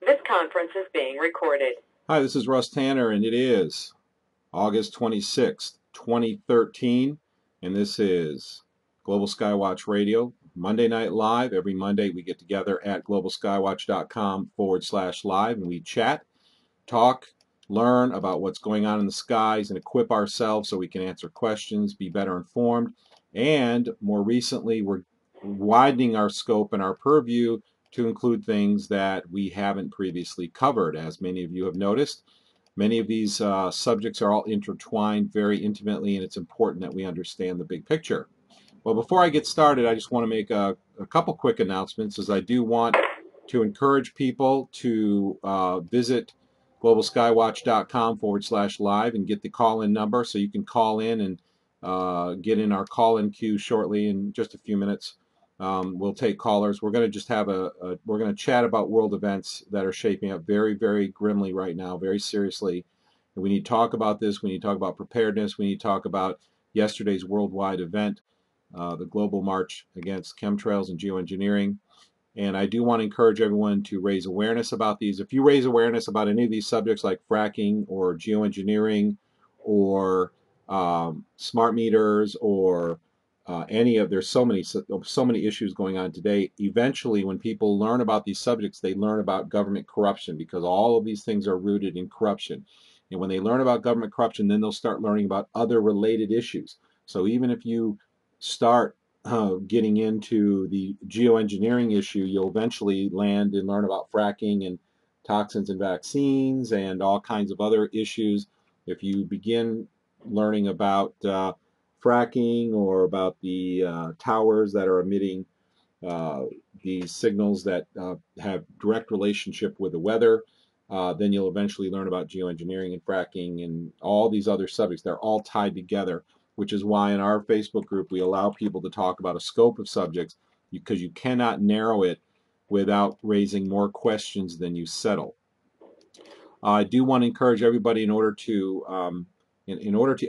This conference is being recorded. Hi, this is Russ Tanner, and it is August 26th, 2013, and this is Global Skywatch Radio, Monday Night Live. Every Monday we get together at globalskywatch.com/live, and we chat, talk, learn about what's going on in the skies, and equip ourselves so we can answer questions, be better informed, and more recently we're widening our scope and our purview to include things that we haven't previously covered. As many of you have noticed, many of these subjects are all intertwined very intimately, and it's important that we understand the big picture. Well, before I get started, I just want to make a couple quick announcements, as I do want to encourage people to visit globalskywatch.com/live and get the call-in number, so you can call in and get in our call-in queue shortly in just a few minutes. We'll take callers. We're going to just have we're going to chat about world events that are shaping up very, very grimly right now, very seriously. And we need to talk about this. We need to talk about preparedness. We need to talk about yesterday's worldwide event, the global march against chemtrails and geoengineering. And I do want to encourage everyone to raise awareness about these. If you raise awareness about any of these subjects like fracking or geoengineering or smart meters or there's so many issues going on today. Eventually, when people learn about these subjects, they learn about government corruption, because all of these things are rooted in corruption. And when they learn about government corruption, then they'll start learning about other related issues. So even if you start getting into the geoengineering issue, you'll eventually land and learn about fracking and toxins and vaccines and all kinds of other issues. If you begin learning about fracking or about the towers that are emitting these signals that have direct relationship with the weather, then you'll eventually learn about geoengineering and fracking and all these other subjects. They're all tied together, which is why in our Facebook group we allow people to talk about a scope of subjects, because you cannot narrow it without raising more questions than you settle. I do want to encourage everybody, in order to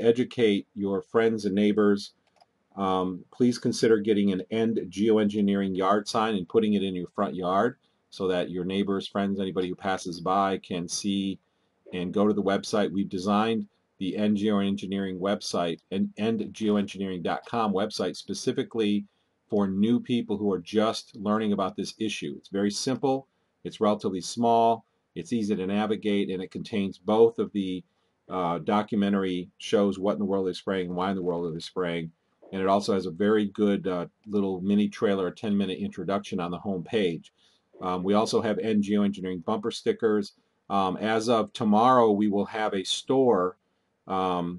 educate your friends and neighbors, please consider getting an End Geoengineering yard sign and putting it in your front yard, so that your neighbors, friends, anybody who passes by can see and go to the website. We've designed the End Geoengineering website and endgeoengineering.com website specifically for new people who are just learning about this issue. It's very simple, it's relatively small, it's easy to navigate, and it contains both of the documentary shows what in the world they're spraying and why in the world they're spraying. And it also has a very good little mini trailer, a 10-minute introduction on the home page. We also have End Geoengineering bumper stickers. As of tomorrow, we will have a store, the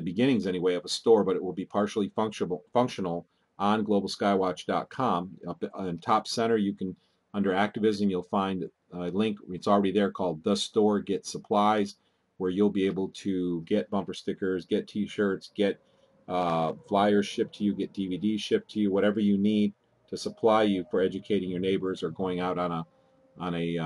beginnings anyway of a store, but it will be partially functional on globalskywatch.com. Up in top center, you can, under activism, you'll find a link. It's already there, called The Store Get Supplies, where you'll be able to get bumper stickers, get t-shirts, get flyers shipped to you, get DVDs shipped to you, whatever you need to supply you for educating your neighbors or going out on a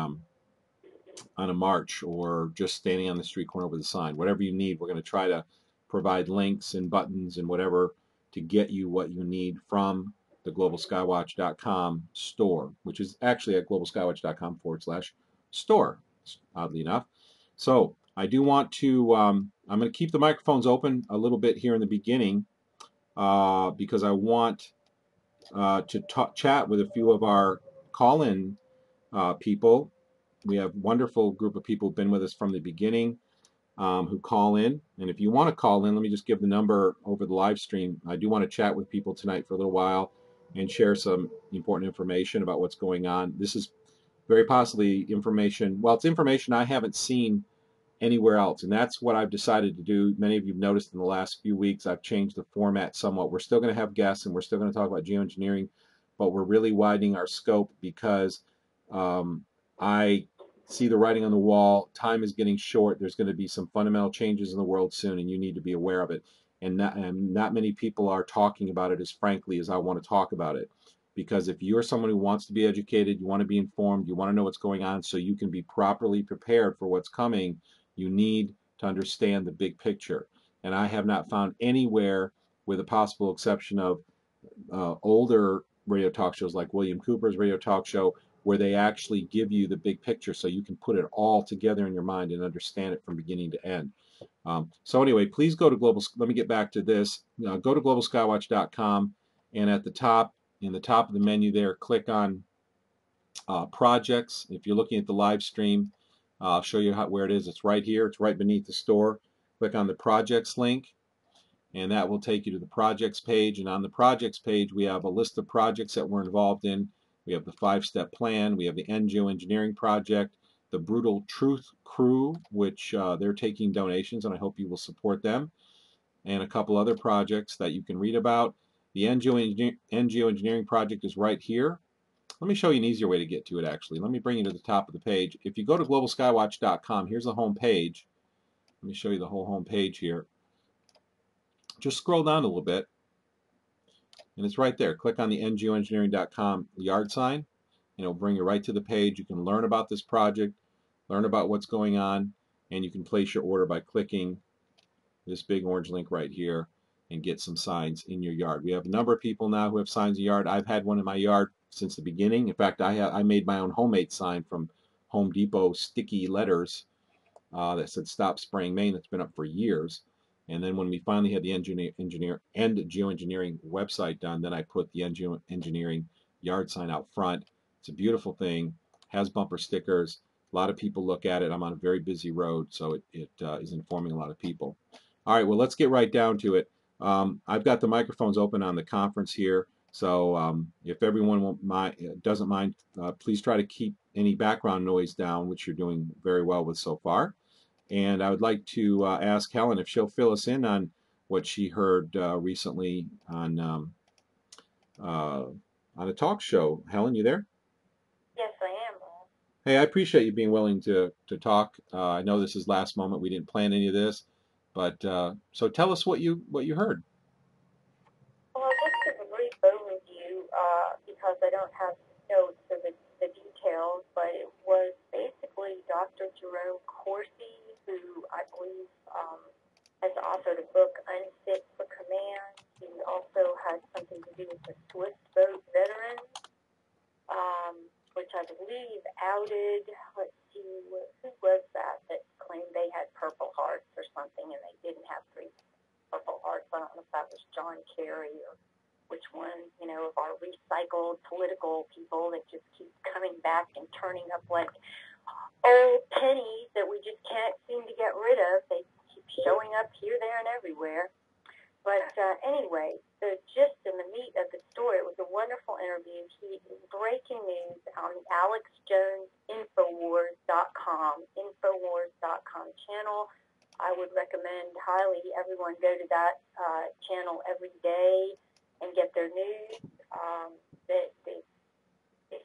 march, or just standing on the street corner with a sign. Whatever you need, we're going to try to provide links and buttons and whatever to get you what you need from the globalskywatch.com store, which is actually at globalskywatch.com/store, oddly enough. So I do want to, I'm going to keep the microphones open a little bit here in the beginning, because I want to chat with a few of our call-in people. We have a wonderful group of people who've been with us from the beginning, who call in. And if you want to call in, let me just give the number over the live stream. I do want to chat with people tonight for a little while and share some important information about what's going on. This is very possibly information, well, it's information I haven't seen anywhere else, and that's what I've decided to do. Many of you have noticed in the last few weeks I've changed the format somewhat. We're still going to have guests and we're still going to talk about geoengineering, but we're really widening our scope, because I see the writing on the wall. Time is getting short. There's going to be some fundamental changes in the world soon, and you need to be aware of it. And not many people are talking about it as frankly as I want to talk about it. Because if you're someone who wants to be educated, you want to be informed, you want to know what's going on so you can be properly prepared for what's coming, you need to understand the big picture. And I have not found anywhere, with a possible exception of older radio talk shows like William Cooper's radio talk show, where they actually give you the big picture so you can put it all together in your mind and understand it from beginning to end. So anyway, please go to let me get back to this. Go to globalskywatch.com, and at the top, in the top of the menu there, click on projects. If you're looking at the live stream, I'll show you where it is. It's right here. It's right beneath the store. Click on the projects link, and that will take you to the projects page. And on the projects page, we have a list of projects that we're involved in. We have the 5-step plan. We have the geoengineering project, the Brutal Truth Crew, which they're taking donations, and I hope you will support them, and a couple other projects that you can read about. The geoengineering project is right here. Let me show you an easier way to get to it, actually. Let me bring you to the top of the page. If you go to globalskywatch.com, here's the home page. Let me show you the whole home page here. Just scroll down a little bit, and it's right there. Click on the geoengineering.com yard sign, and it'll bring you right to the page. You can learn about this project, learn about what's going on, and you can place your order by clicking this big orange link right here and get some signs in your yard. We have a number of people now who have signs in the yard. I've had one in my yard since the beginning. In fact, I made my own homemade sign from Home Depot sticky letters that said "Stop Spraying Maine." That's been up for years. And then when we finally had the geoengineering website done, then I put the geoengineering yard sign out front. It's a beautiful thing. Has bumper stickers. A lot of people look at it. I'm on a very busy road, so it is informing a lot of people. All right, well, let's get right down to it. I've got the microphones open on the conference here, so if everyone doesn't mind, please try to keep any background noise down, which you're doing very well with so far. And I would like to ask Helen if she'll fill us in on what she heard recently on a talk show. Helen, you there? Yes, I am. Hey, I appreciate you being willing to talk. I know this is last moment. We didn't plan any of this, but so tell us what you heard. Well, I'll just give a brief overview because I don't have notes of the details, but it was basically Dr. Jerome Corsi, who I believe has authored a book, Unfit for Command. He also had something to do with the Swiss boat veterans, which I believe outed, let's see, who was that claimed they had Purple Hearts or something, and they didn't have 3 Purple Hearts. I don't know if that was John Kerry or which one, of our recycled political people that just keep coming back and turning up like old pennies that we just can't seem to get rid of. They keep showing up here, there, and everywhere. But anyway, the gist and the meat of the story, it was a wonderful interview. Breaking news on the Alex Jones Infowars.com channel. I would recommend highly everyone go to that channel every day and get their news.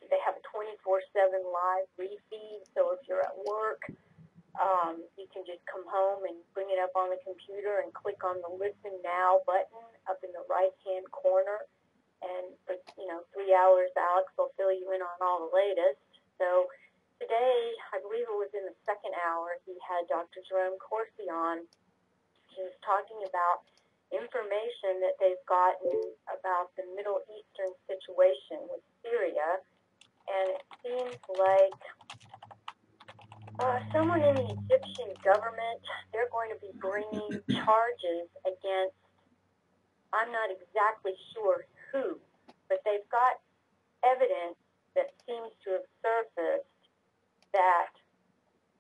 They have a 24/7 live refeed, so if you're at work, you can just come home and bring it up on the computer and click on the Listen Now button up in the right-hand corner. And for 3 hours, Alex will fill you in on all the latest. So today, I believe it was in the second hour, he had Dr. Jerome Corsi on. He was talking about information that they've gotten about the Middle Eastern situation with Syria. And it seems like someone in the Egyptian government, they're going to be bringing charges against, I'm not exactly sure who, but they've got evidence that seems to have surfaced that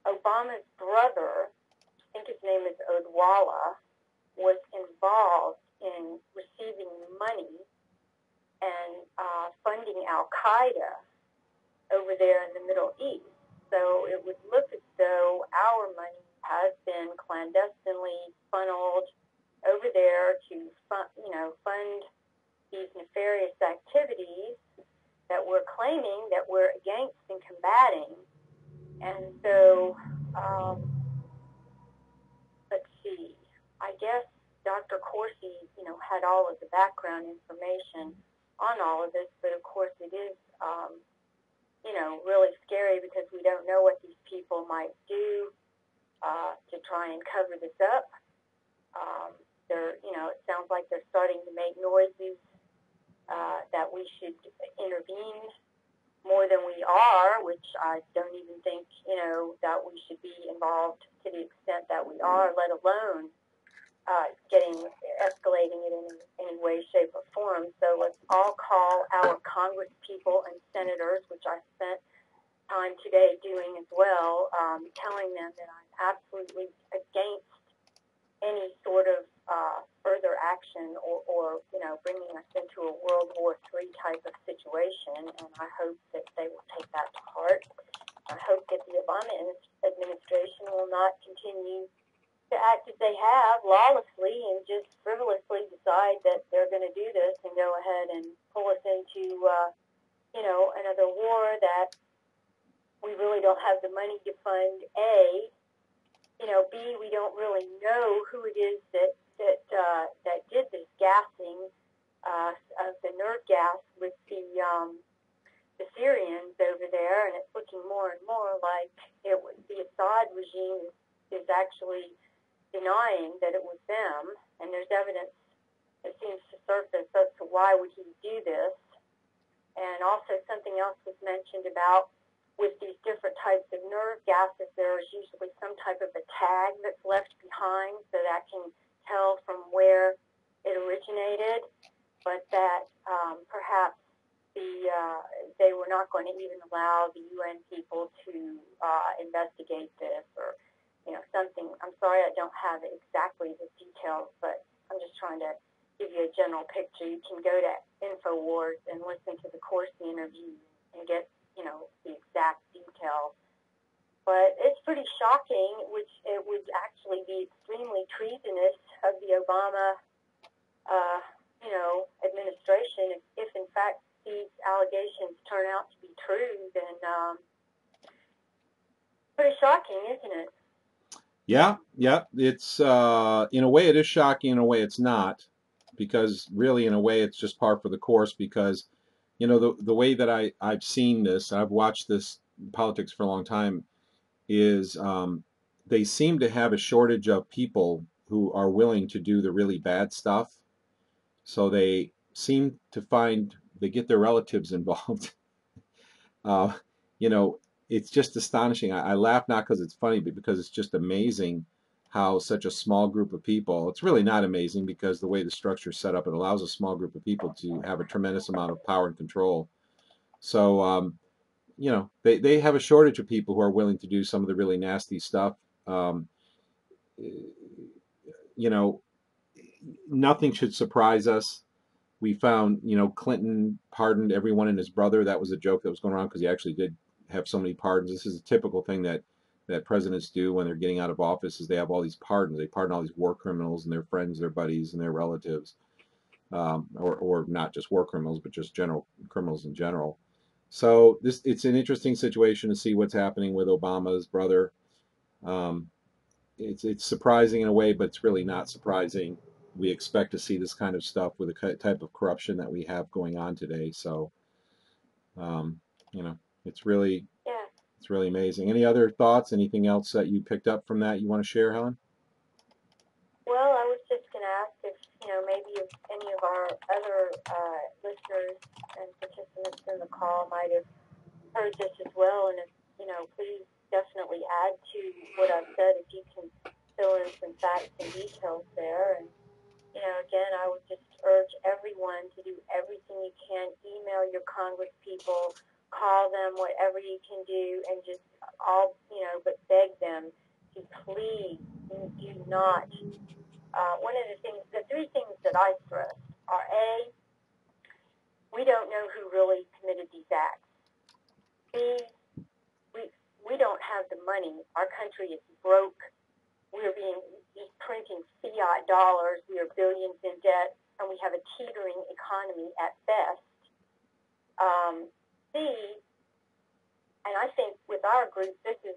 Obama's brother, I think his name is Odwalla, was involved in receiving money and funding Al-Qaeda over there in the Middle East. So it would look as though our money has been clandestinely funneled over there to fund these nefarious activities that we're claiming that we're against and combating. And so, let's see, I guess Dr. Corsi, had all of the background information on all of this, but of course it is, really scary because we don't know what these people might do to try and cover this up. It sounds like they're starting to make noises that we should intervene more than we are, which I don't even think, that we should be involved to the extent that we are, let alone escalating it in any way, shape, or form. So let's all call our Congress people and senators, which I spent time today doing as well, telling them that I'm absolutely against any sort of further action or bringing us into a World War III type of situation, and I hope that they will take that to heart. I hope that the Obama administration will not continue to act as they have, lawlessly and just frivolously decide that they're going to do this and go ahead and pull us into, another war that we really don't have the money to fund, A. B, we don't really know who it is that did this gassing of the nerve gas with the Syrians over there, and it's looking more and more like the Assad regime is actually denying that it was them, and there's evidence that seems to surface as to why would he do this. And also something else was mentioned about with these different types of nerve gases, there is usually some type of a tag that's left behind so that can tell from where it originated, but that perhaps they were not going to even allow the UN people to investigate this or something. I'm sorry I don't have exactly the details, but I'm just trying to give you a general picture. You can go to InfoWars and listen to the Corsi interview and get the exact details. But it's pretty shocking, which it would actually be extremely treasonous of the Obama, administration if in fact these allegations turn out to be true. Then pretty shocking, isn't it? Yeah. It's in a way it is shocking. In a way it's not, because really in a way it's just par for the course. Because the way that I've seen this, I've watched this politics for a long time, is they seem to have a shortage of people who are willing to do the really bad stuff. So they seem to find they get their relatives involved. uh, you know, it's just astonishing. I laugh not because it's funny, but because it's just amazing how such a small group of people, it's really not amazing because the way the structure is set up, it allows a small group of people to have a tremendous amount of power and control. So, they have a shortage of people who are willing to do some of the really nasty stuff. Um, you know, Nothing should surprise us. We found, Clinton pardoned everyone and his brother. That was a joke that was going around because he actually did have so many pardons. This is a typical thing that presidents do when they're getting out of office, is they have all these pardons. They pardon all these war criminals and their friends, their buddies, and their relatives, or not just war criminals, but just general criminals in general. So it's an interesting situation to see what's happening with Obama's brother. Um, it's surprising in a way, but it's really not surprising. We expect to see this kind of stuff with the type of corruption that we have going on today. So, um, you know, it's really Yeah. it's really amazing. Any other thoughts? Anything else that you picked up from that you want to share, Helen? Well, I was just going to ask if, maybe if any of our other listeners and participants in the call might have heard this as well, and if, please definitely add to what I've said if you can fill in some facts and details there. And, again, I would just urge everyone to do everything you can. Email your Congress people, call them, whatever you can do, and just but beg them to please do not. One of the three things that I stress are A, we don't know who really committed these acts. B, we don't have the money. Our country is broke. We're printing fiat dollars. We are billions in debt, and we have a teetering economy at best. C, and I think with our group, this is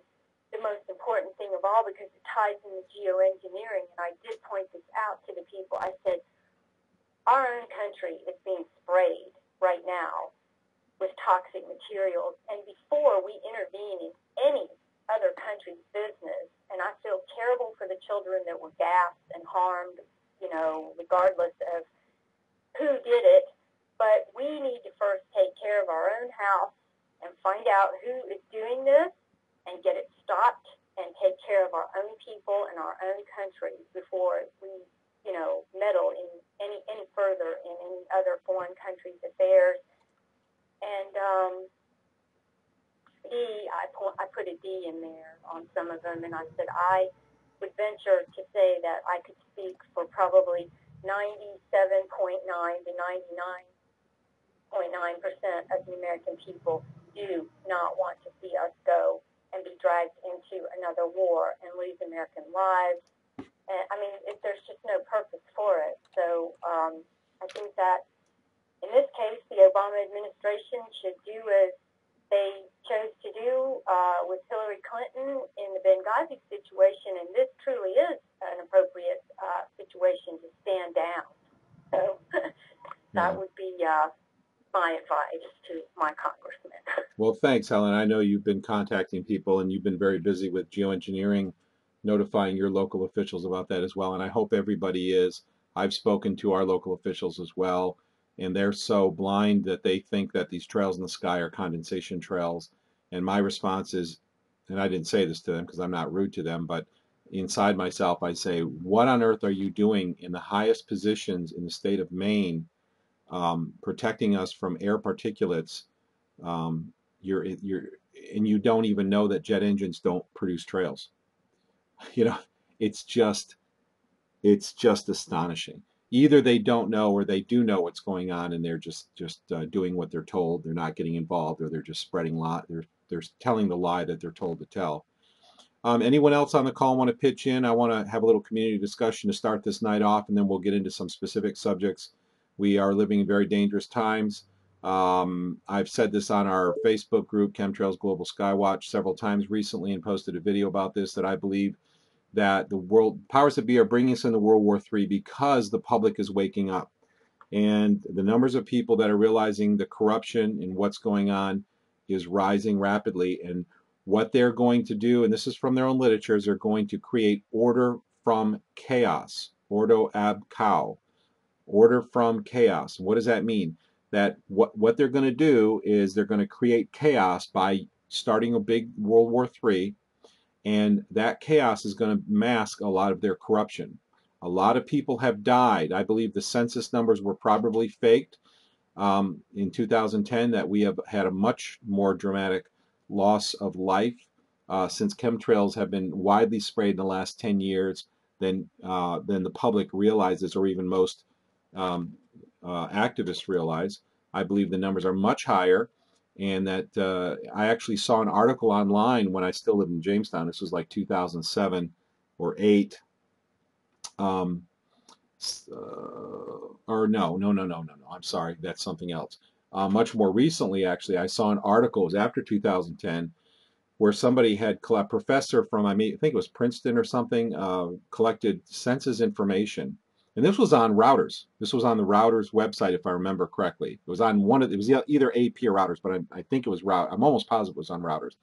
the most important thing of all because it ties in the geoengineering, and I did point this out to the people. I said, our own country is being sprayed right now with toxic materials, and before we intervene in any other country's business, and I feel terrible for the children that were gassed and harmed, regardless of who did it, but we need to first take care of our own house and find out who is doing this and get it stopped and take care of our own people and our own country before we, meddle in any further in any other foreign countries' affairs. And I put a D in there on some of them, and I said I would venture to say that I could speak for probably 97.9 to 99.9% of the American people do not want to see us go and be dragged into another war and lose American lives. And, there's just no purpose for it. So I think that in this case, the Obama administration should do as they chose to do with Hillary Clinton in the Benghazi situation, and this truly is an appropriate situation to stand down. So that would be my advice to my congressman. Well, thanks, Helen. I know you've been contacting people and you've been very busy with geoengineering, notifying your local officials about that as well. And I hope everybody is. I've spoken to our local officials as well, and they're so blind that they think that these trails in the sky are condensation trails. And my response is, and I didn't say this to them because I'm not rude to them, but inside myself, I say, what on earth are you doing in the highest positions in the state of Maine, protecting us from air particulates? And you don't even know that jet engines don't produce trails. It's just astonishing. Either they don't know or they do know what's going on and they're just doing what they're told. They're not getting involved, or they're just spreading lie. They're telling the lie that they're told to tell. Anyone else on the call want to pitch in? I want to have a little community discussion to start this night off, and then we'll get into some specific subjects. We are living in very dangerous times. I've said this on our Facebook group, Chemtrails Global Skywatch, several times recently, and posted a video about this, that I believe that the world powers that be are bringing us into World War III because the public is waking up. And the numbers of people that are realizing the corruption and what's going on is rising rapidly. And what they're going to do, and this is from their own literature, is they're going to create order from chaos. Ordo ab chao. Order from chaos. What does that mean? That what they're going to do is they're going to create chaos by starting a big World War III, and that chaos is going to mask a lot of their corruption. A lot of people have died. I believe the census numbers were probably faked in 2010, that we have had a much more dramatic loss of life since chemtrails have been widely sprayed in the last 10 years than the public realizes, or even most activists realize. I believe the numbers are much higher, and that I actually saw an article online when I still lived in Jamestown. This was like 2007 or 8. Or no, I'm sorry, that's something else. Much more recently, actually, I saw an article, it was after 2010, where somebody had a professor from, I think it was Princeton or something, collected census information. And this was on Routers. This was on the Routers website, if I remember correctly. It was on it was either AP or Routers, but I think it was Routers. I'm almost positive it was on Routers.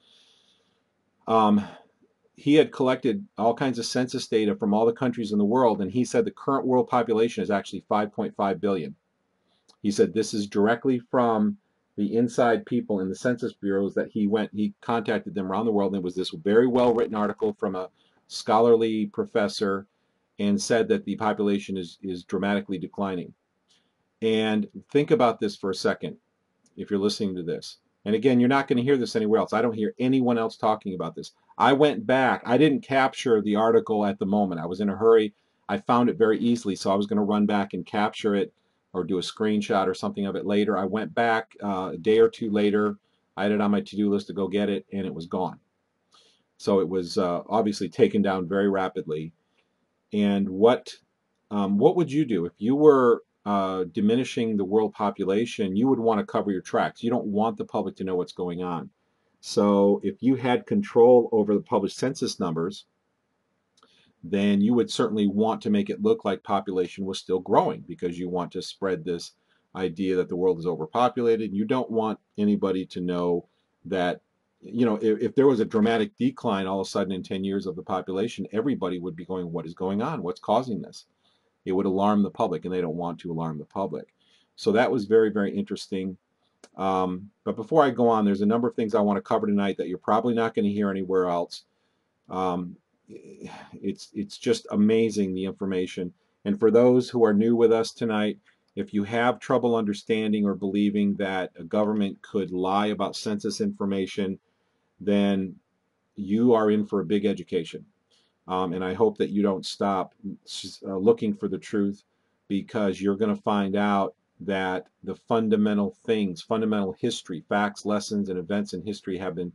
He had collected all kinds of census data from all the countries in the world, and he said the current world population is actually 5.5 billion. He said this is directly from the inside people in the census bureaus that he contacted them around the world, and it was this very well written article from a scholarly professor, and said that the population is dramatically declining. And think about this for a second, if you're listening to this. And again, you're not going to hear this anywhere else. I don't hear anyone else talking about this. I went back. I didn't capture the article at the moment. I was in a hurry. I found it very easily, so I was going to run back and capture it or do a screenshot or something of it later. I went back a day or two later. I had it on my to-do list to go get it, and it was gone. So it was obviously taken down very rapidly. And what would you do if you were diminishing the world population? You would want to cover your tracks. You don't want the public to know what's going on. So if you had control over the published census numbers, then you would certainly want to make it look like population was still growing, because you want to spread this idea that the world is overpopulated. You don't want anybody to know that, if there was a dramatic decline all of a sudden in 10 years of the population, everybody would be going, what is going on? What's causing this? It would alarm the public, and they don't want to alarm the public. So that was very, very interesting. But before I go on, there's a number of things I want to cover tonight that you're probably not going to hear anywhere else. Um, it's just amazing, the information. And for those who are new with us tonight, if you have trouble understanding or believing that a government could lie about census information, then you are in for a big education. And I hope that you don't stop looking for the truth, because you're going to find out that the fundamental things, fundamental history, facts, lessons, and events in history have been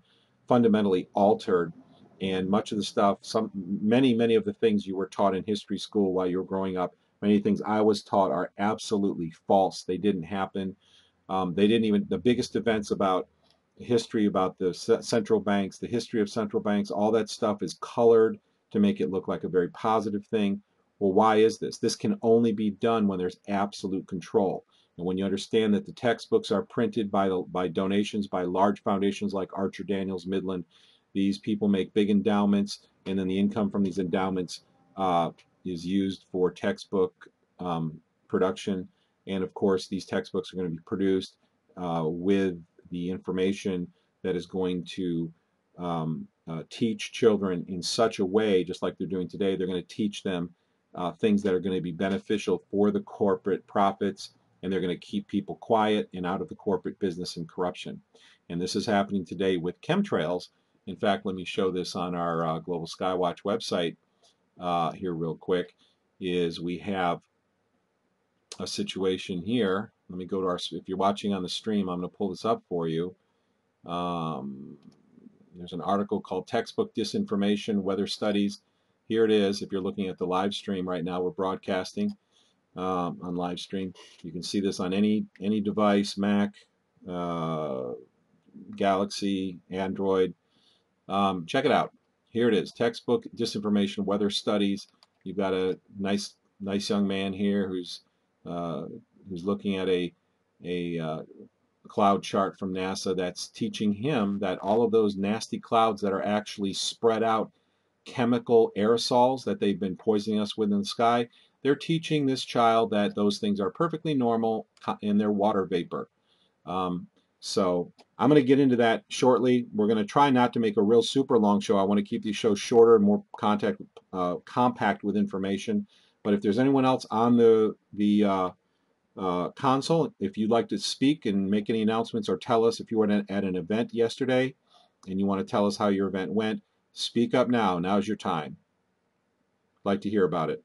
fundamentally altered. And much of the stuff, many of the things you were taught in history school while you were growing up, many things I was taught are absolutely false. They didn't happen. They didn't even, the biggest events about history, about the central banks, the history of central banks, all that stuff is colored to make it look like a very positive thing. Well, why is this? This can only be done when there's absolute control. And when you understand that the textbooks are printed by donations by large foundations like Archer Daniels Midland, these people make big endowments, and then the income from these endowments is used for textbook production. And of course, these textbooks are going to be produced with the information that is going to teach children in such a way, just like they're doing today. They're going to teach them things that are going to be beneficial for the corporate profits, and they're going to keep people quiet and out of the corporate business and corruption. And this is happening today with chemtrails. In fact, let me show this on our Global Skywatch website here real quick. Is we have a situation here. Let me go to our, if you're watching on the stream, I'm going to pull this up for you. Um, there's an article called Textbook Disinformation, Weather Studies. Here it is. If you're looking at the live stream right now, we're broadcasting on live stream. You can see this on any device, Mac, Galaxy, Android. Check it out. Here it is. Textbook Disinformation, Weather Studies. You've got a nice young man here who's looking at a cloud chart from NASA that's teaching him that all of those nasty clouds that are actually spread out chemical aerosols that they've been poisoning us with in the sky, they're teaching this child that those things are perfectly normal and they're water vapor. So I'm going to get into that shortly. We're going to try not to make a real super long show. I want to keep these shows shorter and more compact with information. But if there's anyone else on the console, if you'd like to speak and make any announcements, or tell us if you were at an event yesterday and you want to tell us how your event went, speak up now. Now's your time. I'd like to hear about it.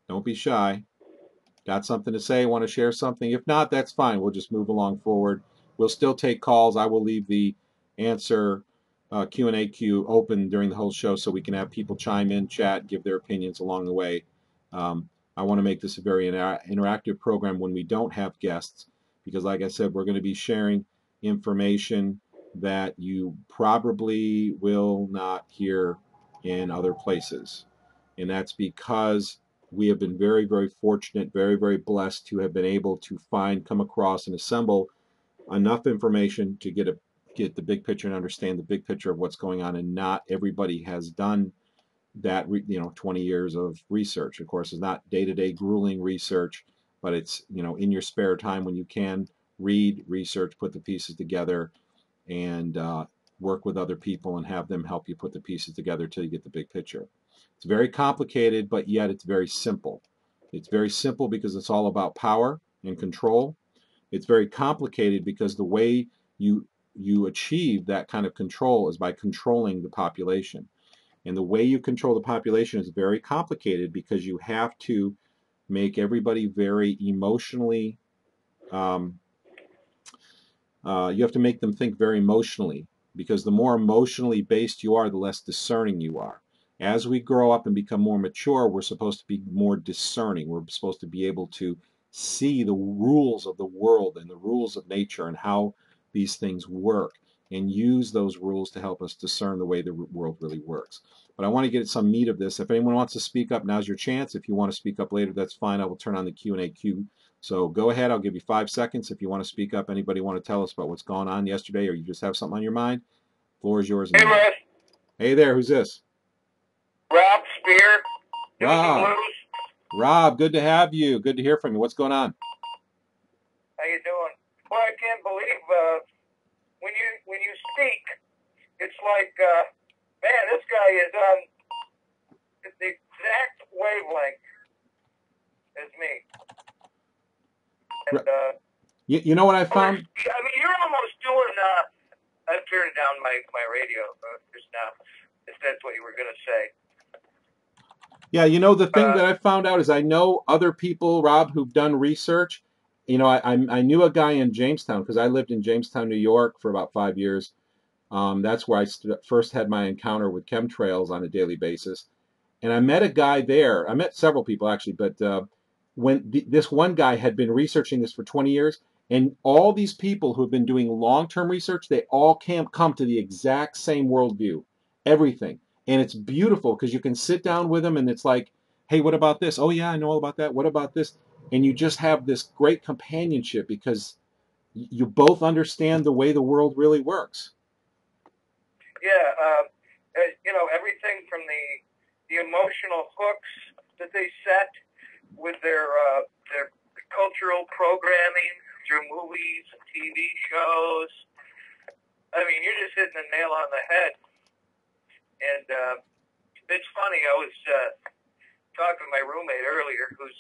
Don't be shy. Got something to say? Want to share something? If not, that's fine. We'll just move along forward. We'll still take calls. I will leave the answer Q&A queue open during the whole show so we can have people chime in, chat, give their opinions along the way. I want to make this a very interactive program when we don't have guests, because like I said, we're going to be sharing information that you probably will not hear in other places. And that's because we have been very, very fortunate, very, very blessed to have been able to come across, and assemble enough information to get the big picture and understand the big picture of what's going on. And not everybody has done that, 20 years of research. Of course, it's not day-to-day grueling research, but it's, in your spare time when you can, read, research, put the pieces together, and work with other people and have them help you put the pieces together till you get the big picture. It's very complicated, but yet it's very simple. It's very simple because it's all about power and control. It's very complicated because the way you achieve that kind of control is by controlling the population. And the way you control the population is very complicated because you have to make everybody very emotionally, you have to make them think very emotionally, because the more emotionally based you are, the less discerning you are. As we grow up and become more mature, we're supposed to be more discerning. We're supposed to be able to see the rules of the world and the rules of nature and how these things work, and use those rules to help us discern the way the world really works. But I want to get at some meat of this. If anyone wants to speak up, now's your chance. If you want to speak up later, that's fine. I will turn on the Q&A queue. So go ahead. I'll give you 5 seconds if you want to speak up. Anybody want to tell us about what's gone on yesterday, or you just have something on your mind? Floor is yours. Hey, Russ. Hey there. Who's this? Rob Spear. Rob. Rob, good to have you. Good to hear from you. What's going on? speak, it's like, man, this guy is on the exact wavelength as me. And, you know what I found? I mean, you're almost doing, I'm turning down my radio just now, if that's what you were going to say. Yeah, you know, the thing that I found out is I know other people, Rob, who've done research. You know, I knew a guy in Jamestown because I lived in Jamestown, New York for about 5 years. That's where I first had my encounter with chemtrails on a daily basis. And I met a guy there. I met several people actually, but this one guy had been researching this for 20 years, and all these people who've been doing long-term research, they all come to the exact same worldview, everything. And it's beautiful because you can sit down with them and it's like, hey, what about this? Oh yeah, I know all about that. What about this? And you just have this great companionship because you both understand the way the world really works. Yeah, you know, everything from the emotional hooks that they set with their cultural programming through movies and TV shows. I mean, you're just hitting the nail on the head. And it's funny, I was talking to my roommate earlier, who's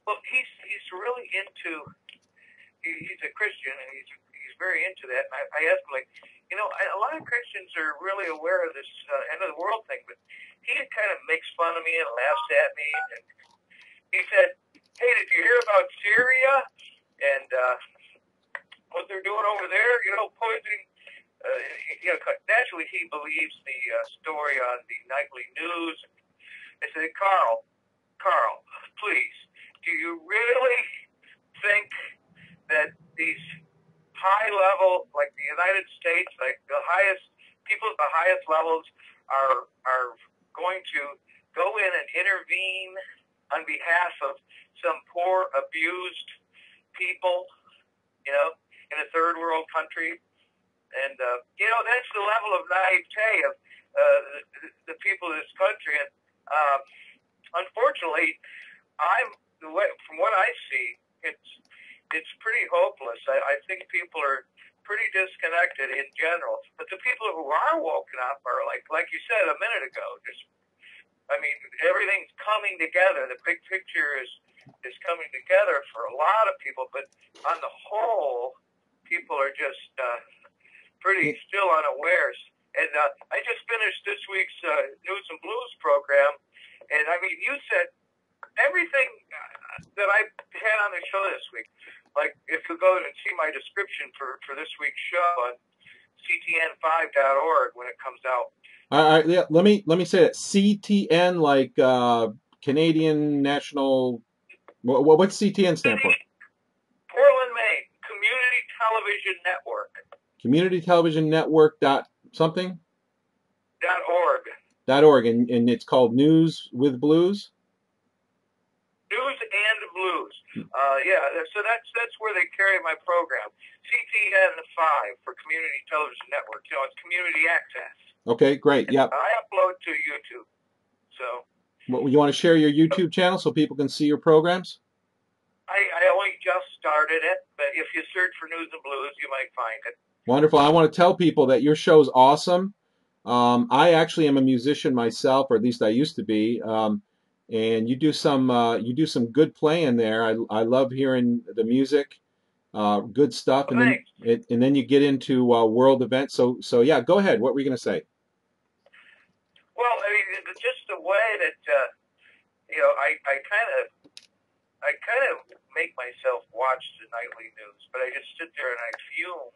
well, he's really into. He's a Christian, and he's very into that. And I asked him, like, you know, a lot of Christians are really aware of this end of the world thing, but he kind of makes fun of me and laughs at me. And he said, "Hey, did you hear about Syria and what they're doing over there? You know, poisoning." You know, naturally he believes the story on the nightly news. I said, Carl, please, do you really think that these high level, like the United States, like the highest people at the highest levels are going to go in and intervene on behalf of some poor, abused people, you know, in a third world country? And, you know, that's the level of naivete of the people of this country. And unfortunately, from what I see, it's pretty hopeless. I think people are pretty disconnected in general. But the people who are woken up are, like you said a minute ago, I mean, everything's coming together. The big picture is coming together for a lot of people. But on the whole, people are just pretty still unawares. And I just finished this week's News and Blues program, and I mean, you said everything that I had on the show this week. Like, if you go and see my description for this week's show on ctn5.org when it comes out. All right, yeah, let me say that CTN, like Canadian National. What's CTN stand for? Portland, Maine Community Television Network. Community Television Network dot something? .org. And it's called News with Blues? News and Blues. Yeah, so that's where they carry my program. CTN5 for Community Television Network. You know, it's community access. Okay, great. Yeah. I upload to YouTube. So. Well, you want to share your YouTube channel so people can see your programs? I only just started it, but if you search for News and Blues, you might find it. Wonderful. I want to tell people that your show's awesome. I actually am a musician myself, or at least I used to be. And you do some good playing there. I love hearing the music, good stuff, and then you get into world events. So yeah, go ahead. What were you going to say? Well, I mean, just the way that you know, I kind of make myself watch the nightly news, but I just sit there and I fume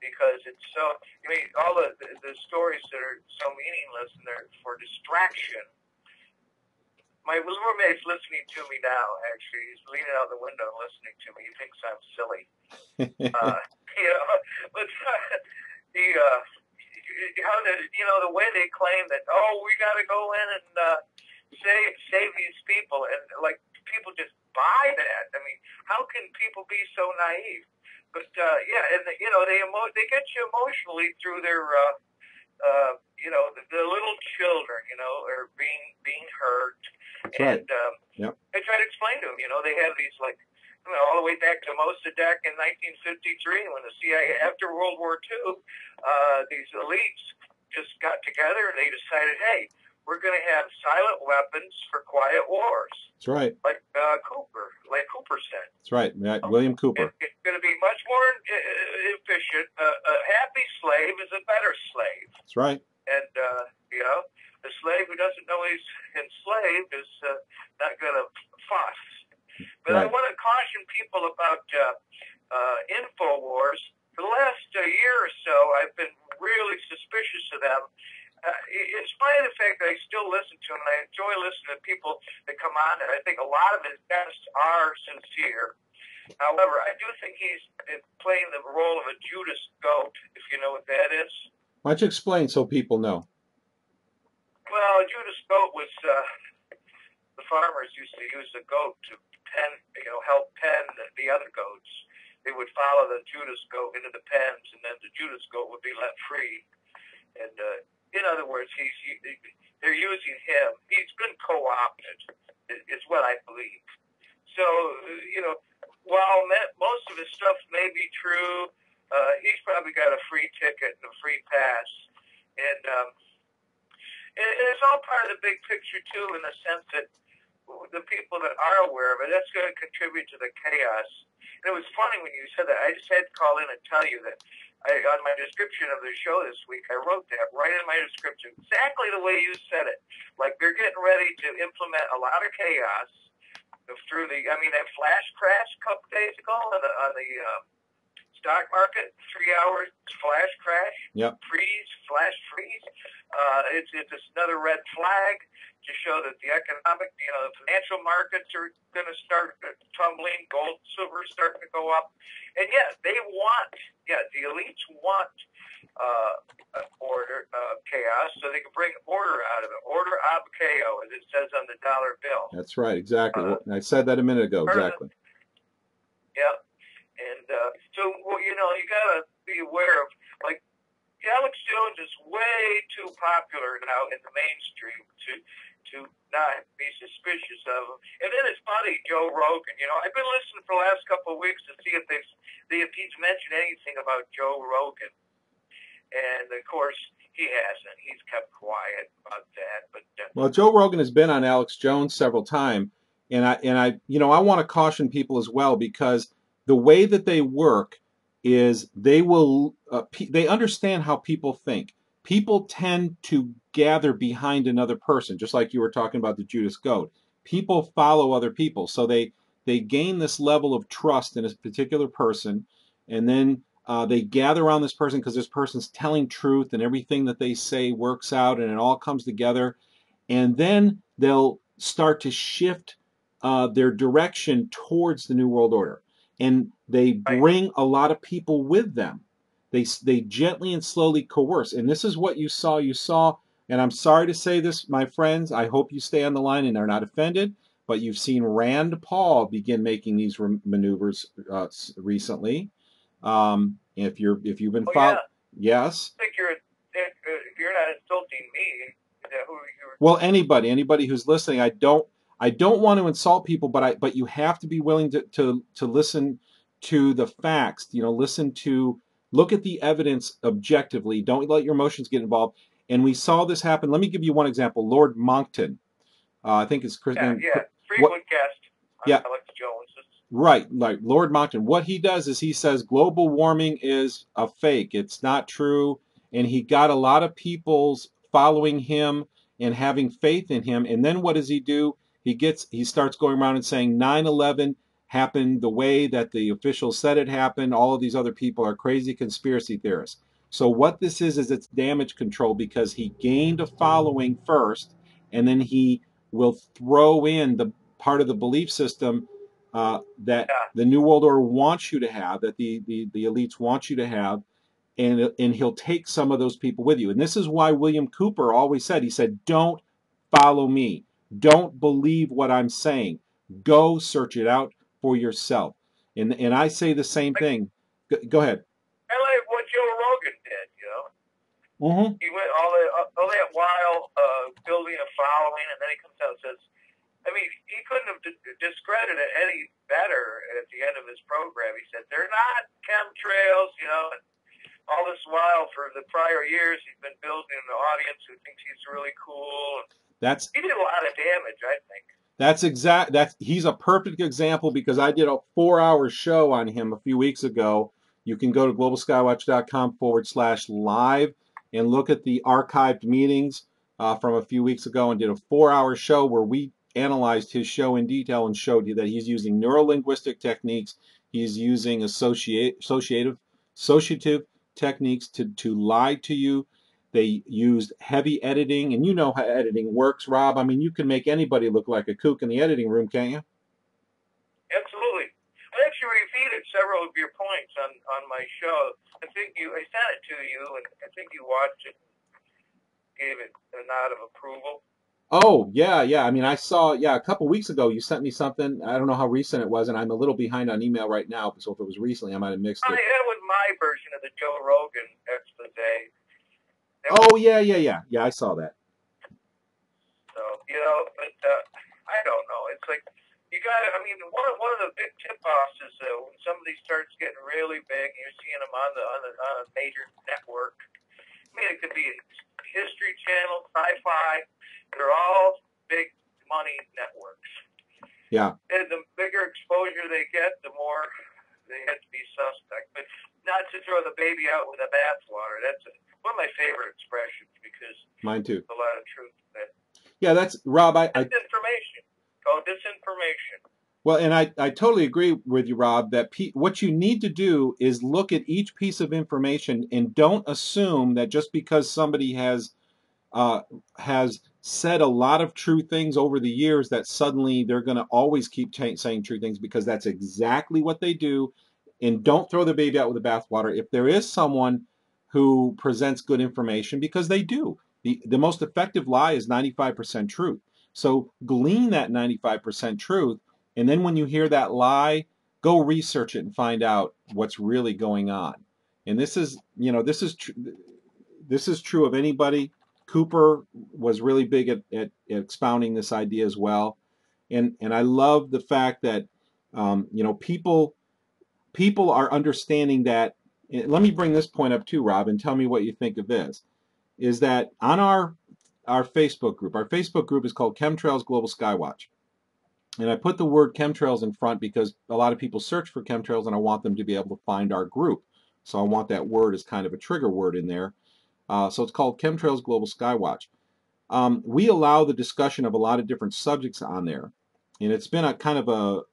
because it's so. I mean, all the stories that are so meaningless and they're for distraction. My roommate's listening to me now. Actually, he's leaning out the window and listening to me. He thinks I'm silly. You know, but the way they claim that, oh, we got to go in and save these people, and like people just buy that. I mean, how can people be so naive? But yeah, and they get you emotionally through their the little children, are being hurt. That's right. And I try to explain to them, they have these like all the way back to Mossadegh in 1953, when the CIA, after World War II, these elites just got together and they decided, hey, we're going to have silent weapons for quiet wars. That's right. Like Cooper said. That's right. William Cooper. It's going to be much more efficient. A happy slave is a better slave. That's right. And, the slave who doesn't know he's enslaved is not going to fuss. But right. I want to caution people about InfoWars. For the last year or so, I've been really suspicious of them. In spite of the fact that I still listen to them, and I enjoy listening to people that come on, and I think a lot of his guests are sincere. However, I do think he's playing the role of a Judas goat, if you know what that is. Why don't you explain so people know? Well, a Judas goat was the farmers used to use the goat to help pen the other goats. They would follow the Judas goat into the pens, and then the Judas goat would be let free. And in other words, they're using him. He's been co-opted, is what I believe. So, while most of his stuff may be true, he's probably got a free ticket and a free pass. And it's all part of the big picture, too, in the sense that the people that are aware of it, that's going to contribute to the chaos. And it was funny when you said that. I just had to call in and tell you that on my description of the show this week, I wrote that right in my description, exactly the way you said it. Like they're getting ready to implement a lot of chaos through that flash crash a couple days ago on the stock market, 3 hours flash crash, yep. Flash freeze. It's another red flag to show that the economic, the financial markets are going to start tumbling, gold, silver starting to go up. And the elites want order, chaos, so they can bring order out of it. Order ab chaos, as it says on the dollar bill. That's right, exactly. I said that a minute ago, exactly. Yeah. And so, you got to be aware of, like, Alex Jones is way too popular now in the mainstream to not be suspicious of him. And then it's funny, Joe Rogan. I've been listening for the last couple of weeks to see if he's mentioned anything about Joe Rogan. And of course, he hasn't. He's kept quiet about that. But well, Joe Rogan has been on Alex Jones several times, and I want to caution people as well, because the way that they work is they understand how people think. People tend to gather behind another person, just like you were talking about the Judas goat. People follow other people, so they gain this level of trust in a particular person, and then they gather around this person because this person's telling truth, and everything that they say works out, and it all comes together. And then they'll start to shift their direction towards the New World Order. And they bring a lot of people with them. They gently and slowly coerce. And this is what you saw. And I'm sorry to say this, my friends, I hope you stay on the line and are not offended, but you've seen Rand Paul begin making these maneuvers recently. If you've been following, yes. I think if you're not insulting me, who you're... Well, anybody who's listening, I don't want to insult people, but you have to be willing to listen to the facts. Look at the evidence objectively. Don't let your emotions get involved. And we saw this happen. Let me give you one example. Lord Monckton, I think it's Chris. frequent guest. Alex Jones. Right, like Lord Monckton. What he does is he says global warming is a fake. It's not true. And he got a lot of people's following him and having faith in him. And then what does he do? He starts going around and saying 9/11 happened the way that the officials said it happened. All of these other people are crazy conspiracy theorists. So what this is it's damage control, because he gained a following first, and then he will throw in the part of the belief system that the New World Order wants you to have, that the elites want you to have, and he'll take some of those people with you. And this is why William Cooper always said, he said, don't follow me. Don't believe what I'm saying. Go search it out for yourself. And I say the same thing. Go ahead. I like what Joe Rogan did, Mm-hmm. He went all that while building a following, and then he comes out and says, I mean, he couldn't have discredited it any better at the end of his program. He said, they're not chemtrails, you know, and all this while for the prior years, he's been building an audience who thinks he's really cool. He did a lot of damage, I think. He's a perfect example because I did a 4-hour show on him a few weeks ago. You can go to globalskywatch.com/live and look at the archived meetings from a few weeks ago and did a 4-hour show where we analyzed his show in detail and showed you that he's using neurolinguistic techniques. He's using associative techniques to lie to you. They used heavy editing, and you know how editing works, Rob. I mean, you can make anybody look like a kook in the editing room, can't you? Absolutely. I actually repeated several of your points on my show. I sent it to you, and I think you watched it, gave it a nod of approval. Oh, yeah. I mean, I saw, a couple weeks ago you sent me something. I don't know how recent it was, and I'm a little behind on email right now, so if it was recently, I might have mixed it. That was my version of the Joe Rogan expose. Oh, yeah. Yeah, I saw that. So, you know, but I don't know. It's like, you got to, I mean, one of the big tip-offs is when somebody starts getting really big, and you're seeing them on a major network. I mean, it could be a History Channel, Sci-Fi. They're all big money networks. Yeah. And the bigger exposure they get, the more they have to be suspect. But not to throw the baby out with the bathwater. That's one of my favorite expressions because mine too. There's a lot of truth in that. Yeah, that's Rob. Disinformation. Disinformation. Well, and I totally agree with you, Rob, that what you need to do is look at each piece of information and don't assume that just because somebody has said a lot of true things over the years that suddenly they're going to always keep saying true things, because that's exactly what they do. And don't throw the baby out with the bathwater. If there is someone who presents good information, because they do, the most effective lie is 95% truth. So glean that 95% truth, and then when you hear that lie, go research it and find out what's really going on. And this is true of anybody. Cooper was really big at expounding this idea as well, and I love the fact that people are understanding that. Let me bring this point up too, Rob, and tell me what you think of this. Is that on our Facebook group? Our Facebook group is called Chemtrails Global Skywatch, and I put the word chemtrails in front because a lot of people search for chemtrails, and I want them to be able to find our group. So I want that word as kind of a trigger word in there. So it's called Chemtrails Global Skywatch. We allow the discussion of a lot of different subjects on there, and it's been a kind of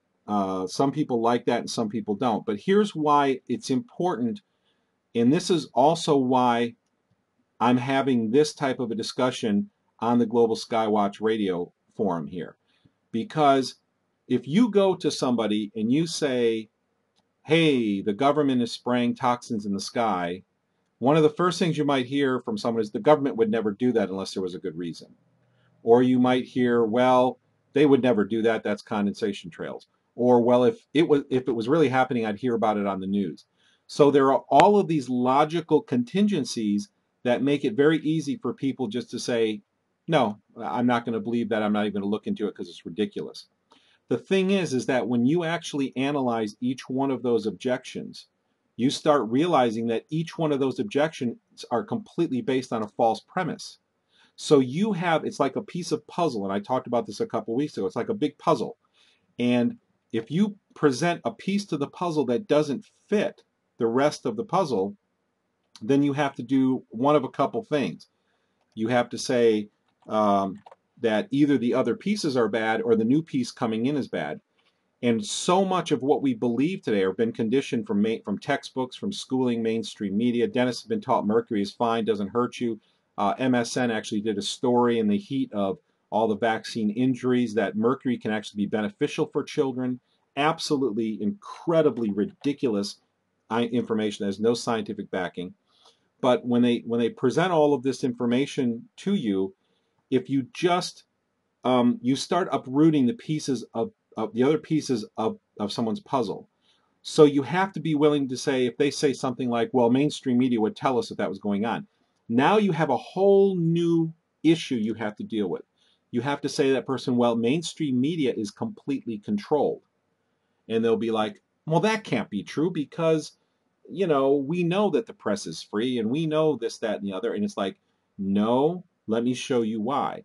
some people like that and some people don't. But here's why it's important, and this is also why I'm having this type of a discussion on the Global Skywatch radio forum here. Because if you go to somebody and you say, hey, the government is spraying toxins in the sky, one of the first things you might hear from someone is the government would never do that unless there was a good reason. Or you might hear, well, they would never do that, that's condensation trails. Or, well, if it was really happening, I'd hear about it on the news. So there are all of these logical contingencies that make it very easy for people just to say, no, I'm not going to believe that, I'm not even going to look into it because it's ridiculous. The thing is that when you actually analyze each one of those objections, you start realizing that each one of those objections are completely based on a false premise. So it's like a piece of puzzle, and I talked about this a couple weeks ago. It's like a big puzzle. And if you present a piece to the puzzle that doesn't fit the rest of the puzzle, then you have to do one of a couple things. You have to say that either the other pieces are bad or the new piece coming in is bad. And so much of what we believe today have been conditioned from textbooks, from schooling, mainstream media. Dennis has been taught mercury is fine, doesn't hurt you. MSN actually did a story in the heat of all the vaccine injuries that mercury can actually be beneficial for children. Absolutely incredibly ridiculous information that has no scientific backing. But when they present all of this information to you, if you just you start uprooting the pieces of the other pieces of someone's puzzle. So you have to be willing to say, if they say something like, well, mainstream media would tell us that was going on. Now you have a whole new issue you have to deal with. you have to say to that person, well, mainstream media is completely controlled. And they'll be like, well, that can't be true because, we know that the press is free and we know this, that, and the other. And it's like, no, let me show you why.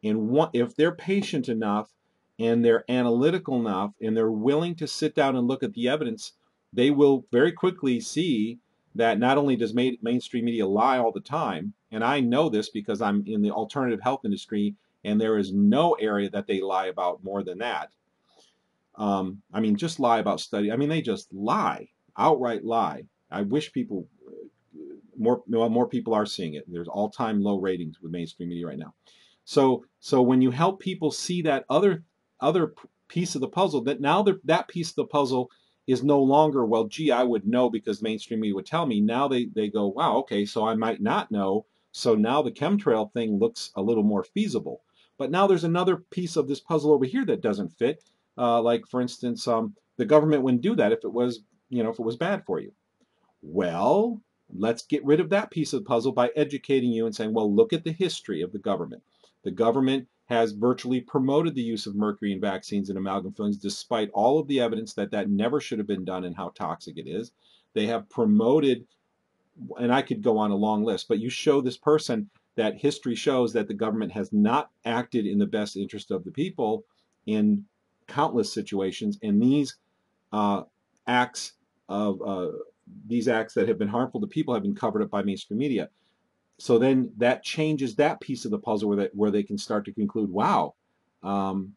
And if they're patient enough and they're analytical enough and they're willing to sit down and look at the evidence, they will very quickly see that not only does mainstream media lie all the time, and I know this because I'm in the alternative health industry, and there is no area that they lie about more than that. I mean, just lie about study. I mean, they just lie, outright lie. I wish people, more people are seeing it. There's all-time low ratings with mainstream media right now. So when you help people see that other piece of the puzzle, that now that piece of the puzzle is no longer, well, gee, I would know because mainstream media would tell me. Now they go, wow, okay, so I might not know. So now the chemtrail thing looks a little more feasible. But now there's another piece of this puzzle over here that doesn't fit. Like for instance, the government wouldn't do that if it was, if it was bad for you. Well, let's get rid of that piece of the puzzle by educating you and saying, well, look at the history of the government. The government has virtually promoted the use of mercury in vaccines and amalgam fillings, despite all of the evidence that never should have been done and how toxic it is. They have promoted, and I could go on a long list, but you show this person that history shows that the government has not acted in the best interest of the people in countless situations, and uh, acts these acts that have been harmful to people have been covered up by mainstream media. So then that changes that piece of the puzzle where they can start to conclude, wow, um,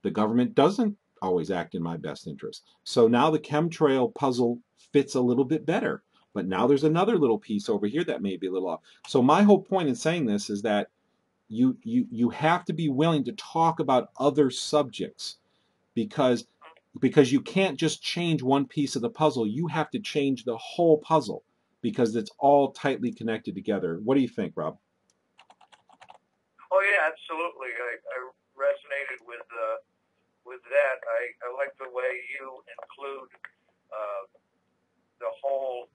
the government doesn't always act in my best interest. So now the chemtrail puzzle fits a little bit better. But now there's another little piece over here that may be a little off. So my whole point in saying this is that you have to be willing to talk about other subjects because you can't just change one piece of the puzzle. You have to change the whole puzzle because it's all tightly connected together. What do you think, Rob? Oh yeah, absolutely. I resonated with that. I like the way you include the whole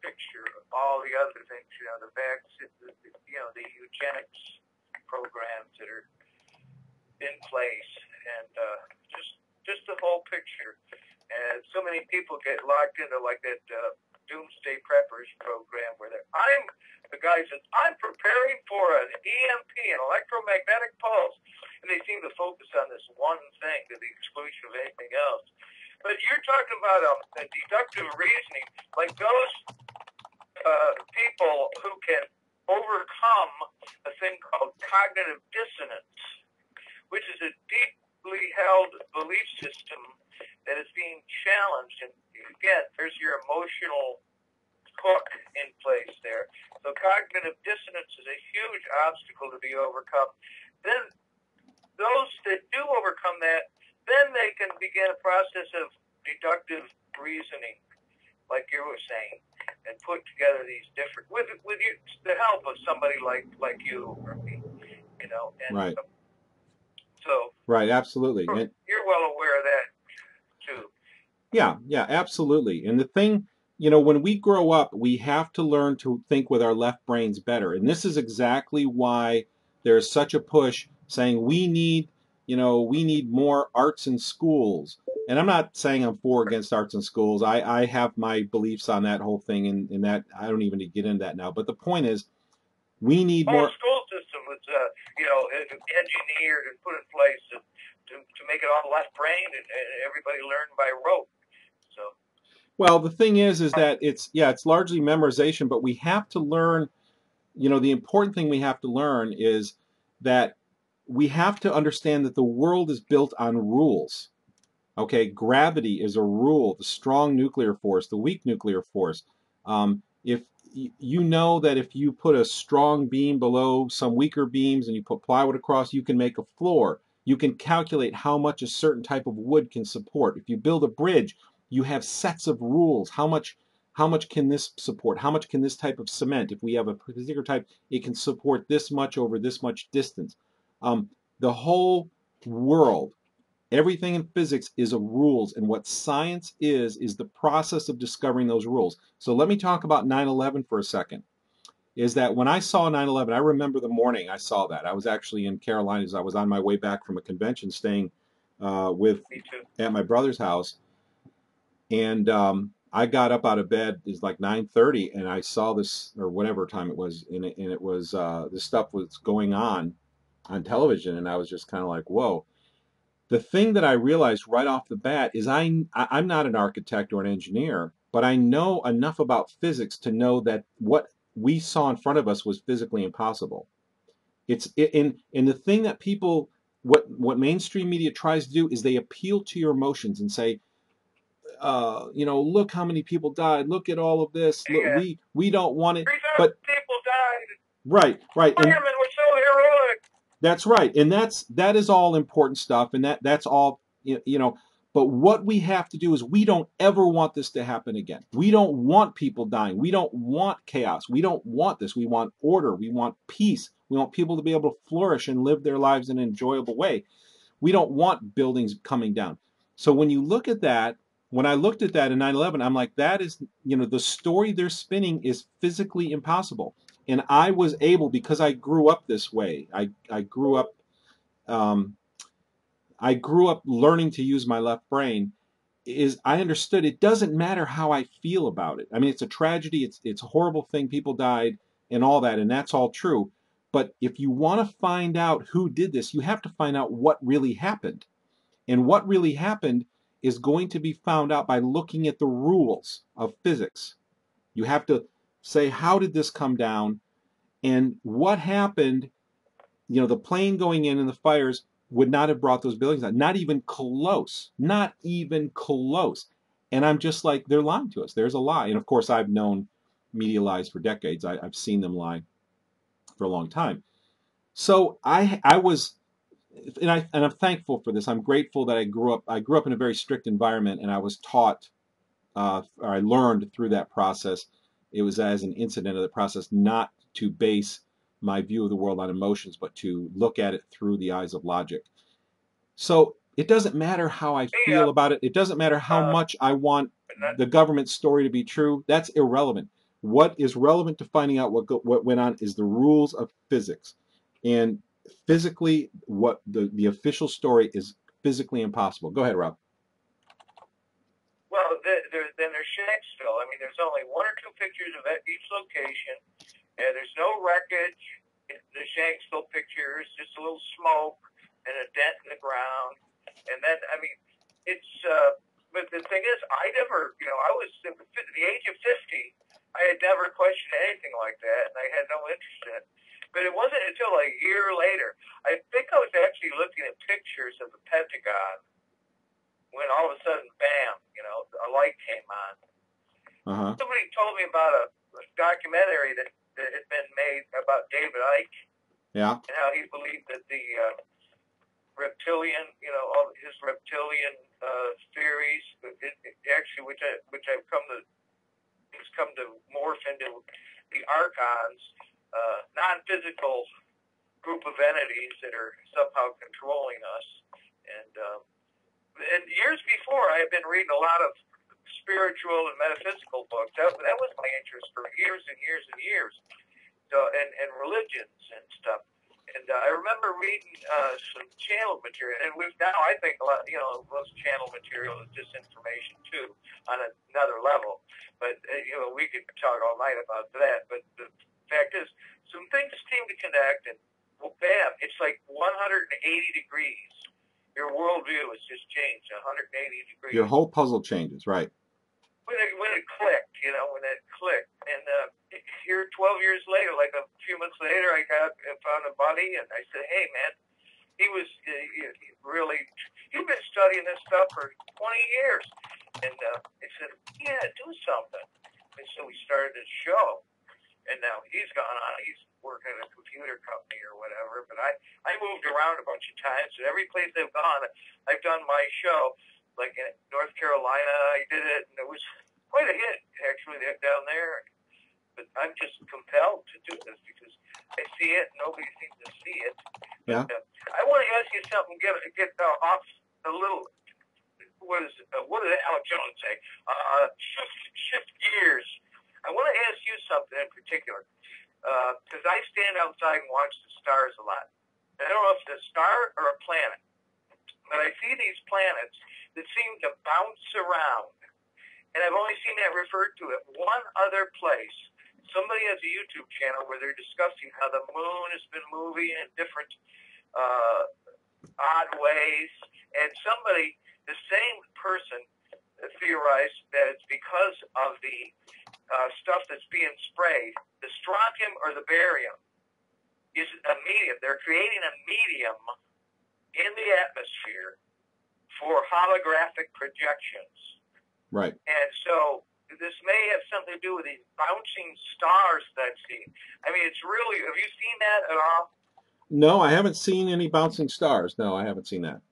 picture of all the other things. The vaccine, the eugenics programs that are in place, and just the whole picture. And so many people get locked into like that doomsday preppers program where the guy says, I'm preparing for an EMP, an electromagnetic pulse. And they seem to focus on this one thing to the exclusion of anything else. But you're talking about a deductive reasoning, like those people who can overcome a thing called cognitive dissonance, which is a deeply held belief system that is being challenged. And again, there's your emotional hook in place there. So cognitive dissonance is a huge obstacle to be overcome. Then those that do overcome that, then they can begin a process of deductive reasoning, like you were saying, and put together these different, with the help of somebody like you or me, and right. So right, absolutely. You're well aware of that too. Yeah, absolutely. And the thing, when we grow up, we have to learn to think with our left brains better. And this is exactly why there's such a push saying we need more arts in schools. And I'm not saying I'm for or against arts in schools. I have my beliefs on that whole thing, and that I don't even get into that now. But the point is, we need more. The school system was, engineered and put in place to make it all left brain and everybody learned by rote. So. Well, the thing is that it's largely memorization, but we have to learn. The important thing we have to learn is that we have to understand that the world is built on rules. Okay, gravity is a rule, the strong nuclear force, the weak nuclear force. If you know that if you put a strong beam below some weaker beams and you put plywood across, you can make a floor. You can calculate how much a certain type of wood can support. If you build a bridge, you have sets of rules. How much can this support? How much can this type of cement? If we have a particular type, it can support this much over this much distance. The whole world, everything in physics is a rules, and what science is the process of discovering those rules. So let me talk about 9/11 for a second. is that when I saw 9/11, I remember the morning I saw that. I was actually in Carolinas. I was on my way back from a convention, staying with Me too. at my brother's house, and I got up out of bed. It was like 9:30, and I saw this, or whatever time it was, and it was this stuff was going on television, and I was just kind of like, whoa. The thing that I realized right off the bat is I'm not an architect or an engineer, but I know enough about physics to know that what we saw in front of us was physically impossible. And the thing that people, what mainstream media tries to do is they appeal to your emotions and say, look how many people died. Look at all of this. Look, Yeah. we don't want it. 3,000 But people died. right, and Firemen were so heroic. that's right, and that is all important stuff, and that's all But what we have to do is we don't ever want this to happen again. We don't want people dying. We don't want chaos. We don't want this. We want order. We want peace. We want people to be able to flourish and live their lives in an enjoyable way. We don't want buildings coming down. So when you look at that, when I looked at that in 9/11, I'm like, that is, the story they're spinning is physically impossible. And I was able, because I grew up this way. Um, I grew up learning to use my left brain. Is I understood it doesn't matter how I feel about it. I mean, it's a tragedy. It's a horrible thing. People died and all that, and that's all true. But if you want to find out who did this, you have to find out what really happened. And what really happened is going to be found out by looking at the rules of physics. You have to say, how did this come down? And what happened? The plane going in and the fires would not have brought those buildings down. Not even close. Not even close. And I'm just like, they're lying to us. There's a lie. And of course, I've known media lies for decades. I've seen them lie for a long time. So I was, and I'm thankful for this. I'm grateful that I grew up in a very strict environment, and I was taught, or I learned through that process. It was as an incident of the process, not to base my view of the world on emotions, but to look at it through the eyes of logic. So it doesn't matter how I Me, feel about it. It doesn't matter how much I want not, the government story to be true. That's irrelevant. What is relevant to finding out what went on is the rules of physics. And physically, what the official story is physically impossible. Go ahead, Rob. well, then there's Shanksville. I mean, there's only one or two pictures of each location, and there's no wreckage. The Shanksville picture is just a little smoke and a dent in the ground. And then, I mean, it's, but the thing is, I never, I was at the age of 50, I had never questioned anything like that, and I had no interest in it. But it wasn't until a year later, I think I was actually looking at pictures of the Pentagon when all of a sudden, bam, a light came on. Uh-huh. Somebody told me about a documentary that had been made about David Icke. Yeah. And how he believed that the reptilian, all his reptilian theories, actually, which I've come to morph into the archons, non-physical group of entities that are somehow controlling us. And years before, I had been reading a lot of spiritual and metaphysical books. That was my interest for years and years and years. So, and religions and stuff. And I remember reading some channel material, and now I think a lot, most channel material is just information too, on another level. But we could talk all night about that. But the fact is, some things seem to connect, and well, bam, it's like 180 degrees. Your worldview has just changed 180 degrees. Your whole puzzle changes, right? When it clicked, when it clicked. And here 12 years later, like a few months later, I found a buddy, and I said, hey, man, he was he'd been studying this stuff for 20 years. And he said, yeah, do something. And so we started this show. And now he's gone on. He's working at a computer company or whatever. But I moved around a bunch of times. And every place I've gone, I've done my show. Like in North Carolina, I did it, and it was quite a hit, actually, down there. But I'm just compelled to do this because I see it, and nobody seems to see it. Yeah. But, I want to ask you something, get off a little, what did Alex Jones say? Shift gears. I want to ask you something in particular. because I stand outside and watch the stars a lot. I don't know if it's a star or a planet, but I see these planets that seem to bounce around. And I've only seen that referred to at one other place. Somebody has a YouTube channel where they're discussing how the moon has been moving in different odd ways. And somebody, the same person, theorized that it's because of the stuff that's being sprayed. The strontium or the barium is a medium. They're creating a medium in the atmosphere for holographic projections. Right. And so this may have something to do with these bouncing stars that I've seen. I mean, it's really, have you seen that at all? No, I haven't seen any bouncing stars. No, I haven't seen that.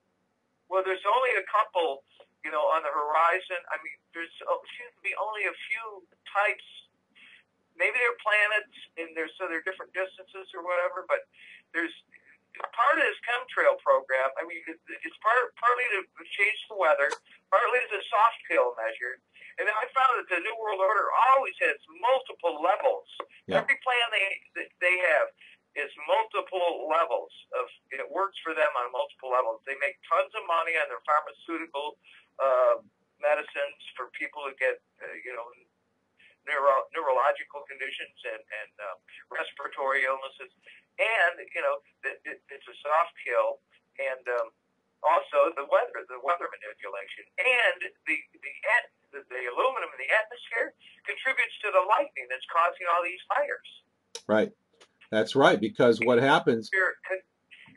Well, there's only a couple, on the horizon. I mean, there's seems to be only a few types. Maybe they're planets, and they're different distances or whatever, but there's part of this chemtrail program. I mean, it's partly to change the weather, partly as a soft kill measure. And I found that the New World Order always has multiple levels. Yeah. Every plan they have is multiple levels of. It works for them on multiple levels. They make tons of money on their pharmaceutical medicines for people who get neurological conditions and respiratory illnesses, and it's a soft kill, and also the weather manipulation, and the aluminum in the atmosphere contributes to the lightning that's causing all these fires. Right. That's right, because what happens...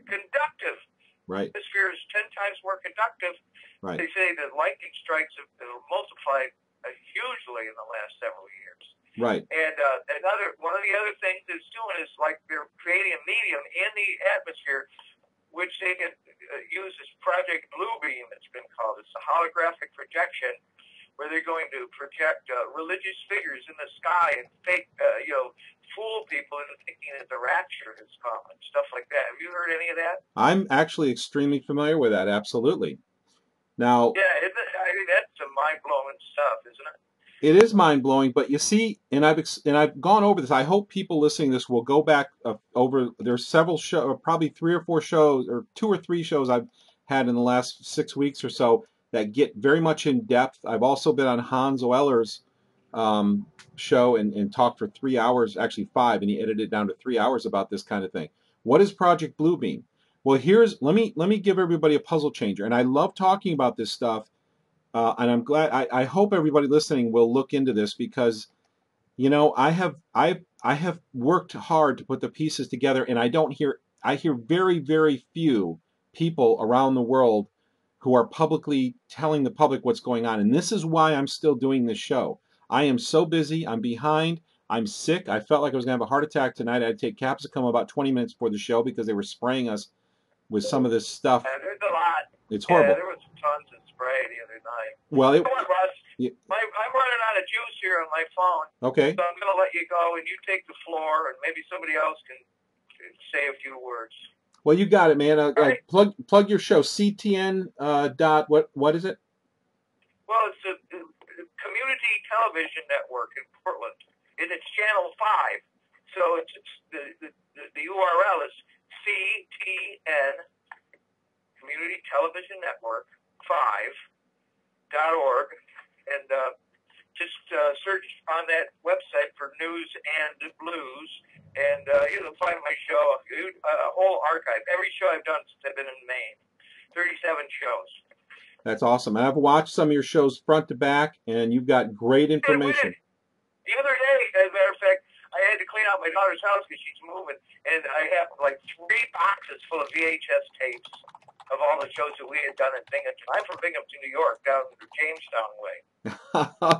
Conductive. Right. The atmosphere is 10 times more conductive. Right. They say that lightning strikes have multiplied hugely in the last several years. Right. And one of the other things it's doing is like they're creating a medium in the atmosphere, which they can use this Project Bluebeam. It's been called. It's a holographic projection where they're going to project religious figures in the sky and fake, fool people into thinking that the rapture is coming, stuff like that. Have you heard any of that? I'm actually extremely familiar with that. Absolutely. Now. Yeah, I mean that's some mind-blowing stuff, isn't it? It is mind-blowing, but you see, and I've gone over this. I hope people listening to this will go back over. There's several shows, probably 3 or 4 shows, or 2 or 3 shows I've had in the last 6 weeks or so that get very much in depth. I've also been on Hans Oeller's show and talked for 3 hours, actually 5, and he edited it down to 3 hours about this kind of thing. What is Project Bluebeam? Well, let me give everybody a puzzle changer, and I love talking about this stuff. And I'm glad. I hope everybody listening will look into this because, I have worked hard to put the pieces together, and I hear very, very few people around the world who are publicly telling the public what's going on. And this is why I'm still doing this show. I am so busy. I'm behind. I'm sick. I felt like I was going to have a heart attack tonight. I had to take capsicum about 20 minutes before the show because they were spraying us with some of this stuff. There's a lot. It's horrible. Yeah, there was tons of spray the other night. Well, Come on, Russ. I'm running out of juice here on my phone. Okay. So I'm going to let you go, and you take the floor, and maybe somebody else can say a few words. Well, you got it, man. Right. Plug your show. CTN what is it? Well, it's a community television network in Portland, and it's Channel 5. So it's the URL is CTN Community Television Network 5.org, and just search on that website for News and Blues, and you'll find my show, a whole archive. Every show I've done since I've been in Maine, 37 shows. That's awesome. I've watched some of your shows front to back, and you've got great information. The other day, as a matter of fact, I had to clean out my daughter's house because she's moving, and I have like 3 boxes full of VHS tapes of all the shows that we had done in Binghamton. I'm from Binghamton, New York, down the Jamestown way.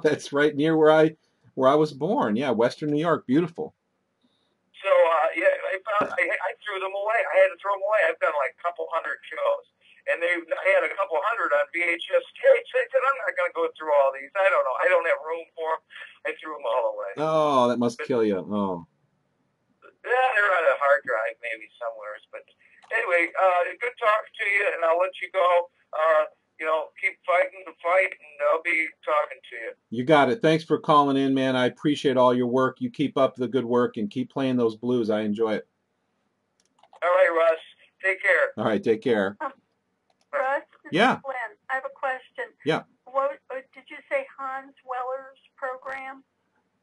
That's right near where I was born. Yeah, Western New York, beautiful. So yeah, I threw them away. I had to throw them away. I've done like a couple hundred shows, and I had a couple hundred on VHS tapes. I said, I'm not going to go through all these. I don't know. I don't have room for them. I threw them all away. Oh, that must kill you. Oh. Yeah, they're on a hard drive maybe somewhere. But anyway, good talking to you, and I'll let you go. keep fighting the fight, and I'll be talking to you. You got it. Thanks for calling in, man. I appreciate all your work. You keep up the good work and keep playing those blues. I enjoy it. All right, Russ. Take care. All right, take care. Russ, Yeah. Glenn, I have a question. Yeah. What did you say? Hans Weller's program?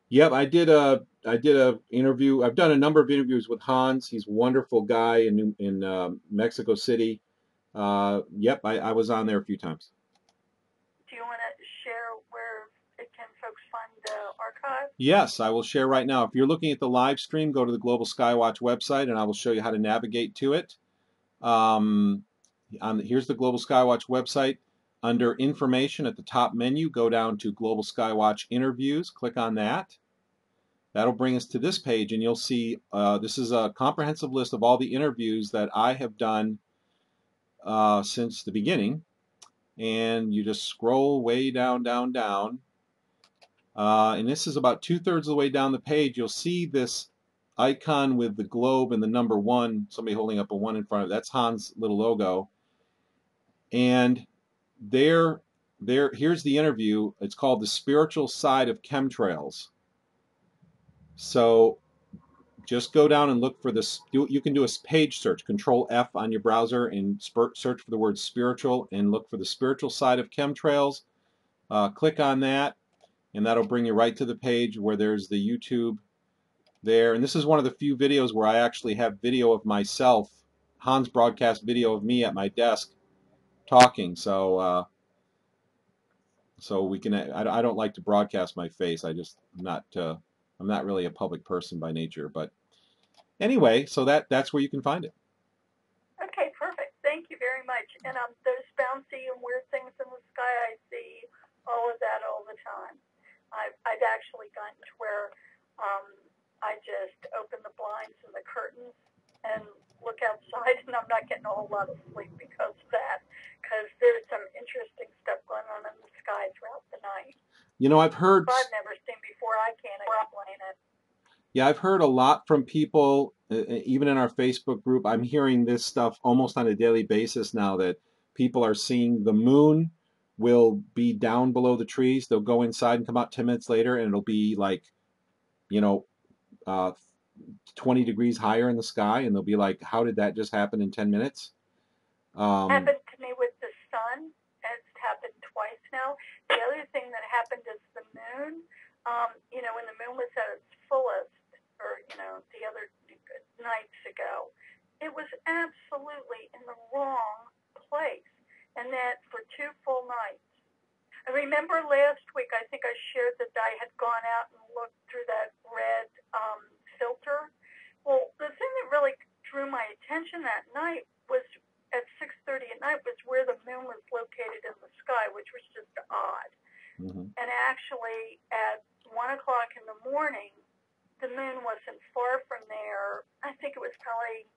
Yep, I did a interview. I've done a number of interviews with Hans. He's a wonderful guy in Mexico City. Yep, I was on there a few times. Do you want to share where can folks find the archive? Yes, I will share right now. If you're looking at the live stream, go to the Global Skywatch website, and I will show you how to navigate to it. Here's the Global Skywatch website. Under Information at the top menu, go down to Global Skywatch Interviews. Click on that. That'll bring us to this page, and you'll see this is a comprehensive list of all the interviews that I have done since the beginning. And you just scroll way down, down, down. And this is about 2/3 of the way down the page. You'll see this icon with the globe and the number 1, somebody holding up a 1 in front of it. That's Hans' little logo. And here's the interview. It's called The Spiritual Side of Chemtrails. So just go down and look for this. You can do a page search, Control F on your browser, and search for the word spiritual and look for The Spiritual Side of Chemtrails. Click on that, and that'll bring you right to the page where there's the YouTube there. And this is one of the few videos where I actually have video of myself, Hans broadcast video of me at my desk talking. So we can. I don't like to broadcast my face. I'm not really a public person by nature. But anyway, so that's where you can find it. Okay, perfect. Thank you very much. And those bouncy and weird things in the sky, I see all of that all the time. I've actually gotten to where I just open the blinds and the curtains and look outside, and I'm not getting a whole lot of sleep because of that, because there's some interesting stuff going on in the sky throughout the night. I've heard. I've never seen before. I can't explain it. Yeah, I've heard a lot from people, even in our Facebook group. I'm hearing this stuff almost on a daily basis now, that people are seeing the moon will be down below the trees. They'll go inside and come out 10 minutes later, and it'll be like, 20 degrees higher in the sky, and they'll be like, how did that just happen in 10 minutes? Happened to me with the sun. It's happened twice now. The other thing that happened is the moon. When the moon was at its fullest, or the other nights ago, it was absolutely in the wrong place, and that for 2 full nights. I remember last week, I think I shared that I had gone out and looked through that red filter. Well, the thing that really drew my attention that night was at 6:30 at night was where the moon was located in the sky, which was just odd. Mm-hmm. And actually, at 1 o'clock in the morning, the moon wasn't far from there. I think it was probably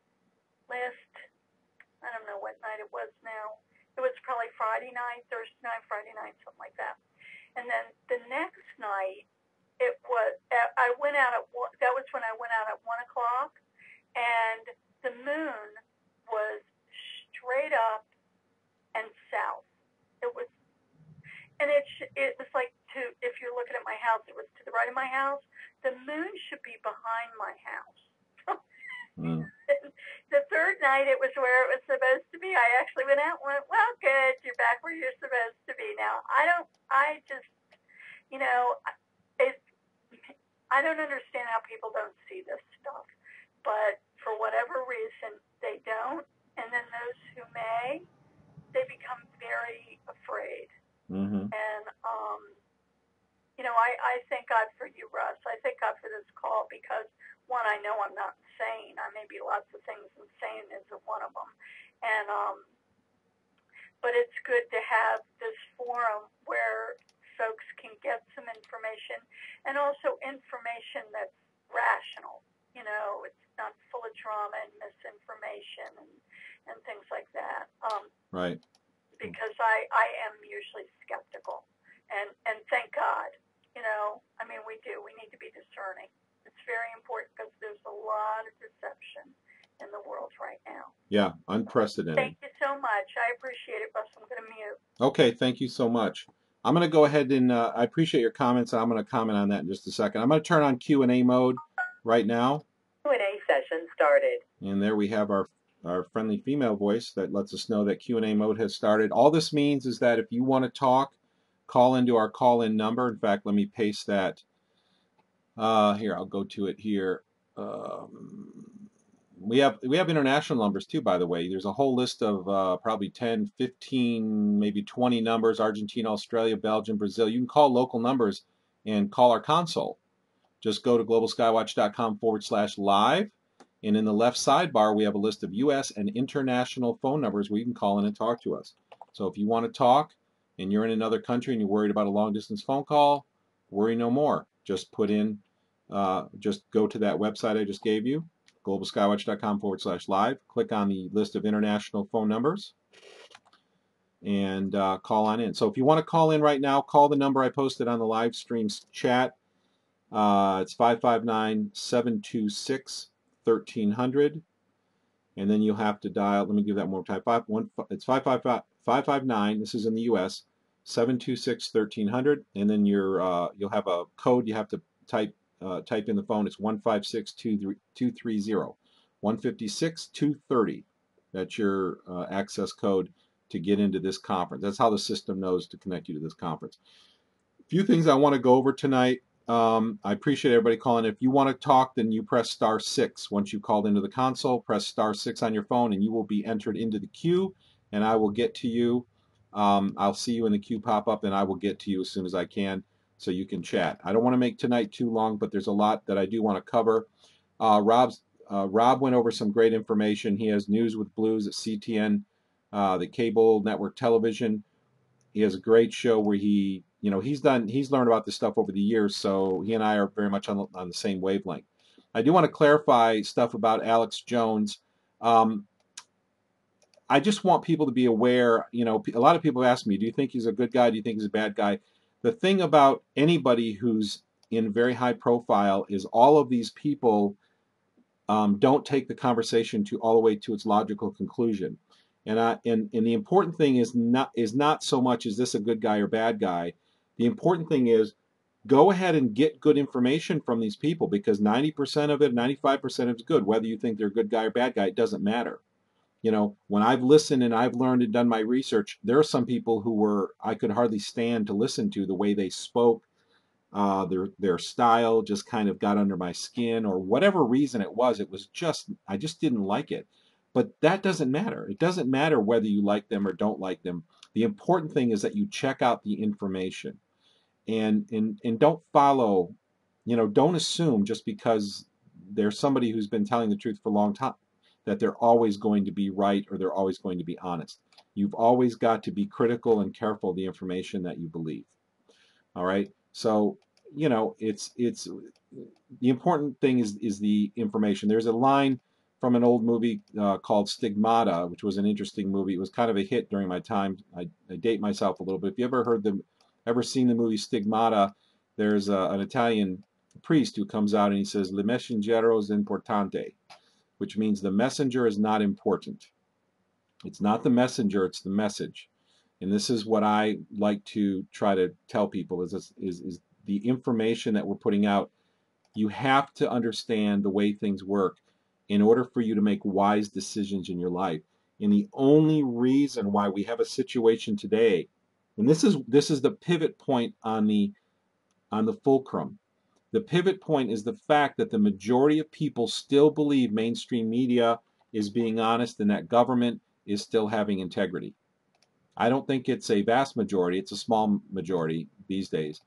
I don't know what night it was now. It was probably Friday night, Thursday night, Friday night, something like that. And then the next night, that was when I went out at 1 o'clock, and the moon was straight up and south. It was like if you're looking at my house, it was to the right of my house. The moon should be behind my house. Mm. The third night, it was where it was supposed to be. I actually went out and went, well, good, you're back where you're supposed to be. Now, I don't understand how people don't see this stuff, but for whatever reason, they don't. And then those who may, they become very afraid. Mm-hmm. And, I thank God for you, Russ. I thank God for this call because, one, I know I'm not insane. I may be lots of things, insane isn't one of them. And, but it's good to have this forum where folks can get some information, and also information that's rational. It's not full of trauma and misinformation and things like that. Right. Because I am usually skeptical, and thank God. We do. We need to be discerning. It's very important because there's a lot of deception in the world right now. Yeah, unprecedented. Thank you so much. I appreciate it, Russ. I'm going to mute. Okay, thank you so much. I'm going to go ahead and I appreciate your comments. I'm going to comment on that in just a second. I'm going to turn on Q&A mode right now. Q&A session started. And there we have our friendly female voice that lets us know that Q&A mode has started. All this means is that if you want to talk, call into our call-in number. In fact, let me paste that. Here, I'll go to it here. We have international numbers too, by the way. There's a whole list of probably 10, 15, maybe 20 numbers: Argentina, Australia, Belgium, Brazil. You can call local numbers and call our console. Just go to globalskywatch.com/live, and in the left sidebar we have a list of U.S. and international phone numbers where you can call in and talk to us. So if you want to talk and you're in another country and you're worried about a long distance phone call, worry no more. Just put in, just go to that website I just gave you, globalskywatch.com/live. Click on the list of international phone numbers and call on in. So if you want to call in right now, call the number I posted on the live stream's chat. It's 559-726-1300, and then you'll have to dial. Let me give that one more time. It's 559. This is in the U.S. 726-1300, and then you'll have a code you have to type in the phone. It's 156-230. 156-230. That's your access code to get into this conference. That's how the system knows to connect you to this conference. A few things I want to go over tonight. I appreciate everybody calling. If you want to talk, then you press *6. Once you've called into the console, press *6 on your phone, and you will be entered into the queue, and I will get to you. I'll see you in the queue pop up, and I will get to you as soon as I can so you can chat. I don't want to make tonight too long, but there's a lot that I do want to cover. Rob went over some great information. He has News with Blues at CTN, the cable network television. He has a great show where he's learned about this stuff over the years, so he and I are very much on the same wavelength. I do want to clarify stuff about Alex Jones. I just want people to be aware. A lot of people ask me, do you think he's a good guy? Do you think he's a bad guy? The thing about anybody who's in very high profile is all of these people don't take the conversation all the way to its logical conclusion. And the important thing is not so much is this a good guy or bad guy. The important thing is go ahead and get good information from these people, because 90% of it, 95% of it's good. Whether you think they're a good guy or bad guy, it doesn't matter. When I've listened and I've learned and done my research, there are some people who I could hardly stand to listen to. The way they spoke, their style just kind of got under my skin, or whatever reason it was I just didn't like it. But that doesn't matter. It doesn't matter whether you like them or don't like them. The important thing is that you check out the information and don't follow, don't assume just because there's somebody who's been telling the truth for a long time that they're always going to be right or they're always going to be honest. You've always got to be critical and careful of the information that you believe. All right. So, it's the important thing is the information. There's a line from an old movie called Stigmata, which was an interesting movie. It was kind of a hit during my time. I date myself a little bit. If you ever seen the movie Stigmata, there's an Italian priest who comes out and he says, "Le messaggero è importante," which means the messenger is not important. It's not the messenger, it's the message. And this is what I like to try to tell people is the information that we're putting out. You have to understand the way things work in order for you to make wise decisions in your life. And the only reason why we have a situation today, and this is the pivot point on the fulcrum. The pivot point is the fact that the majority of people still believe mainstream media is being honest and that government is still having integrity. I don't think it's a vast majority, it's a small majority these days.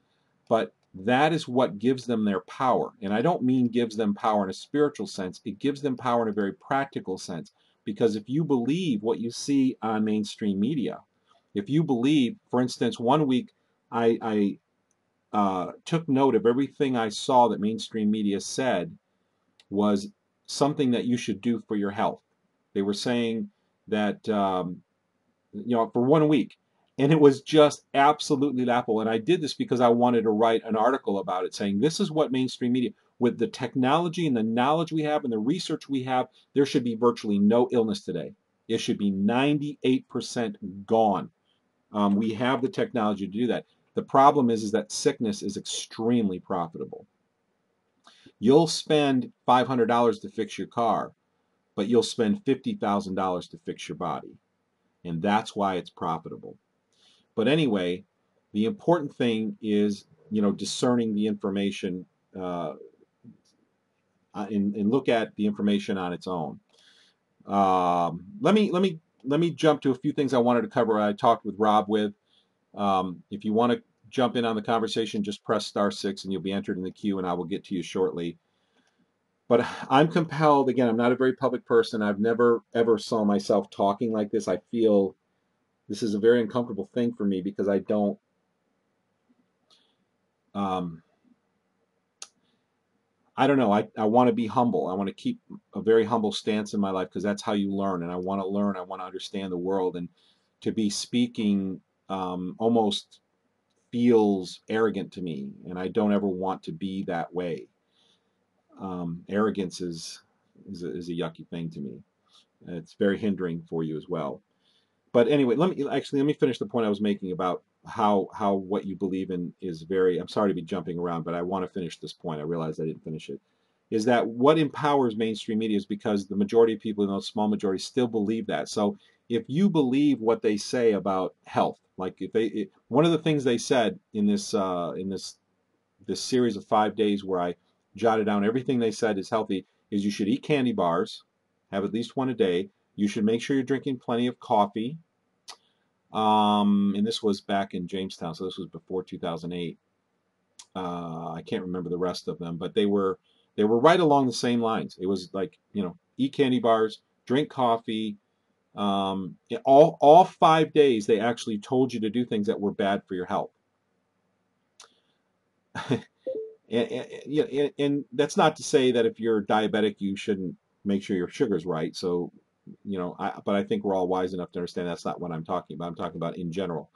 But that is what gives them their power. And I don't mean gives them power in a spiritual sense, it gives them power in a very practical sense. Because if you believe what you see on mainstream media, if you believe, for instance, one week I took note of everything I saw that mainstream media said was something that you should do for your health. They were saying that, for 1 week. And it was just absolutely laughable. And I did this because I wanted to write an article about it, saying this is what mainstream media, with the technology and the knowledge we have and the research we have, there should be virtually no illness today. It should be 98% gone. We have the technology to do that. The problem is that sickness is extremely profitable. You'll spend $500 to fix your car, but you'll spend $50,000 to fix your body. And that's why it's profitable. But anyway, the important thing is, discerning the information uh, and look at the information on its own. Let me jump to a few things I wanted to cover. I talked with Rob with. If you want to jump in on the conversation, just press *6 and you'll be entered in the queue, and I will get to you shortly. But I'm compelled. Again, I'm not a very public person. I've never ever saw myself talking like this. I feel this is a very uncomfortable thing for me because I don't. I don't know. I want to be humble. I want to keep a very humble stance in my life because that's how you learn. And I want to learn. I want to understand the world. And to be speaking almost feels arrogant to me. And I don't ever want to be that way. Arrogance is a yucky thing to me. It's very hindering for you as well. But anyway, let me finish the point I was making about how what you believe in is very. I'm sorry to be jumping around, but I want to finish this point. I realized I didn't finish it. Is that what empowers mainstream media is because the majority of people in those small majorities still believe that. So if you believe what they say about health, like one of the things they said in this series of 5 days where I jotted down everything they said is healthy is you should eat candy bars, have at least one a day. You should make sure you're drinking plenty of coffee. And this was back in Jamestown, so this was before 2008. I can't remember the rest of them, but they were right along the same lines. It was like, eat candy bars, drink coffee. All 5 days they actually told you to do things that were bad for your health. And that's not to say that if you're diabetic, you shouldn't make sure your sugar's right. So, but I think we're all wise enough to understand that's not what I'm talking about. I'm talking about in general.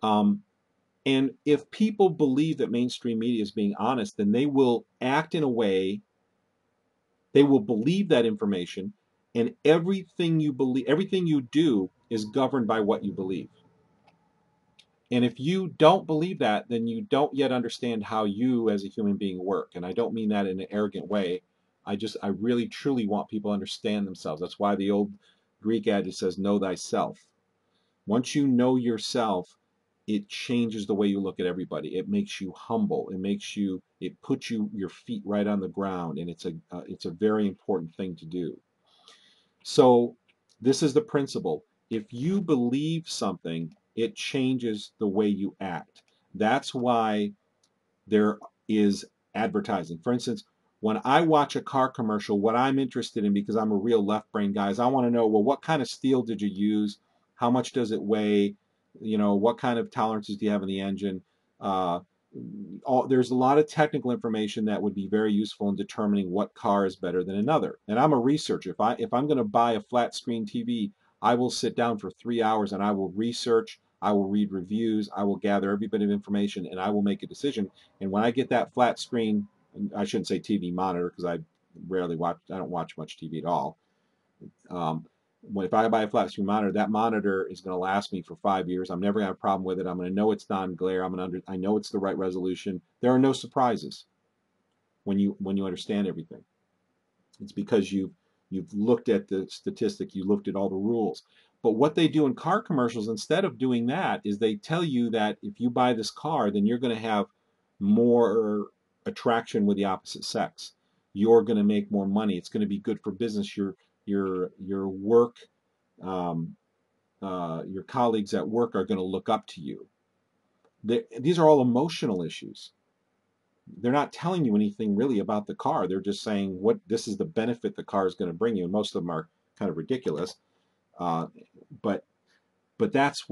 And if people believe that mainstream media is being honest, then they will act in a way, they will believe that information, and everything you believe, everything you do is governed by what you believe. And if you don't believe that, then you don't yet understand how you as a human being work. And I don't mean that in an arrogant way. I really truly want people to understand themselves. That's why the old Greek adage says, know thyself. Once you know yourself, it changes the way you look at everybody. It makes you humble. It puts your feet right on the ground. And it's a very important thing to do. So this is the principle. If you believe something, it changes the way you act. That's why there is advertising. For instance, when I watch a car commercial, what I'm interested in, because I'm a real left brain guy, is I want to know, well, what kind of steel did you use? How much does it weigh? What kind of tolerances do you have in the engine? There's a lot of technical information that would be very useful in determining what car is better than another. And I'm a researcher. If I'm going to buy a flat screen TV, I will sit down for 3 hours and I will research. I will read reviews. I will gather every bit of information, and I will make a decision. And when I get that flat screen, I shouldn't say TV monitor because I don't watch much TV at all. If I buy a flat screen monitor, that monitor is going to last me for 5 years. I'm never going to have a problem with it. I'm going to know it's non-glare. I know it's the right resolution. There are no surprises when you understand everything. It's because you've looked at the statistic, you looked at all the rules. But what they do in car commercials, instead of doing that, is they tell you that if you buy this car, then you're going to have more attraction with the opposite sex. You're going to make more money. It's going to be good for business. Your work, your colleagues at work are going to look up to you. These are all emotional issues. They're not telling you anything really about the car. They're just saying this is the benefit the car is going to bring you. And most of them are kind of ridiculous. But that's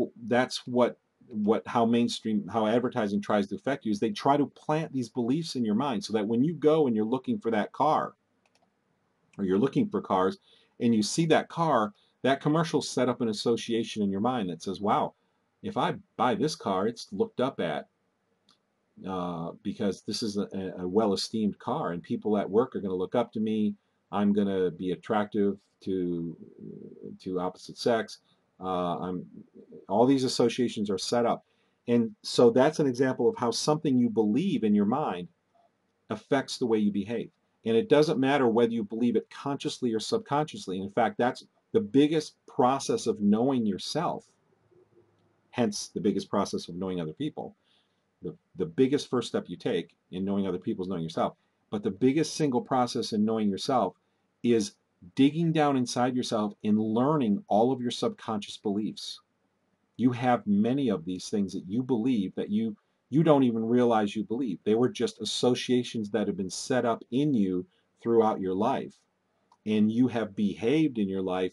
how advertising tries to affect you is they try to plant these beliefs in your mind so that when you go and you're looking for that car, or you're looking for cars, and you see that car, that commercial set up an association in your mind that says, wow, if I buy this car, it's looked up at because this is a well-esteemed car, and people at work are going to look up to me. I'm going to be attractive to opposite sex. All these associations are set up. And so that's an example of how something you believe in your mind affects the way you behave. And it doesn't matter whether you believe it consciously or subconsciously. In fact, that's the biggest process of knowing yourself, hence the biggest process of knowing other people. The biggest first step you take in knowing other people is knowing yourself. But the biggest single process in knowing yourself is digging down inside yourself and learning all of your subconscious beliefs. You have many of these things that you believe that you don't even realize you believe. They were just associations that have been set up in you throughout your life. And you have behaved in your life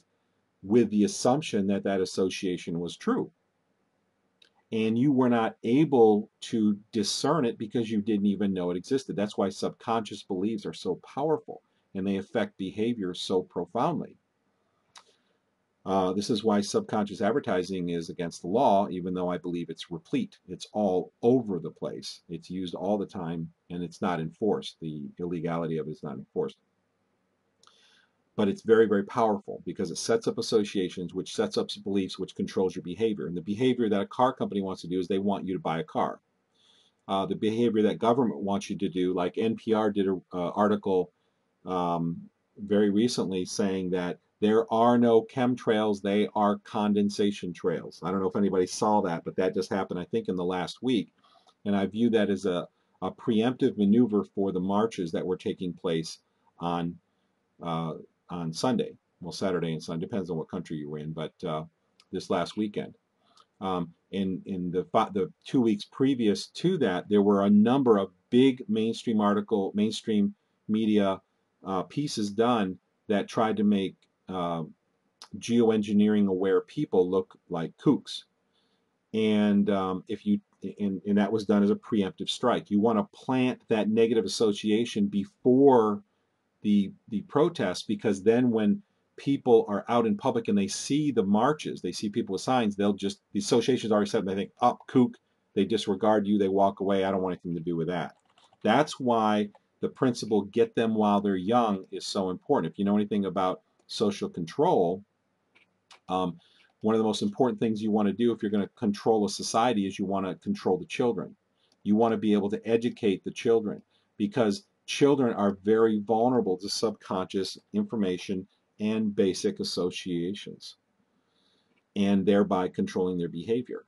with the assumption that that association was true. And you were not able to discern it because you didn't even know it existed. That's why subconscious beliefs are so powerful and they affect behavior so profoundly. This is why subconscious advertising is against the law, even though I believe it's replete. It's all over the place. It's used all the time, and it's not enforced. The illegality of it is not enforced. But it's very, very powerful because it sets up associations, which sets up beliefs, which controls your behavior. And the behavior that a car company wants to do is they want you to buy a car. The behavior that government wants you to do, like NPR did an article very recently saying that there are no chemtrails, they are condensation trails. I don't know if anybody saw that, but that just happened, I think, in the last week. And I view that as a preemptive maneuver for the marches that were taking place on Sunday. Well, Saturday and Sunday, depends on what country you're in, but this last weekend. In the 2 weeks previous to that, there were a number of big mainstream media pieces done that tried to make geoengineering aware people look like kooks. And and that was done as a preemptive strike. You want to plant that negative association before the protests, because then when people are out in public and they see the marches, they see people with signs, the association's already set, and they think, oh, kook, they disregard you, they walk away, I don't want anything to do with that. That's why the principle, get them while they're young, is so important. If you know anything about social control, one of the most important things you want to do if you're going to control a society is you want to control the children. You want to be able to educate the children, because children are very vulnerable to subconscious information and basic associations, and thereby controlling their behavior.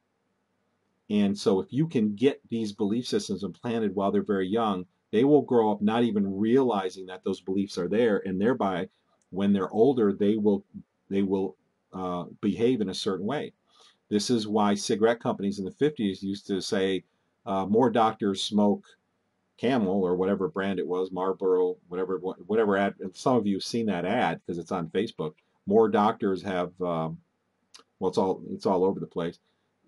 And so if you can get these belief systems implanted while they're very young, they will grow up not even realizing that those beliefs are there, and thereby when they're older, they will behave in a certain way. This is why cigarette companies in the 50s used to say more doctors smoke Camel or whatever brand it was, Marlboro, whatever ad. And some of you have seen that ad because it's on Facebook. More doctors have, well, it's all over the place,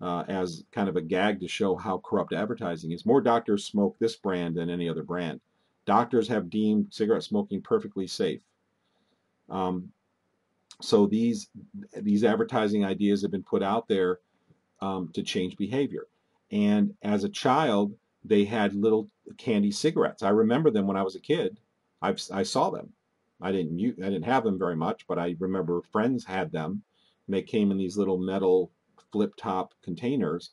as kind of a gag to show how corrupt advertising is. More doctors smoke this brand than any other brand. Doctors have deemed cigarette smoking perfectly safe. So these advertising ideas have been put out there to change behavior. And as a child, they had little candy cigarettes. I remember them when I was a kid. I saw them. I didn't have them very much, but I remember friends had them. And they came in these little metal flip top containers,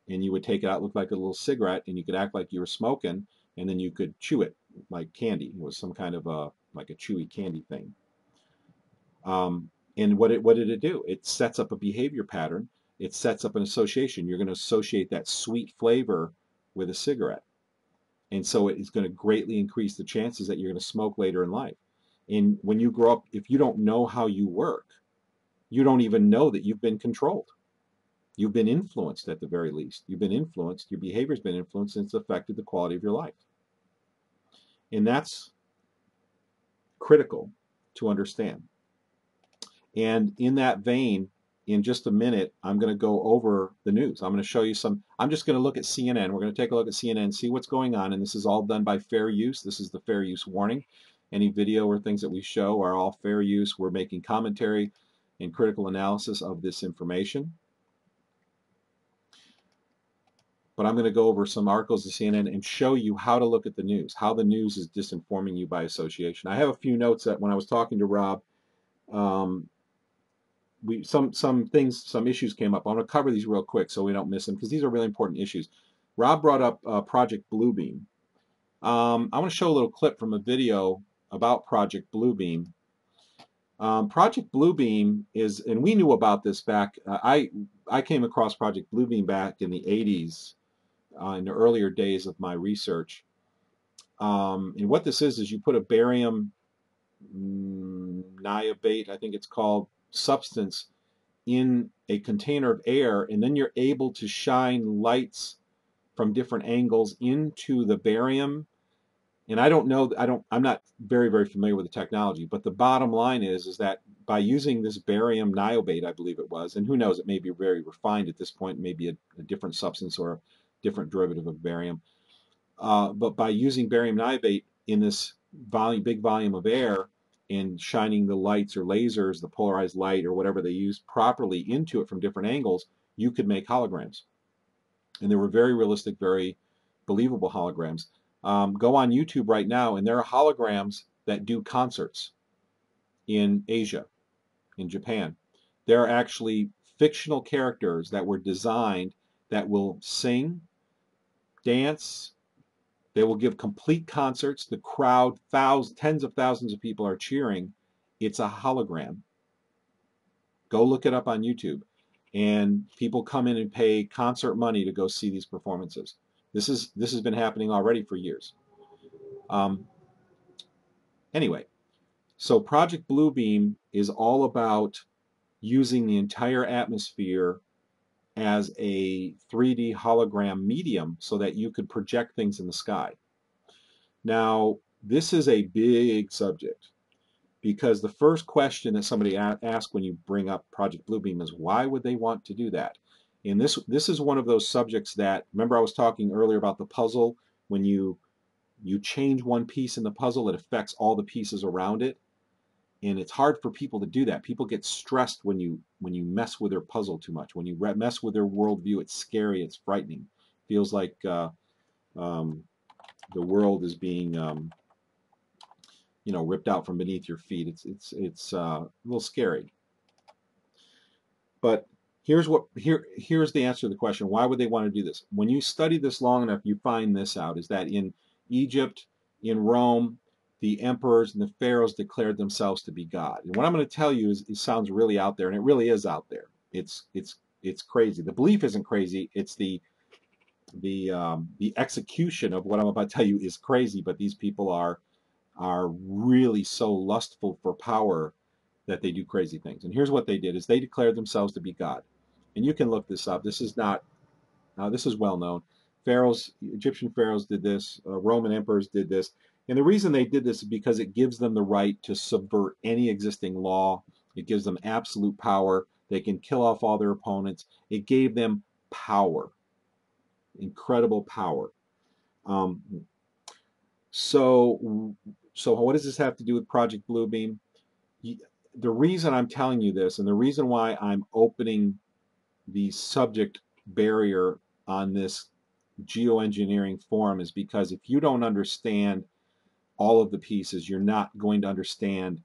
and you would take it out, look like a little cigarette, and you could act like you were smoking, and then you could chew it like candy. It was some kind of like a chewy candy thing. And what did it do? It sets up a behavior pattern. It sets up an association. You're going to associate that sweet flavor with a cigarette. And so it's going to greatly increase the chances that you're going to smoke later in life. And when you grow up, if you don't know how you work, you don't even know that you've been controlled. You've been influenced at the very least. You've been influenced, your behavior's been influenced, and it's affected the quality of your life. And that's critical to understand. And in that vein, in just a minute, I'm going to go over the news. I'm going to show you I'm just going to look at CNN. We're going to take a look at CNN, see what's going on. And this is all done by fair use. This is the fair use warning. Any video or things that we show are all fair use. We're making commentary and critical analysis of this information. But I'm going to go over some articles of CNN and show you how to look at the news, how the news is disinforming you by association. I have a few notes that when I was talking to Rob, some issues came up. I'm going to cover these real quick so we don't miss them because these are really important issues. Rob brought up Project Bluebeam. I want to show a little clip from a video about Project Bluebeam. Project Bluebeam is, and we knew about this back. I came across Project Bluebeam back in the 80s, in the earlier days of my research. And what this is you put a barium niobate, I think it's called, substance in a container of air, and then you're able to shine lights from different angles into the barium. And I'm not very familiar with the technology, but the bottom line is that by using this barium niobate, I believe it was, and who knows, it may be very refined at this point, maybe a different substance or a different derivative of barium. But by using barium niobate in this big volume of air and shining the lights or lasers, the polarized light or whatever they use properly into it from different angles, you could make holograms. And they were very realistic, very believable holograms. Go on YouTube right now, and there are holograms that do concerts in Asia, in Japan. There are actually fictional characters that were designed that will sing, dance. They will give complete concerts. The crowd, tens of thousands of people are cheering. It's a hologram. Go look it up on YouTube. And people come in and pay concert money to go see these performances. This has been happening already for years. Anyway, so Project Bluebeam is all about using the entire atmosphere as a 3D hologram medium so that you could project things in the sky. Now, this is a big subject because the first question that somebody asks when you bring up Project Bluebeam is, why would they want to do that? And this is one of those subjects that, remember I was talking earlier about the puzzle, when you change one piece in the puzzle, it affects all the pieces around it. And it's hard for people to do that. People get stressed when you mess with their puzzle too much. When you mess with their worldview, it's scary, it's frightening. Feels like the world is being ripped out from beneath your feet. It's a little scary. But here's the answer to the question: why would they want to do this? When you study this long enough, you find this out: is that in Egypt, in Rome, the emperors and the pharaohs declared themselves to be God. And what I'm going to tell you it sounds really out there, and it really is out there. It's crazy. The belief isn't crazy. It's the execution of what I'm about to tell you is crazy. But these people are really so lustful for power that they do crazy things. And here's what they did: is they declared themselves to be God. And you can look this up. This is not. This is well known. Egyptian pharaohs did this. Roman emperors did this. And the reason they did this is because it gives them the right to subvert any existing law. It gives them absolute power. They can kill off all their opponents. It gave them power, incredible power. So what does this have to do with Project Bluebeam? The reason I'm telling you this, and the reason why I'm opening the subject barrier on this geoengineering forum, is because if you don't understand all of the pieces, you're not going to understand.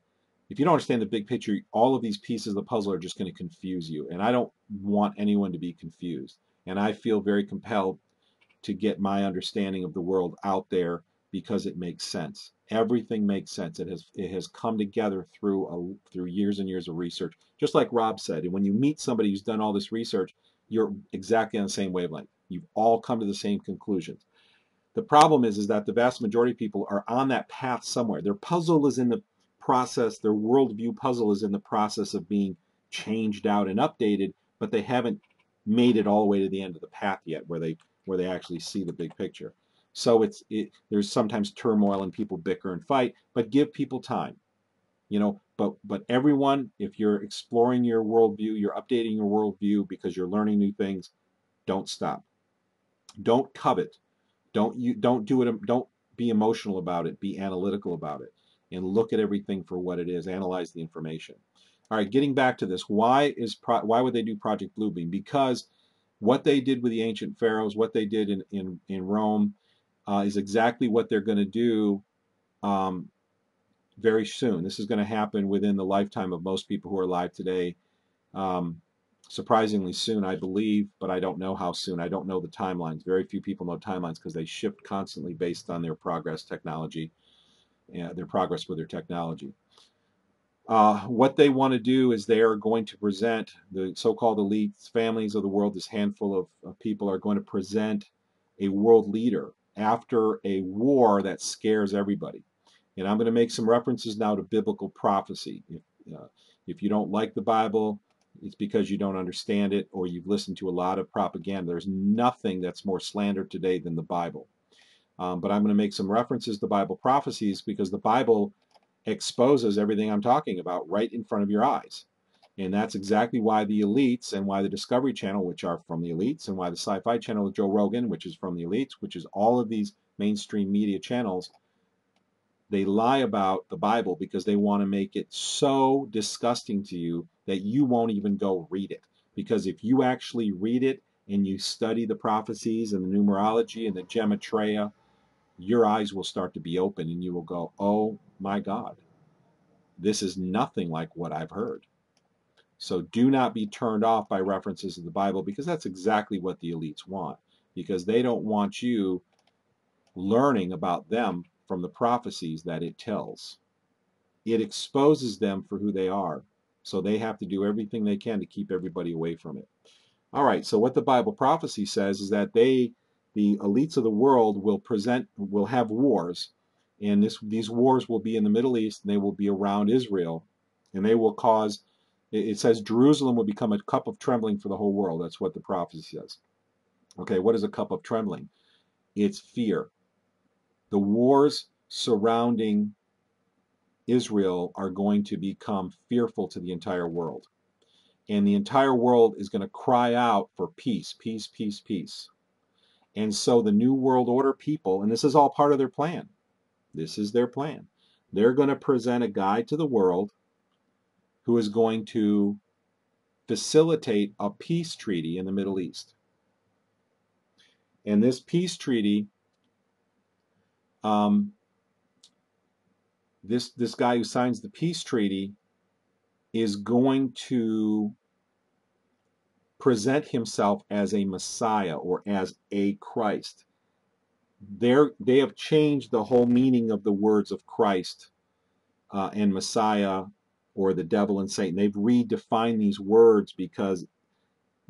If you don't understand the big picture, all of these pieces of the puzzle are just going to confuse you. And I don't want anyone to be confused. And I feel very compelled to get my understanding of the world out there because it makes sense. Everything makes sense. It has come together through years and years of research. Just like Rob said, and when you meet somebody who's done all this research, you're exactly on the same wavelength. You've all come to the same conclusions. The problem is that the vast majority of people are on that path somewhere. Their puzzle is in the process, their worldview puzzle is in the process of being changed out and updated, but they haven't made it all the way to the end of the path yet, where they actually see the big picture. So there's sometimes turmoil and people bicker and fight, but give people time. But everyone, if you're exploring your worldview, you're updating your worldview because you're learning new things, don't stop. Don't covet. Don't do it. Don't be emotional about it. Be analytical about it, and look at everything for what it is. Analyze the information. All right, getting back to this, why would they do Project Bluebeam? Because what they did with the ancient pharaohs, what they did in Rome, is exactly what they're going to do very soon. This is going to happen within the lifetime of most people who are alive today. surprisingly soon, I believe, but I don't know how soon. I don't know the timelines. Very few people know timelines because they shift constantly based on their progress technology, their progress with their technology. What they want to do is they are going to present the so-called elites, families of the world, this handful of people are going to present a world leader after a war that scares everybody. And I'm going to make some references now to biblical prophecy. If you don't like the Bible, it's because you don't understand it or you've listened to a lot of propaganda. There's nothing that's more slandered today than the Bible. But I'm going to make some references to Bible prophecies because the Bible exposes everything I'm talking about right in front of your eyes. And that's exactly why the elites and why the Discovery Channel, which are from the elites, and why the Sci-Fi Channel with Joe Rogan, which is from the elites, which is all of these mainstream media channels, they lie about the Bible because they want to make it so disgusting to you that you won't even go read it. Because if you actually read it and you study the prophecies and the numerology and the gematria, your eyes will start to be open and you will go, oh my God, this is nothing like what I've heard. So do not be turned off by references to the Bible because that's exactly what the elites want. Because they don't want you learning about them from the prophecies that it tells. It exposes them for who they are. So they have to do everything they can to keep everybody away from it. All right, so what the Bible prophecy says is that the elites of the world will have wars, and these wars will be in the Middle East, and they will be around Israel, and they will cause, it says Jerusalem will become a cup of trembling for the whole world. That's what the prophecy says. Okay, what is a cup of trembling? It's fear. The wars surrounding Israel are going to become fearful to the entire world. And the entire world is going to cry out for peace, peace, peace, peace. And so the New World Order people, and this is all part of their plan. This is their plan. They're going to present a guide to the world who is going to facilitate a peace treaty in the Middle East. And this peace treaty, this guy who signs the peace treaty is going to present himself as a Messiah or as a Christ. They have changed the whole meaning of the words of Christ and Messiah or the devil and Satan. They've redefined these words because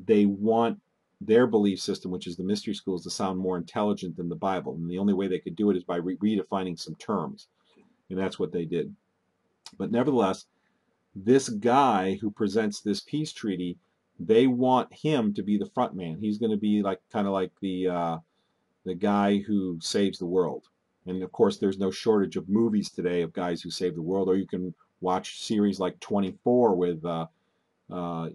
they want their belief system, which is the mystery schools, to sound more intelligent than the Bible. And the only way they could do it is by redefining some terms. And that's what they did. But nevertheless, this guy who presents this peace treaty, they want him to be the front man. He's going to be like kind of like the guy who saves the world. And of course, there's no shortage of movies today of guys who save the world. Or you can watch series like 24 with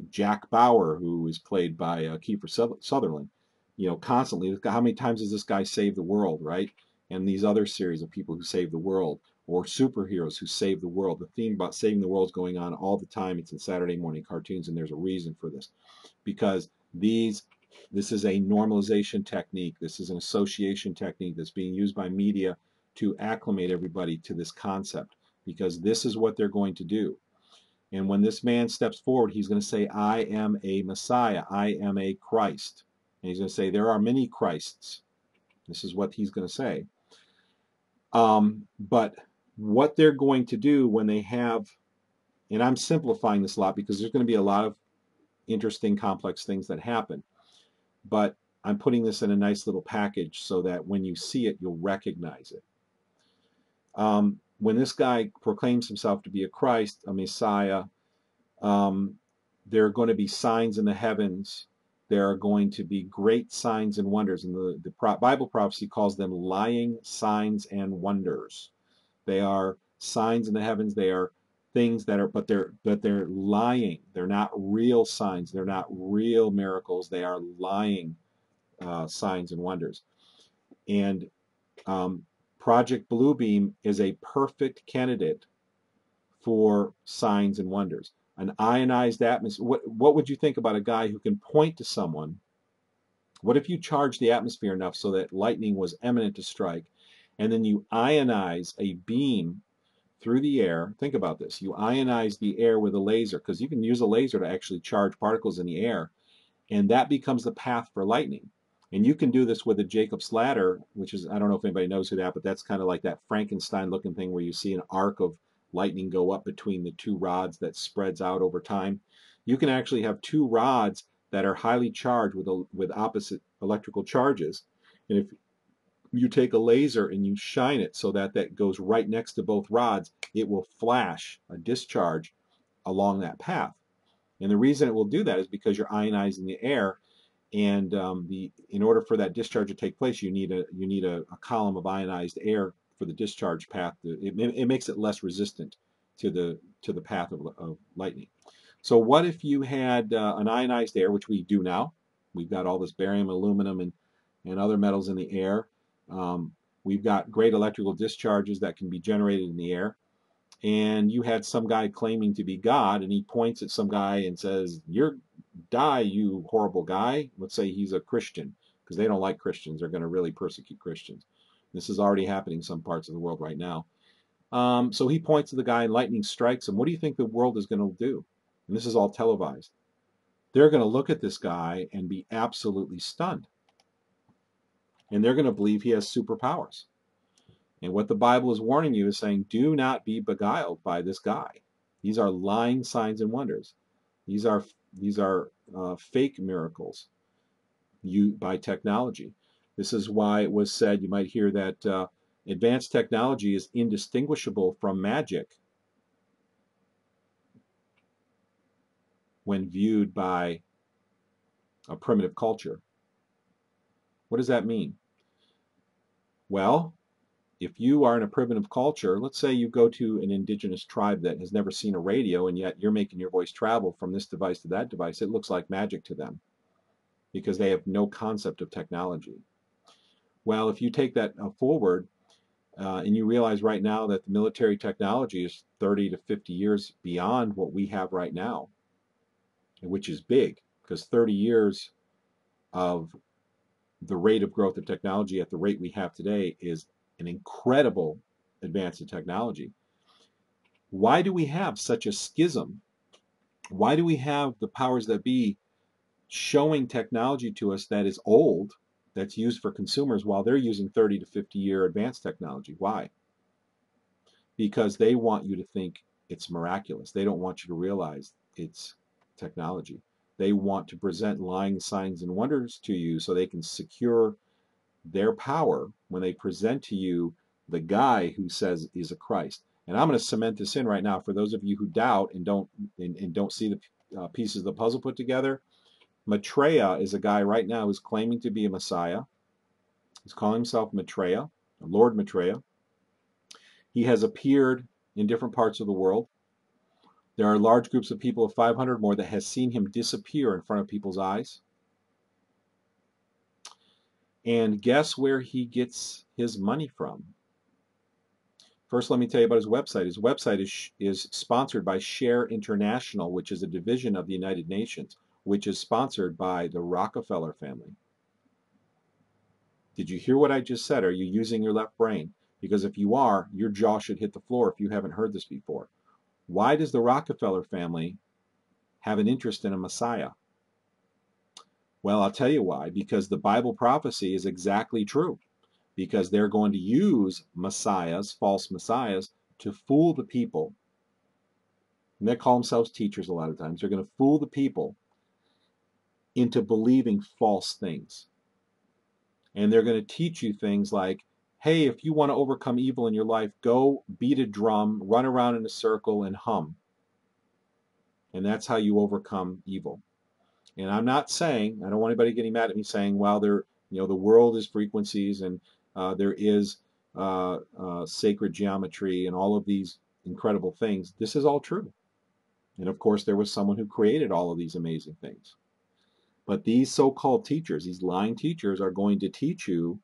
Jack Bauer, who is played by Kiefer Sutherland. You know, constantly, how many times does this guy save the world, right? And these other series of people who save the world, or superheroes who save the world. The theme about saving the world is going on all the time. It's in Saturday morning cartoons, and there's a reason for this. Because this is a normalization technique. This is an association technique that's being used by media to acclimate everybody to this concept, because this is what they're going to do. And when this man steps forward, he's going to say, I am a Messiah. I am a Christ. And he's going to say, there are many Christs. This is what he's going to say. But what they're going to do when they have, and I'm simplifying this a lot because there's going to be a lot of interesting, complex things that happen. But I'm putting this in a nice little package so that when you see it, you'll recognize it. When this guy proclaims himself to be a Christ, a Messiah, there are going to be signs in the heavens. There are going to be great signs and wonders. And the Bible prophecy calls them lying signs and wonders. They are signs in the heavens. They are things that are, but they're lying. They're not real signs. They're not real miracles. They are lying signs and wonders. And Project Bluebeam is a perfect candidate for signs and wonders. An ionized atmosphere. What would you think about a guy who can point to someone? What if you charge the atmosphere enough so that lightning was imminent to strike, and then you ionize a beam through the air. Think about this. You ionize the air with a laser, because you can use a laser to actually charge particles in the air, and that becomes the path for lightning. And you can do this with a Jacob's ladder, which is, I don't know if anybody knows who that, but that's kind of like that Frankenstein looking thing where you see an arc of lightning go up between the two rods that spreads out over time. You can actually have two rods that are highly charged with opposite electrical charges. And if you take a laser and you shine it so that that goes right next to both rods, it will flash a discharge along that path. And the reason it will do that is because you're ionizing the air, and in order for that discharge to take place, you need a column of ionized air for the discharge path. It makes it less resistant to the path of lightning. So what if you had an ionized air, which we do now? We've got all this barium, aluminum, and other metals in the air. We've got great electrical discharges that can be generated in the air. And you had some guy claiming to be God, and he points at some guy and says, "You're die, you horrible guy." Let's say he's a Christian, because they don't like Christians. They're going to really persecute Christians. This is already happening in some parts of the world right now. So he points to the guy, and lightning strikes him. What do you think the world is going to do? And this is all televised. They're going to look at this guy and be absolutely stunned. And they're going to believe he has superpowers. And what the Bible is warning you is saying, do not be beguiled by this guy. These are lying signs and wonders. These are fake miracles by technology. This is why it was said, you might hear that advanced technology is indistinguishable from magic when viewed by a primitive culture. What does that mean? Well, if you are in a primitive culture, let's say you go to an indigenous tribe that has never seen a radio, and yet you're making your voice travel from this device to that device, it looks like magic to them because they have no concept of technology. Well, if you take that forward and you realize right now that the military technology is 30 to 50 years beyond what we have right now, which is big, because 30 years of the rate of growth of technology at the rate we have today is an incredible advance in technology. Why do we have such a schism? Why do we have the powers that be showing technology to us that is old, that's used for consumers, while they're using 30 to 50 year advanced technology? Why? Because they want you to think it's miraculous. They don't want you to realize it's technology. They want to present lying signs and wonders to you so they can secure their power when they present to you the guy who says is a Christ. And I'm going to cement this in right now for those of you who doubt and don't see the pieces of the puzzle put together. Maitreya is a guy right now who's claiming to be a Messiah. He's calling himself Maitreya, Lord Maitreya. He has appeared in different parts of the world. There are large groups of people, of 500 more, that has seen him disappear in front of people's eyes. And guess where he gets his money from? First, let me tell you about his website. His website is sponsored by Share International, which is a division of the United Nations, which is sponsored by the Rockefeller family. Did you hear what I just said? Are you using your left brain? Because if you are, your jaw should hit the floor if you haven't heard this before. Why does the Rockefeller family have an interest in a Messiah? Well, I'll tell you why. Because the Bible prophecy is exactly true. Because they're going to use messiahs, false messiahs, to fool the people. And they call themselves teachers a lot of times. They're going to fool the people into believing false things. And they're going to teach you things like, hey, if you want to overcome evil in your life, go beat a drum, run around in a circle, and hum. And that's how you overcome evil. And I'm not saying, I don't want anybody getting mad at me saying, well, the world is frequencies, and there is sacred geometry and all of these incredible things. This is all true. And of course, there was someone who created all of these amazing things. But these so-called teachers, these lying teachers, are going to teach you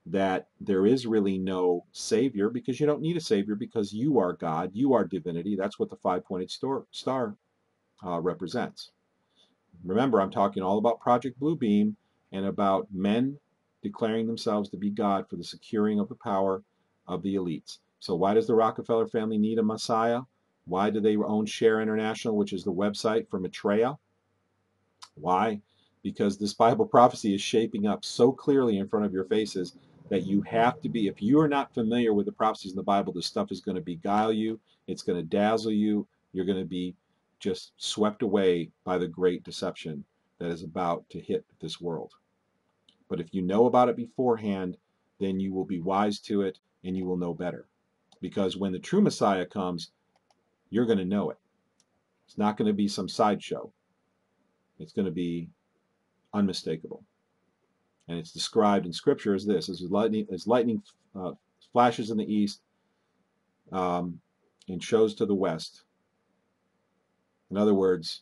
that there is really no Savior, because you don't need a Savior, because you are God, you are divinity. That's what the five-pointed star represents. Remember, I'm talking all about Project Bluebeam and about men declaring themselves to be God for the securing of the power of the elites. So why does the Rockefeller family need a Messiah? Why do they own Share International, which is the website for Maitreya? Why? Because this Bible prophecy is shaping up so clearly in front of your faces that you have to be, if you are not familiar with the prophecies in the Bible, this stuff is going to beguile you, it's going to dazzle you, you're going to be just swept away by the great deception that is about to hit this world. But if you know about it beforehand, then you will be wise to it and you will know better. Because when the true Messiah comes, you're going to know it. It's not going to be some sideshow. It's going to be unmistakable. And it's described in Scripture as this: as lightning flashes in the east and shows to the west. In other words,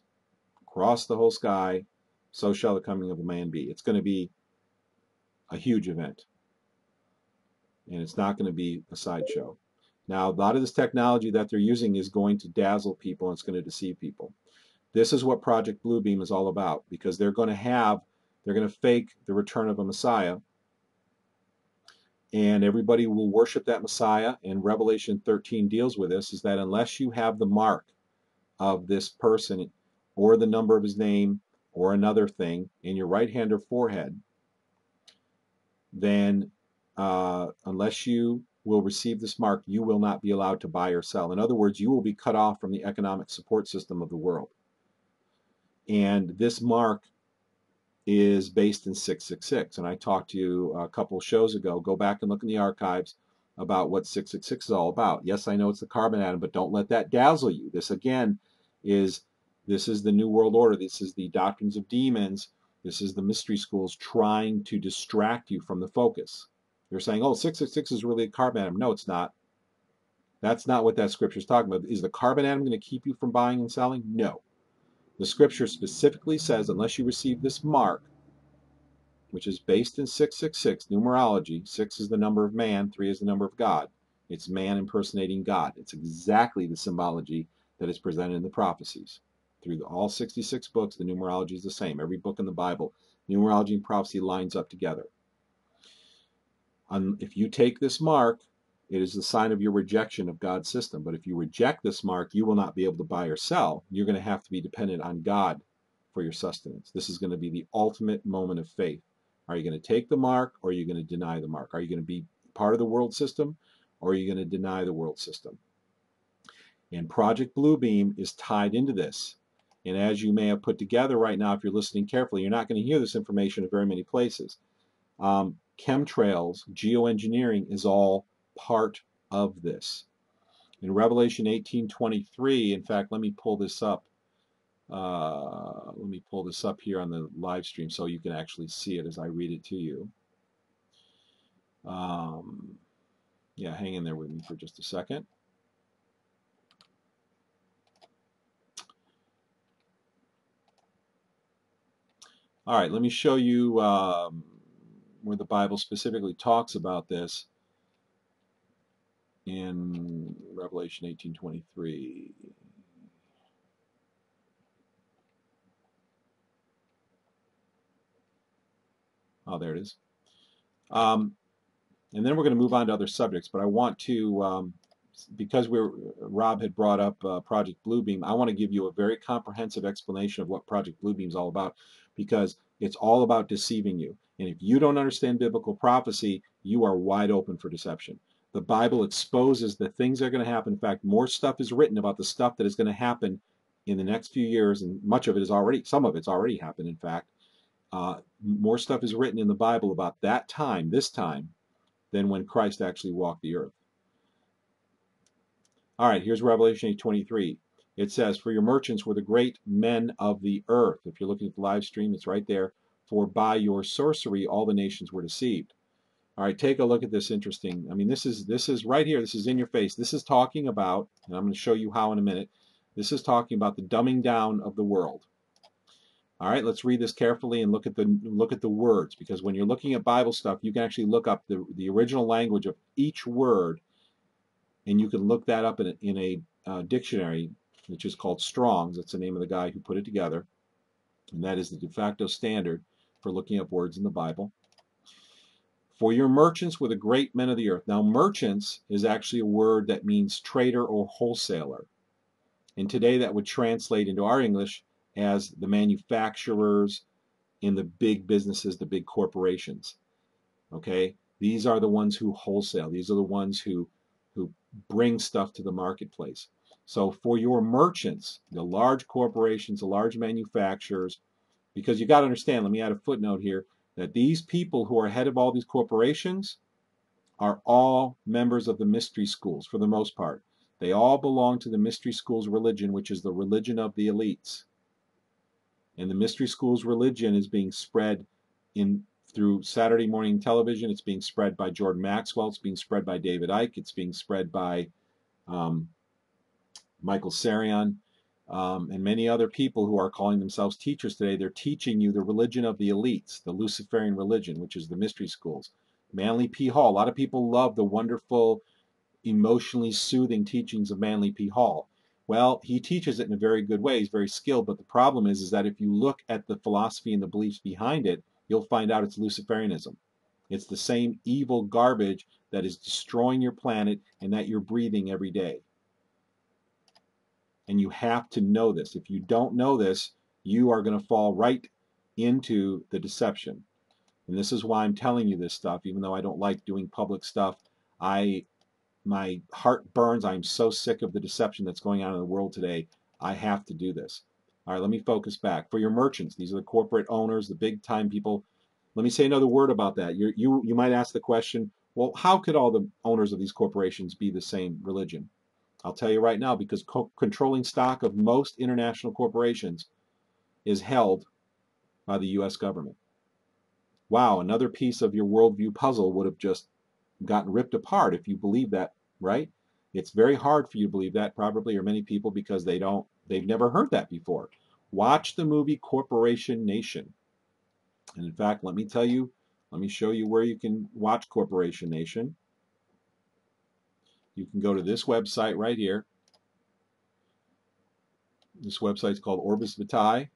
across the whole sky, so shall the coming of a man be. It's going to be a huge event, and it's not going to be a sideshow. Now, a lot of this technology that they're using is going to dazzle people, and it's going to deceive people. This is what Project Bluebeam is all about, because they're going to fake the return of a Messiah, and everybody will worship that Messiah. And Revelation 13 deals with this, is that unless you have the mark of this person or the number of his name or another thing in your right hand or forehead, then unless you will receive this mark, you will not be allowed to buy or sell. In other words, you will be cut off from the economic support system of the world. And this mark is based in 666. And I talked to you a couple of shows ago. Go back and look in the archives about what 666 is all about. Yes, I know it's the carbon atom, but don't let that dazzle you. This again is the New World Order. This is the doctrines of demons. This is the mystery schools trying to distract you from the focus. They're saying, oh, 666 is really a carbon atom. No, it's not. That's not what that scripture is talking about. Is the carbon atom going to keep you from buying and selling? No. The scripture specifically says, unless you receive this mark, which is based in 666, numerology, 6 is the number of man, 3 is the number of God. It's man impersonating God. It's exactly the symbology that is presented in the prophecies. Through all 66 books, the numerology is the same. Every book in the Bible, numerology and prophecy lines up together. If you take this mark, it is the sign of your rejection of God's system. But if you reject this mark, you will not be able to buy or sell. You're going to have to be dependent on God for your sustenance. This is going to be the ultimate moment of faith. Are you going to take the mark, or are you going to deny the mark? Are you going to be part of the world system, or are you going to deny the world system? And Project Bluebeam is tied into this. And as you may have put together right now, if you're listening carefully, you're not going to hear this information in very many places. Chemtrails, geoengineering is all part of this. In Revelation 18:23, in fact, let me pull this up. Let me pull this up here on the live stream so you can actually see it as I read it to you. Yeah, hang in there with me for just a second. All right, let me show you where the Bible specifically talks about this in Revelation 18:23. Oh, there it is. And then we're going to move on to other subjects, but I want to, because Rob had brought up Project Bluebeam, I want to give you a very comprehensive explanation of what Project Bluebeam is all about, because it's all about deceiving you. And if you don't understand biblical prophecy, you are wide open for deception. The Bible exposes the things that are going to happen. In fact, more stuff is written about the stuff that is going to happen in the next few years, and much of it is already, some of it's already happened, in fact. More stuff is written in the Bible about that time, this time, than when Christ actually walked the earth. All right, here's Revelation 8:23. It says, for your merchants were the great men of the earth. If you're looking at the live stream, it's right there. For by your sorcery all the nations were deceived. All right, take a look at this interesting. I mean, this is right here. This is in your face. This is talking about, and I'm going to show you how in a minute. This is talking about the dumbing down of the world. All right, let's read this carefully and look at the words, because when you're looking at Bible stuff, you can actually look up the original language of each word, and you can look that up in a dictionary, which is called Strong's. That's the name of the guy who put it together, and that is the de facto standard for looking up words in the Bible. For your merchants were the great men of the earth. Now, merchants is actually a word that means trader or wholesaler. And today that would translate into our English as the manufacturers in the big businesses, the big corporations. Okay? These are the ones who wholesale. These are the ones who bring stuff to the marketplace. So for your merchants, the large corporations, the large manufacturers, because you got to understand, let me add a footnote here, that these people who are head of all these corporations are all members of the mystery schools for the most part. They all belong to the mystery schools religion, which is the religion of the elites. And the mystery schools religion is being spread through Saturday morning television. It's being spread by Jordan Maxwell. It's being spread by David Icke. It's being spread by Michael Sarian, and many other people who are calling themselves teachers today. They're teaching you the religion of the elites, the Luciferian religion, which is the mystery schools. Manly P. Hall. A lot of people love the wonderful, emotionally soothing teachings of Manly P. Hall. Well, he teaches it in a very good way. He's very skilled, but the problem is that if you look at the philosophy and the beliefs behind it, you'll find out it's Luciferianism. It's the same evil garbage that is destroying your planet and that you're breathing every day. And you have to know this. If you don't know this, you are going to fall right into the deception. And this is why I'm telling you this stuff, even though I don't like doing public stuff. My heart burns. I'm so sick of the deception that's going on in the world today. I have to do this. All right, let me focus back. For your merchants, these are the corporate owners, the big time people. Let me say another word about that. You might ask the question, well, how could all the owners of these corporations be the same religion? I'll tell you right now, because controlling stock of most international corporations is held by the U.S. government. Wow, another piece of your worldview puzzle would have just gotten ripped apart if you believe that, right? It's very hard for you to believe that, probably, or many people, because they've never heard that before. Watch the movie Corporation Nation. And in fact, let me show you where you can watch Corporation Nation. You can go to this website right here. This website is called Orbis Vitae.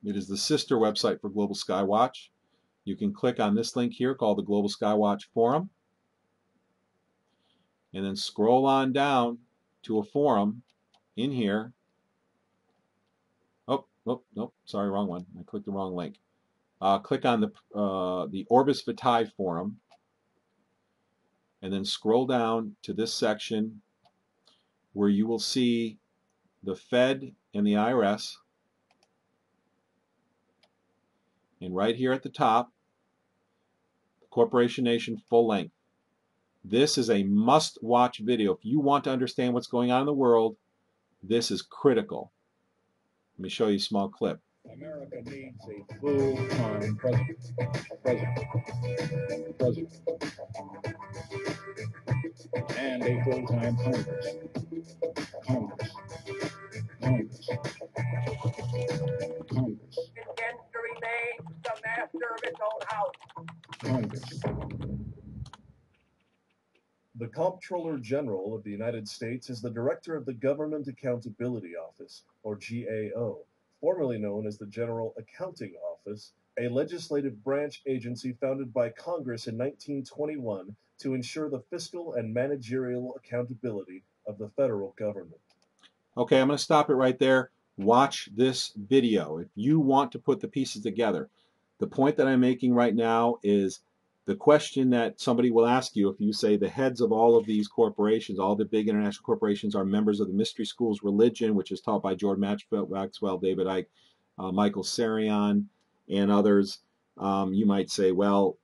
It is the sister website for Global Skywatch. You can click on this link here called the Global Skywatch Forum, and then scroll on down to a forum in here. Oh, nope, sorry, wrong one. I clicked the wrong link. Click on the Orbis Vitae Forum, and then scroll down to this section where you will see the Fed and the IRS. And right here at the top, Corporation Nation full length. This is a must-watch video. If you want to understand what's going on in the world, this is critical. Let me show you a small clip. America needs a full-time president, and a full-time Congress. It tends to remain the master of its own house. Congress. The Comptroller General of the United States is the Director of the Government Accountability Office, or GAO, formerly known as the General Accounting Office, a legislative branch agency founded by Congress in 1921 to ensure the fiscal and managerial accountability of the federal government. Okay, I'm going to stop it right there. Watch this video if you want to put the pieces together. The point that I'm making right now is the question that somebody will ask you if you say the heads of all of these corporations, all the big international corporations, are members of the mystery schools religion, which is taught by Jordan Maxwell, David Icke, Michael Sarian, and others. You might say, well,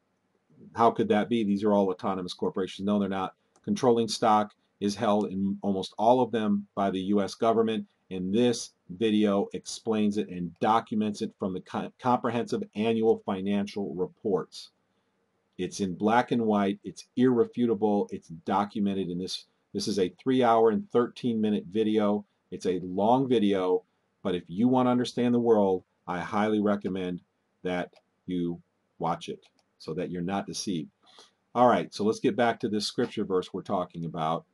how could that be? These are all autonomous corporations. No, they're not. Controlling stock is held in almost all of them by the U.S. government, and this video explains it and documents it from the comprehensive annual financial reports. It's in black and white. It's irrefutable. It's documented in this. This is a 3-hour and 13-minute video. It's a long video, but if you want to understand the world, I highly recommend that you watch it so that you're not deceived. All right, so let's get back to this scripture verse we're talking about.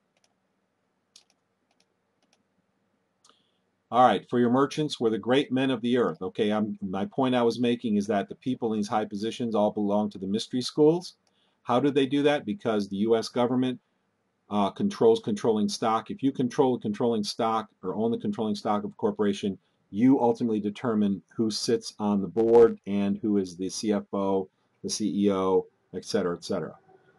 All right, for your merchants were the great men of the earth. Okay, my point I was making is that the people in these high positions all belong to the mystery schools. How do they do that? Because the U.S. government controls controlling stock. If you control the controlling stock or own the controlling stock of a corporation, you ultimately determine who sits on the board and who is the CFO, the CEO, et cetera, et cetera.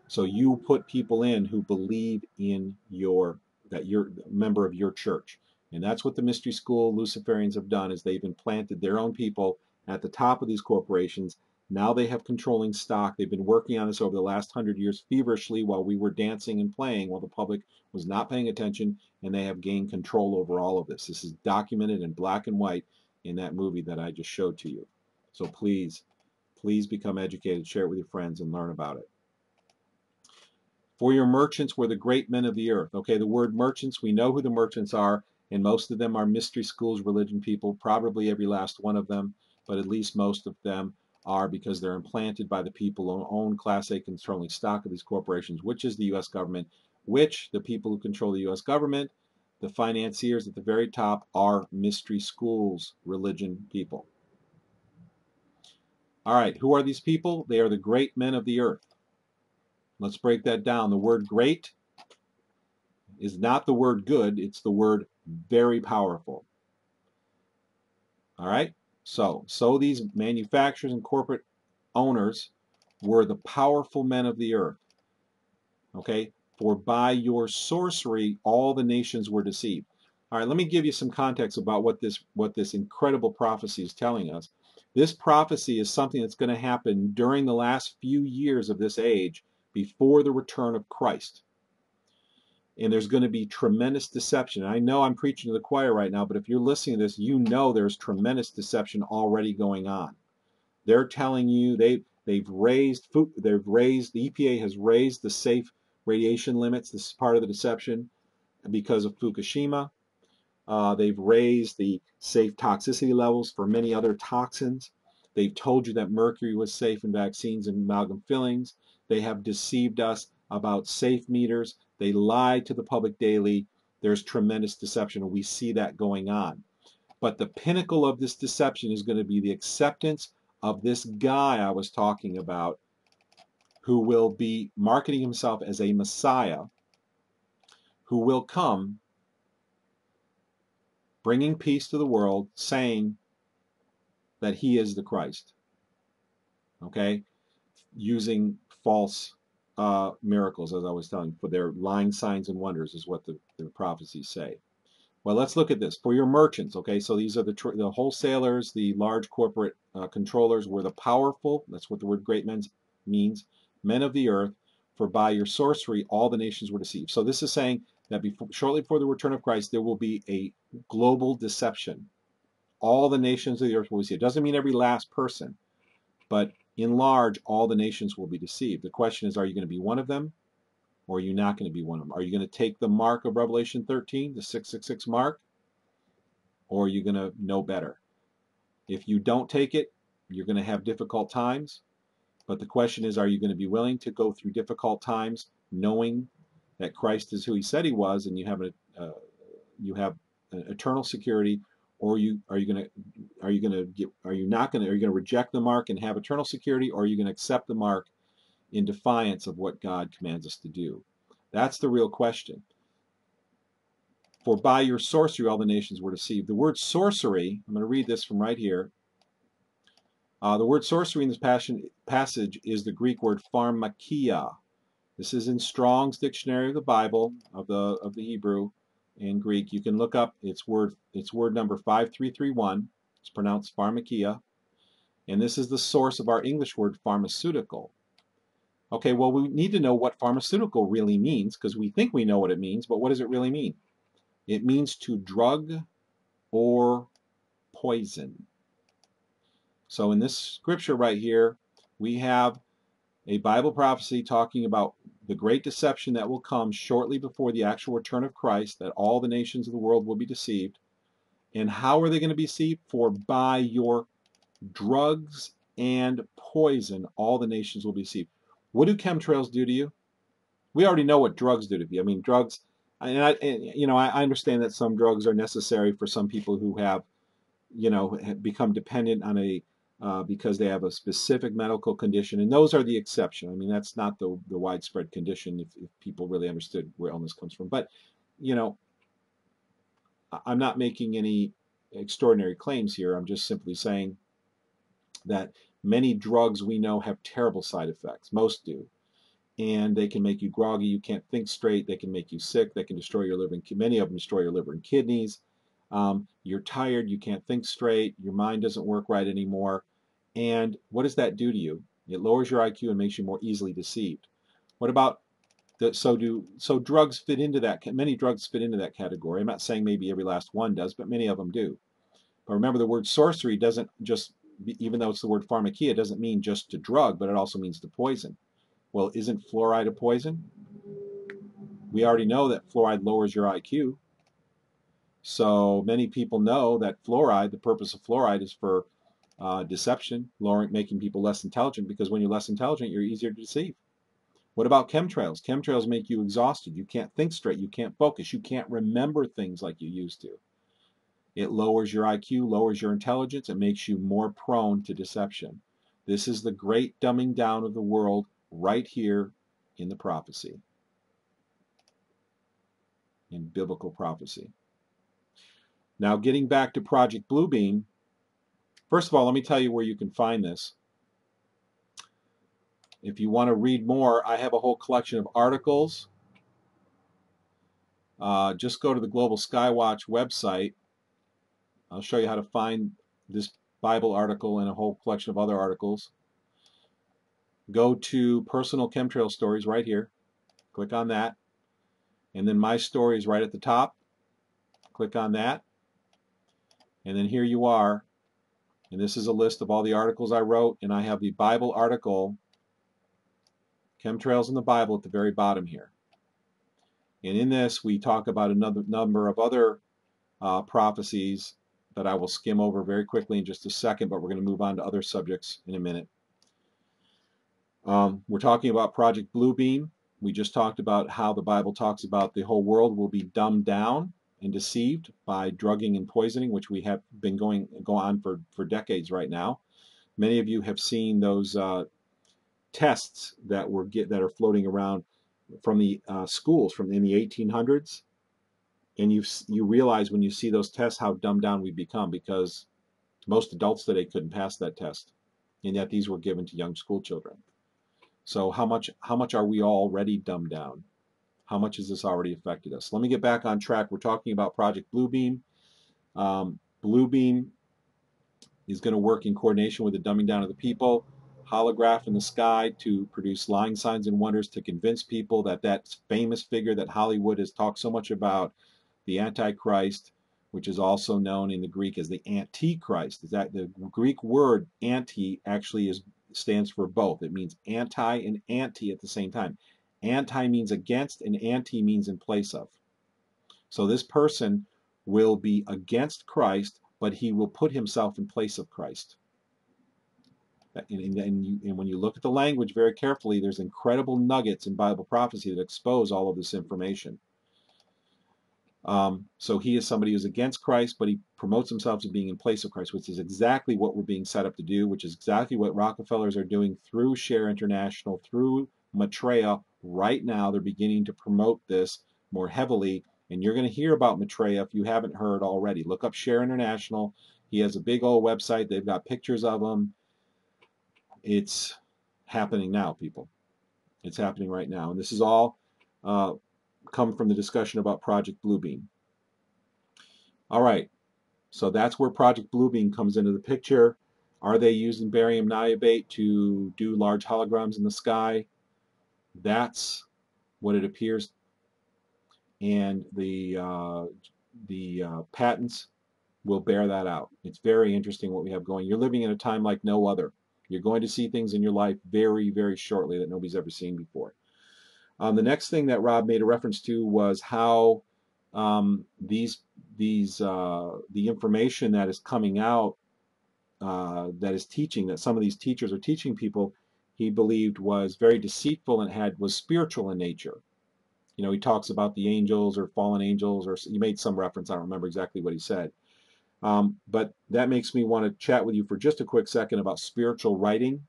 So you put people in who believe in that you're a member of your church. And that's what the mystery school Luciferians have done, is they've implanted their own people at the top of these corporations. Now they have controlling stock. They've been working on this over the last 100 years feverishly while we were dancing and playing, while the public was not paying attention, and they have gained control over all of this. This is documented in black and white in that movie that I just showed to you. So please, please become educated, share it with your friends, and learn about it. For your merchants were the great men of the earth. Okay, the word merchants, we know who the merchants are, and most of them are mystery schools, religion people, probably every last one of them, but at least most of them are, because they're implanted by the people who own Class A controlling stock of these corporations, which is the U.S. government, which the people who control the U.S. government, the financiers at the very top, are mystery schools, religion people. All right, who are these people? They are the great men of the earth. Let's break that down. The word great is not the word good, it's the word very powerful. All right? So these manufacturers and corporate owners were the powerful men of the earth. Okay? For by your sorcery all the nations were deceived. All right, let me give you some context about what this incredible prophecy is telling us. This prophecy is something that's going to happen during the last few years of this age before the return of Christ. And there's going to be tremendous deception. I know I'm preaching to the choir right now, but if you're listening to this, you know there's tremendous deception already going on. They're telling you the EPA has raised the safe radiation limits. This is part of the deception because of Fukushima. They've raised the safe toxicity levels for many other toxins. They've told you that mercury was safe in vaccines and amalgam fillings. They have deceived us about safe meters. They lie to the public daily. There's tremendous deception, and we see that going on. But the pinnacle of this deception is going to be the acceptance of this guy I was talking about, who will be marketing himself as a Messiah, who will come bringing peace to the world, saying that he is the Christ. Okay? Using false miracles, as I was telling you, for their lying signs and wonders is what the prophecies say. Well, let's look at this. For your merchants, okay, so these are the wholesalers, the large corporate controllers, were the powerful, that's what the word great men means, men of the earth, for by your sorcery all the nations were deceived. So this is saying that shortly before the return of Christ, there will be a global deception. All the nations of the earth will be deceived. It doesn't mean every last person, but in large, all the nations will be deceived. The question is, are you going to be one of them, or are you not going to be one of them? Are you going to take the mark of Revelation 13, the 666 mark, or are you going to know better? If you don't take it, you're going to have difficult times. But the question is, are you going to be willing to go through difficult times knowing that Christ is who he said he was, and you have an eternal security, or are you going to reject the mark and have eternal security, or are you going to accept the mark in defiance of what God commands us to do? That's the real question. For by your sorcery all the nations were deceived. The word sorcery, I'm going to read this from right here. The word sorcery in this passage is the Greek word pharmakia. This is in Strong's Dictionary of the Bible, of the Hebrew and Greek. You can look up its word number 5331. It's pronounced pharmakia. And this is the source of our English word pharmaceutical. Okay, well, we need to know what pharmaceutical really means, because we think we know what it means, but what does it really mean? It means to drug or poison. So in this scripture right here, we have a Bible prophecy talking about the great deception that will come shortly before the actual return of Christ, that all the nations of the world will be deceived. And how are they going to be deceived? For by your drugs and poison, all the nations will be deceived. What do chemtrails do to you? We already know what drugs do to you. I mean, drugs, I understand that some drugs are necessary for some people who have, have become dependent on because they have a specific medical condition, and those are the exception. I mean, that's not the widespread condition if people really understood where illness comes from. But, you know, I'm not making any extraordinary claims here. I'm just simply saying that many drugs we know have terrible side effects. Most do. And they can make you groggy. You can't think straight. They can make you sick. They can destroy your liver. Many of them destroy your liver and kidneys. You're tired. You can't think straight. Your mind doesn't work right anymore. And what does that do to you? It lowers your IQ and makes you more easily deceived. What about so drugs fit into that? Many drugs fit into that category. I'm not saying maybe every last one does, but many of them do. But remember, the word sorcery doesn't just, even though it's the word pharmakia, it doesn't mean just to drug, but it also means to poison. Well, isn't fluoride a poison? We already know that fluoride lowers your IQ. So many people know that fluoride, the purpose of fluoride is for deception, making people less intelligent, because when you're less intelligent, you're easier to deceive. What about chemtrails? Chemtrails make you exhausted. You can't think straight. You can't focus. You can't remember things like you used to. It lowers your IQ, lowers your intelligence. It makes you more prone to deception. This is the great dumbing down of the world right here in the prophecy, in biblical prophecy. Now, getting back to Project Bluebeam, first of all, let me tell you where you can find this. If you want to read more, I have a whole collection of articles. Just go to the Global Skywatch website. I'll show you how to find this Bible article and a whole collection of other articles. Go to Personal Chemtrail Stories right here. Click on that. And then My Stories right at the top. Click on that. And then here you are. And this is a list of all the articles I wrote. And I have the Bible article, Chemtrails in the Bible, at the very bottom here. And in this, we talk about another number of other prophecies that I will skim over very quickly in just a second, but we're going to move on to other subjects in a minute. We're talking about Project Bluebeam. We just talked about how the Bible talks about the whole world will be dumbed down and deceived by drugging and poisoning, which we have been go on for decades right now. Many of you have seen those tests that are floating around from the schools in the 1800s, and you realize when you see those tests how dumbed down we've become, because most adults today couldn't pass that test, and yet these were given to young school children. So how much are we already dumbed down? How much has this already affected us? Let me get back on track. We're talking about Project Bluebeam. Bluebeam is going to work in coordination with the dumbing down of the people, holograph in the sky to produce lying signs and wonders to convince people that famous figure that Hollywood has talked so much about, the Antichrist, which is also known in the Greek as the Antichrist. Is that the Greek word anti actually stands for both. It means anti and anti at the same time. Anti means against and anti means in place of. So this person will be against Christ, but he will put himself in place of Christ. And when you look at the language very carefully, there's incredible nuggets in Bible prophecy that expose all of this information. So he is somebody who's against Christ, but he promotes himself as being in place of Christ, which is exactly what we're being set up to do, which is exactly what Rockefellers are doing through Share International, through Maitreya. Right now, they're beginning to promote this more heavily, and you're going to hear about Maitreya if you haven't heard already. Look up Share International. He has a big old website. They've got pictures of him. It's happening now, people. It's happening right now, and this is all come from the discussion about Project Bluebeam. All right, so that's where Project Bluebeam comes into the picture. Are they using barium niobate to do large holograms in the sky? That's what it appears, and the patents will bear that out. It's very interesting what we have going. You're living in a time like no other. You're going to see things in your life very, very shortly that nobody's ever seen before. The next thing that Rob made a reference to was how the information that is coming out, that is teaching, that some of these teachers are teaching people, he believed was very deceitful and was spiritual in nature. You know, he talks about the angels or fallen angels, or he made some reference. I don't remember exactly what he said. But that makes me want to chat with you for just a quick second about spiritual writing.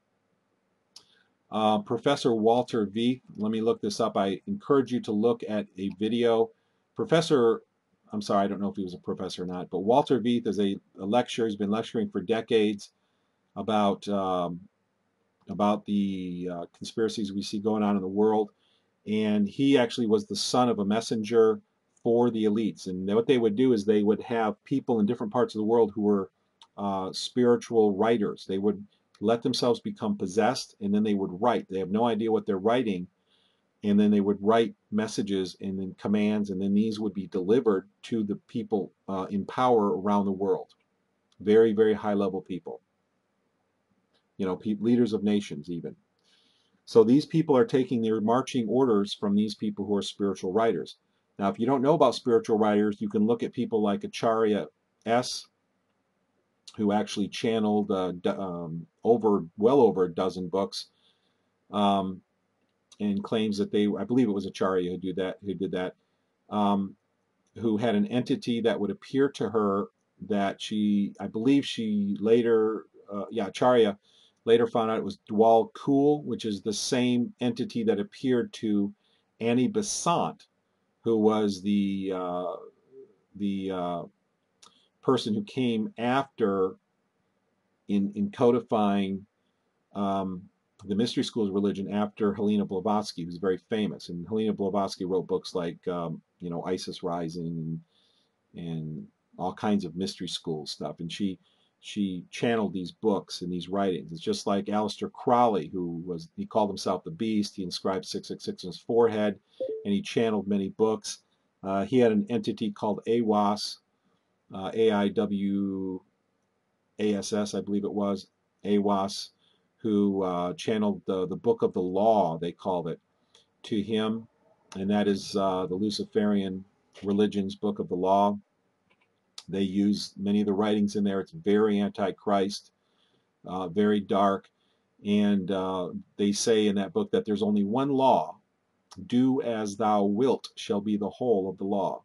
Professor Walter Veith, let me look this up. I encourage you to look at a video. Professor, I'm sorry, I don't know if he was a professor or not, but Walter Veith is a lecturer. He's been lecturing for decades about the conspiracies we see going on in the world. And he actually was the son of a messenger for the elites. And what they would do is they would have people in different parts of the world who were spiritual writers. They would let themselves become possessed, and then they would write. They have no idea what they're writing, and then they would write messages and then commands, and then these would be delivered to the people in power around the world. Very, very high level people. You know, leaders of nations even. So these people are taking their marching orders from these people who are spiritual writers. Now, if you don't know about spiritual writers, you can look at people like Acharya S., who actually channeled well over a dozen books, and claims that I believe it was Acharya who did that, who had an entity that would appear to her that I believe she later, Acharya later found out it was Dwal Kul, which is the same entity that appeared to Annie Besant, who was the person who came after in codifying the Mystery School's religion after Helena Blavatsky, who's very famous. And Helena Blavatsky wrote books like, Isis Rising and all kinds of Mystery School stuff. And she channeled these books and these writings. It's just like Aleister Crowley, he called himself the Beast. He inscribed 666 on his forehead, and he channeled many books. He had an entity called AWAS, AIWASS, I believe it was, AWAS, who channeled the Book of the Law, they called it, to him. And that is the Luciferian religion's Book of the Law. They use many of the writings in there. It's very anti-Christ, very dark. And they say in that book that there's only one law. Do as thou wilt shall be the whole of the law.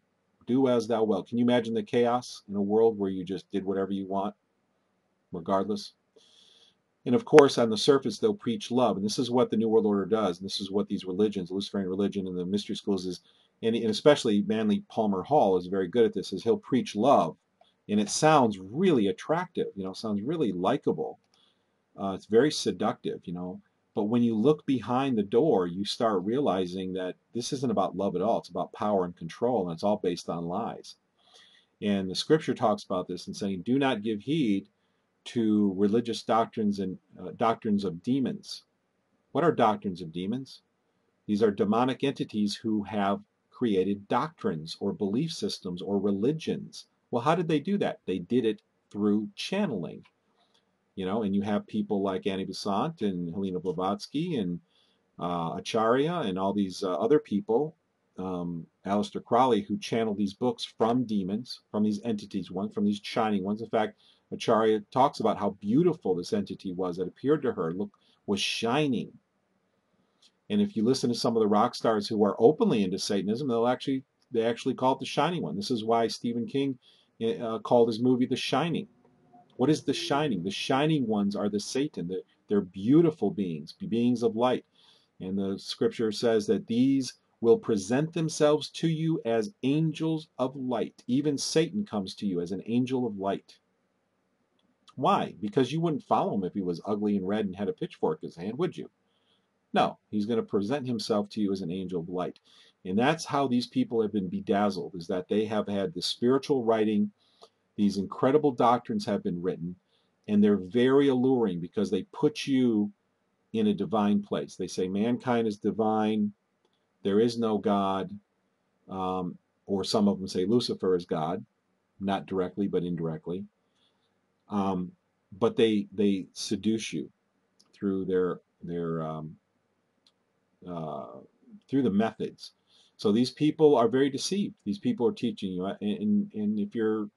Do as thou wilt. Can you imagine the chaos in a world where you just did whatever you want, regardless? And of course, on the surface, they'll preach love. And this is what the New World Order does. And this is what these religions, the Luciferian religion and the mystery schools is, and especially Manly Palmer Hall is very good at this, is he'll preach love. And it sounds really attractive, sounds really likable. It's very seductive, But when you look behind the door, you start realizing that this isn't about love at all. It's about power and control, and it's all based on lies. And the scripture talks about this and saying, do not give heed to religious doctrines and doctrines of demons. What are doctrines of demons? These are demonic entities who have created doctrines or belief systems or religions. Well, how did they do that? They did it through channeling. And you have people like Annie Besant and Helena Blavatsky and Acharya and all these other people, Aleister Crowley, who channel these books from demons, from these entities, from these shining ones. In fact, Acharya talks about how beautiful this entity was that appeared to her, was shining. And if you listen to some of the rock stars who are openly into Satanism, they actually call it the Shining One. This is why Stephen King called his movie The Shining. What is the Shining? The Shining Ones are the Satan. They're beautiful beings of light. And the scripture says that these will present themselves to you as angels of light. Even Satan comes to you as an angel of light. Why? Because you wouldn't follow him if he was ugly and red and had a pitchfork in his hand, would you? No, he's going to present himself to you as an angel of light. And that's how these people have been bedazzled, is that they have had the spiritual writing, these incredible doctrines have been written, and they're very alluring because they put you in a divine place. They say mankind is divine, there is no God, or some of them say Lucifer is God, not directly but indirectly. But they seduce you through their through the methods. So these people are very deceived. These people are teaching you, and if you're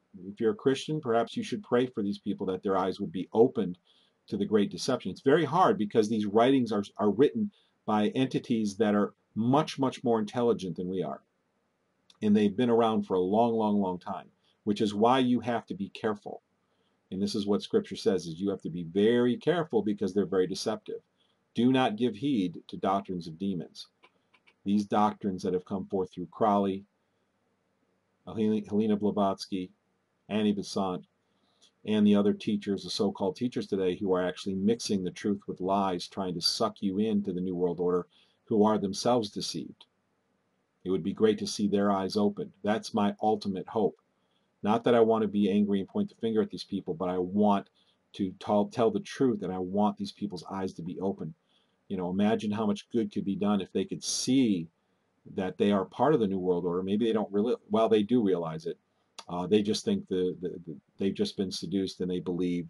a Christian, perhaps you should pray for these people that their eyes would be opened to the great deception. It's very hard because these writings are written by entities that are much, much more intelligent than we are. And they've been around for a long, long, long time, which is why you have to be careful. And this is what Scripture says, is you have to be very careful because they're very deceptive. Do not give heed to doctrines of demons. These doctrines that have come forth through Crowley, Helena Blavatsky, Annie Besant, and the other teachers, the so-called teachers today, who are actually mixing the truth with lies, trying to suck you into the New World Order, who are themselves deceived. It would be great to see their eyes open. That's my ultimate hope. Not that I want to be angry and point the finger at these people, but I want to tell the truth, and I want these people's eyes to be open. You know, imagine how much good could be done if they could see that they are part of the New World Order. Maybe they don't really, well, they do realize it. They just think they've just been seduced, and they believe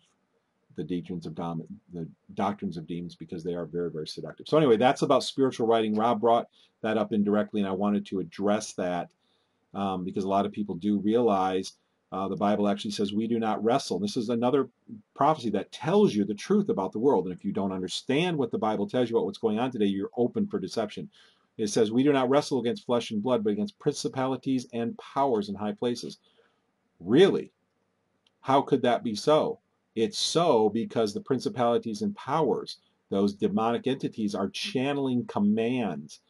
the doctrines of demons because they are very, very seductive. So anyway, that's about spiritual writing. Rob brought that up indirectly, and I wanted to address that because a lot of people do realize the Bible actually says we do not wrestle. This is another prophecy that tells you the truth about the world. And if you don't understand what the Bible tells you about what's going on today, you're open for deception. It says we do not wrestle against flesh and blood, but against principalities and powers in high places. Really? How could that be so? It's so because the principalities and powers, those demonic entities, are channeling commands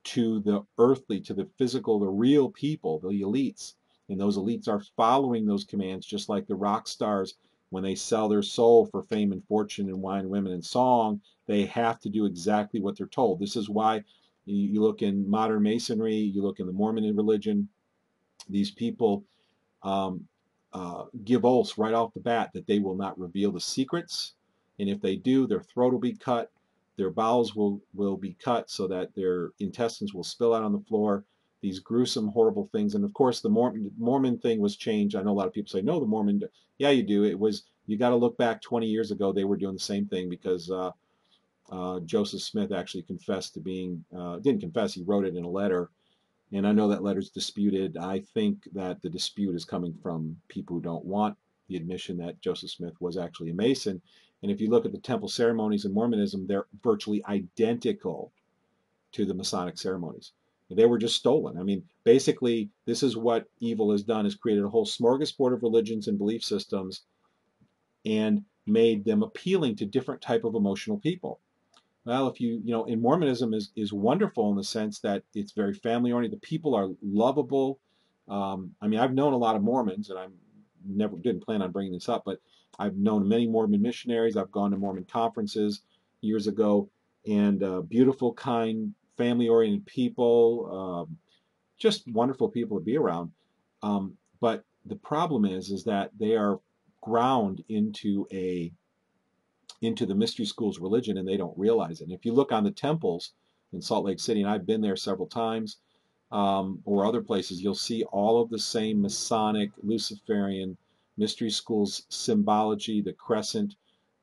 to the earthly, to the physical, the real people, the elites. And those elites are following those commands, just like the rock stars, when they sell their soul for fame and fortune and wine, women, and song, they have to do exactly what they're told. This is why you look in modern Masonry, you look in the Mormon religion, these people give oaths right off the bat that they will not reveal the secrets. And if they do, their throat will be cut, their bowels will be cut so that their intestines will spill out on the floor. These gruesome, horrible things. And of course, the Mormon thing was changed. I know a lot of people say, no, the Mormon, yeah, you do. It was, you got to look back 20 years ago. They were doing the same thing because Joseph Smith actually confessed to being, didn't confess, he wrote it in a letter. And I know that letter's disputed. I think that the dispute is coming from people who don't want the admission that Joseph Smith was actually a Mason. And if you look at the temple ceremonies in Mormonism, they're virtually identical to the Masonic ceremonies. They were just stolen. I mean, basically, this is what evil has done, is created a whole smorgasbord of religions and belief systems and made them appealing to different type of emotional people. Well, if you know, in Mormonism is wonderful in the sense that it's very family oriented. The people are lovable. I mean, I've known a lot of Mormons, and I never didn't plan on bringing this up, but I've known many Mormon missionaries. I've gone to Mormon conferences years ago, and beautiful, kind, family oriented people, just wonderful people to be around. But the problem is that they are ground into the mystery school's religion, and they don't realize it. And if you look on the temples in Salt Lake City, and I've been there several times, or other places, you'll see all of the same Masonic, Luciferian mystery schools symbology, the crescent,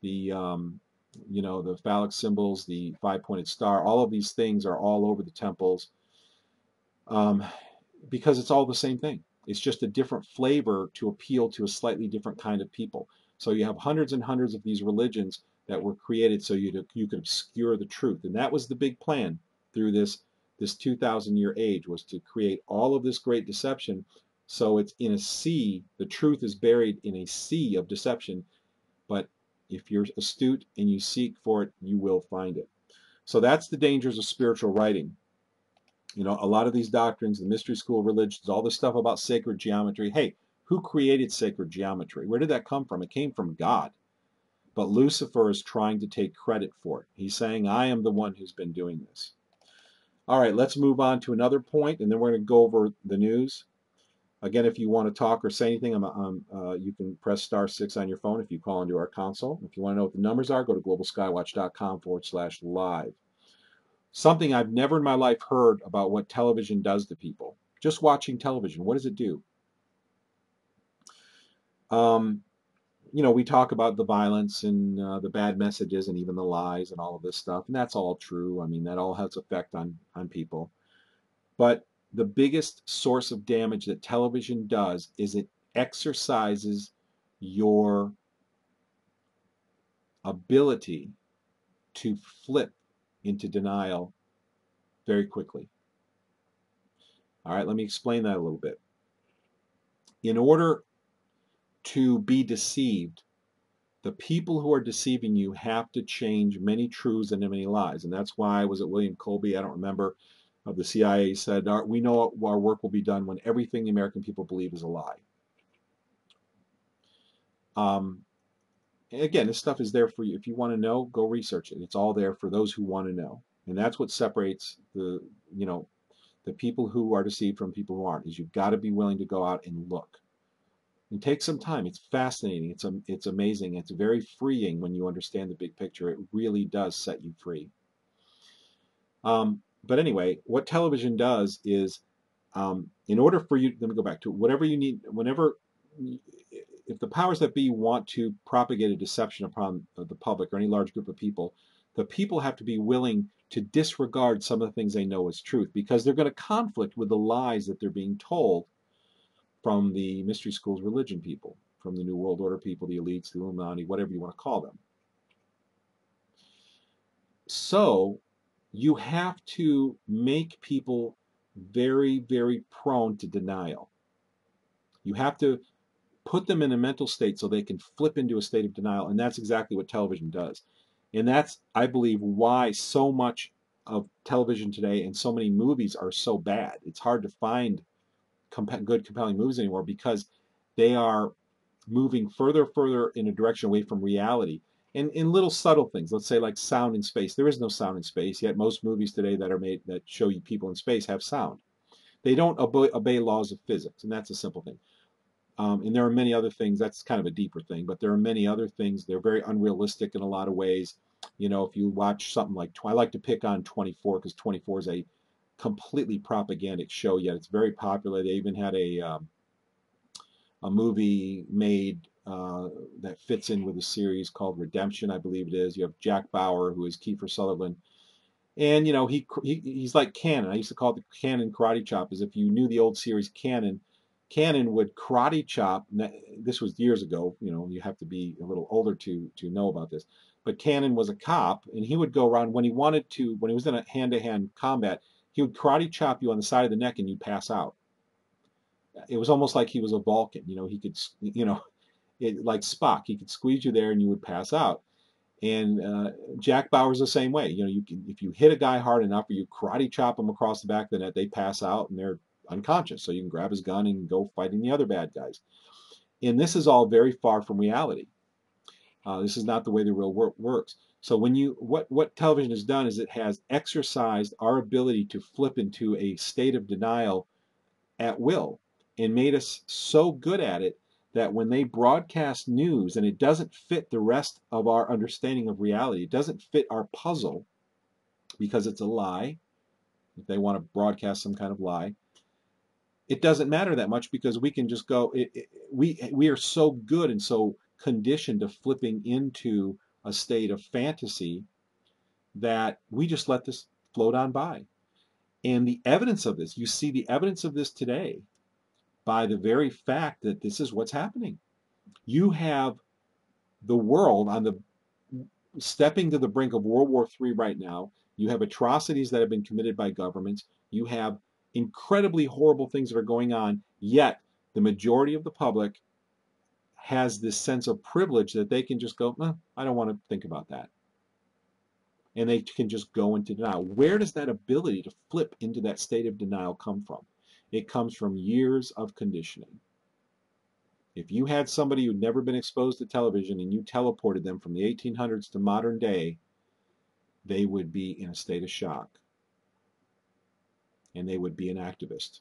the the phallic symbols, the five-pointed star. All of these things are all over the temples um, because it's all the same thing. It's just a different flavor to appeal to a slightly different kind of people. So you have hundreds and hundreds of these religions that were created so you could obscure the truth. And that was the big plan through this 2,000-year age, was to create all of this great deception. So it's in a sea, the truth is buried in a sea of deception. But if you're astute and you seek for it, you will find it. So that's the dangers of spiritual writing. You know, a lot of these doctrines, the mystery school religions, all this stuff about sacred geometry. Hey, who created sacred geometry? Where did that come from? It came from God. But Lucifer is trying to take credit for it. He's saying, I am the one who's been doing this. All right, let's move on to another point, and then we're going to go over the news. Again, if you want to talk or say anything, you can press *6 on your phone if you call into our console. If you want to know what the numbers are, go to globalskywatch.com/live. Something I've never in my life heard about what television does to people. Just watching television, what does it do? We talk about the violence and the bad messages and even the lies and all of this stuff, and that's all true. I mean, that all has effect on people. But the biggest source of damage that television does is it exercises your ability to flip into denial very quickly. All right, let me explain that a little bit. In order to be deceived, the people who are deceiving you have to change many truths and many lies. And that's why, was it William Colby, I don't remember, of the CIA said, we know our work will be done when everything the American people believe is a lie. Again, this stuff is there for you. If you want to know, go research it. It's all there for those who want to know. And that's what separates the people who are deceived from people who aren't, is you've got to be willing to go out and look. And take some time. It's fascinating. It's amazing. It's very freeing when you understand the big picture. It really does set you free. But anyway, what television does is, in order for you, let me go back to whatever you need, if the powers that be want to propagate a deception upon the public or any large group of people, the people have to be willing to disregard some of the things they know as truth, because they're going to conflict with the lies that they're being told from the mystery schools religion people, from the New World Order people, the elites, the Illuminati, whatever you want to call them. So you have to make people very, very prone to denial. You have to put them in a mental state so they can flip into a state of denial, and that's exactly what television does. And that's, I believe, why so much of television today and so many movies are so bad. It's hard to find good, compelling movies anymore, because they are moving further in a direction away from reality. And in little subtle things, let's say like sound in space. There is no sound in space, yet most movies today that are made that show you people in space have sound. They don't obey laws of physics, and that's a simple thing. And there are many other things. That's kind of a deeper thing, but there are many other things. They're very unrealistic in a lot of ways. You know, if you watch something like, I like to pick on 24, because 24 is a completely propagandic show, yet it's very popular. They even had a movie made that fits in with a series called Redemption, I believe it is. You have Jack Bauer, who is Kiefer Sutherland. And, you know, he's like Cannon. I used to call it the Cannon karate chop, as if you knew the old series Cannon. Cannon would karate chop. This was years ago. You know, you have to be a little older to know about this. But Cannon was a cop, and he would go around when he was in a hand-to-hand combat, he would karate chop you on the side of the neck and you'd pass out. It was almost like he was a Vulcan. You know, he could, like Spock, he could squeeze you there and you would pass out. And Jack Bauer's the same way. You know, if you hit a guy hard enough, or you karate chop them across the back of the net, they pass out and they're unconscious. So you can grab his gun and go fighting the other bad guys. And this is all very far from reality. This is not the way the real world works. So what television has done is it has exercised our ability to flip into a state of denial at will, and made us so good at it that when they broadcast news and it doesn't fit the rest of our understanding of reality, it doesn't fit our puzzle because it's a lie, if they want to broadcast some kind of lie, it doesn't matter that much, because we can just go, we are so good and so conditioned to flipping into a state of fantasy that we just let this float on by. And the evidence of this, you see the evidence of this today by the very fact that this is what's happening. You have the world stepping to the brink of World War III right now. You have atrocities that have been committed by governments. You have incredibly horrible things that are going on, yet the majority of the public has this sense of privilege that they can just go, I don't want to think about that. And they can just go into denial. Where does that ability to flip into that state of denial come from? It comes from years of conditioning. If you had somebody who'd never been exposed to television and you teleported them from the 1800s to modern day, they would be in a state of shock. And they would be an activist.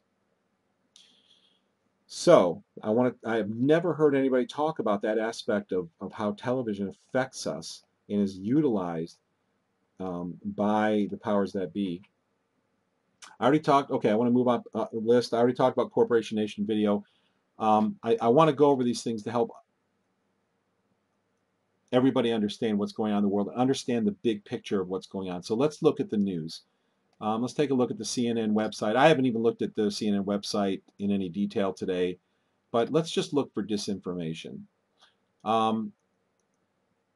So I have never heard anybody talk about that aspect of how television affects us and is utilized by the powers that be. I already talked, okay, I want to move on the list. I already talked about Corporation Nation video. I want to go over these things to help everybody understand what's going on in the world, understand the big picture of what's going on. So let's look at the news. Let's take a look at the CNN website. I haven't even looked at the CNN website in any detail today, but let's just look for disinformation.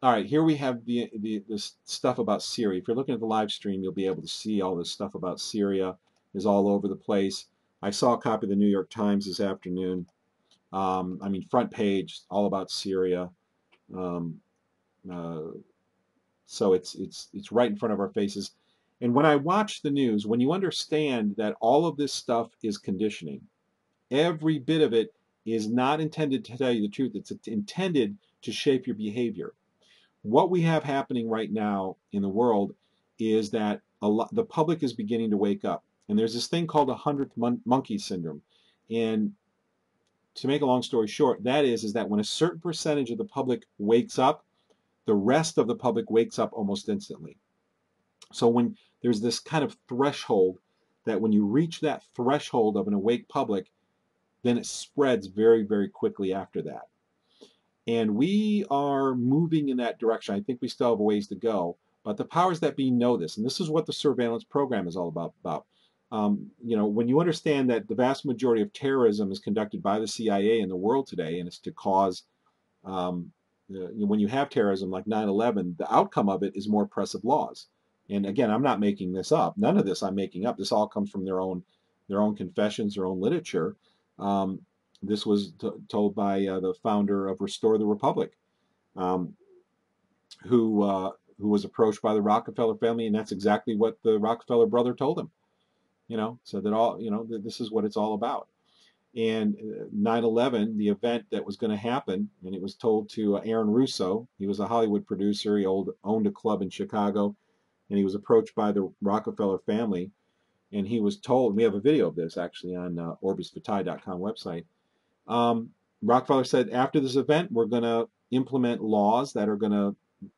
All right, here we have this stuff about Syria. If you're looking at the live stream, you'll be able to see all this stuff about Syria is all over the place. I saw a copy of the New York Times this afternoon. I mean, front page, all about Syria. Um, uh, so it's right in front of our faces. And when I watch the news, when you understand that all of this stuff is conditioning, every bit of it is not intended to tell you the truth. It's intended to shape your behavior. What we have happening right now in the world is that the public is beginning to wake up. And there's this thing called the 100th monkey syndrome. And to make a long story short, that is that when a certain percentage of the public wakes up, the rest of the public wakes up almost instantly. So when there's this kind of threshold that when you reach that threshold of an awake public, then it spreads very, very quickly after that. And we are moving in that direction. I think we still have a ways to go, but the powers that be know this, and this is what the surveillance program is all about. When you understand that the vast majority of terrorism is conducted by the CIA in the world today, and it's to cause, when you have terrorism like 9/11, the outcome of it is more oppressive laws. And again, I'm not making this up. None of this I'm making up. This all comes from their own confessions, their own literature. Um, this was told by the founder of Restore the Republic, um, who was approached by the Rockefeller family, and that's exactly what the Rockefeller brother told him. So that this is what it's all about. And 9/11, the event that was going to happen, and it was told to Aaron Russo. He was a Hollywood producer. He owned a club in Chicago, and he was approached by the Rockefeller family, and he was told. We have a video of this actually on orbisvitae.com website. Rockefeller said, after this event, we're going to implement laws that are going to,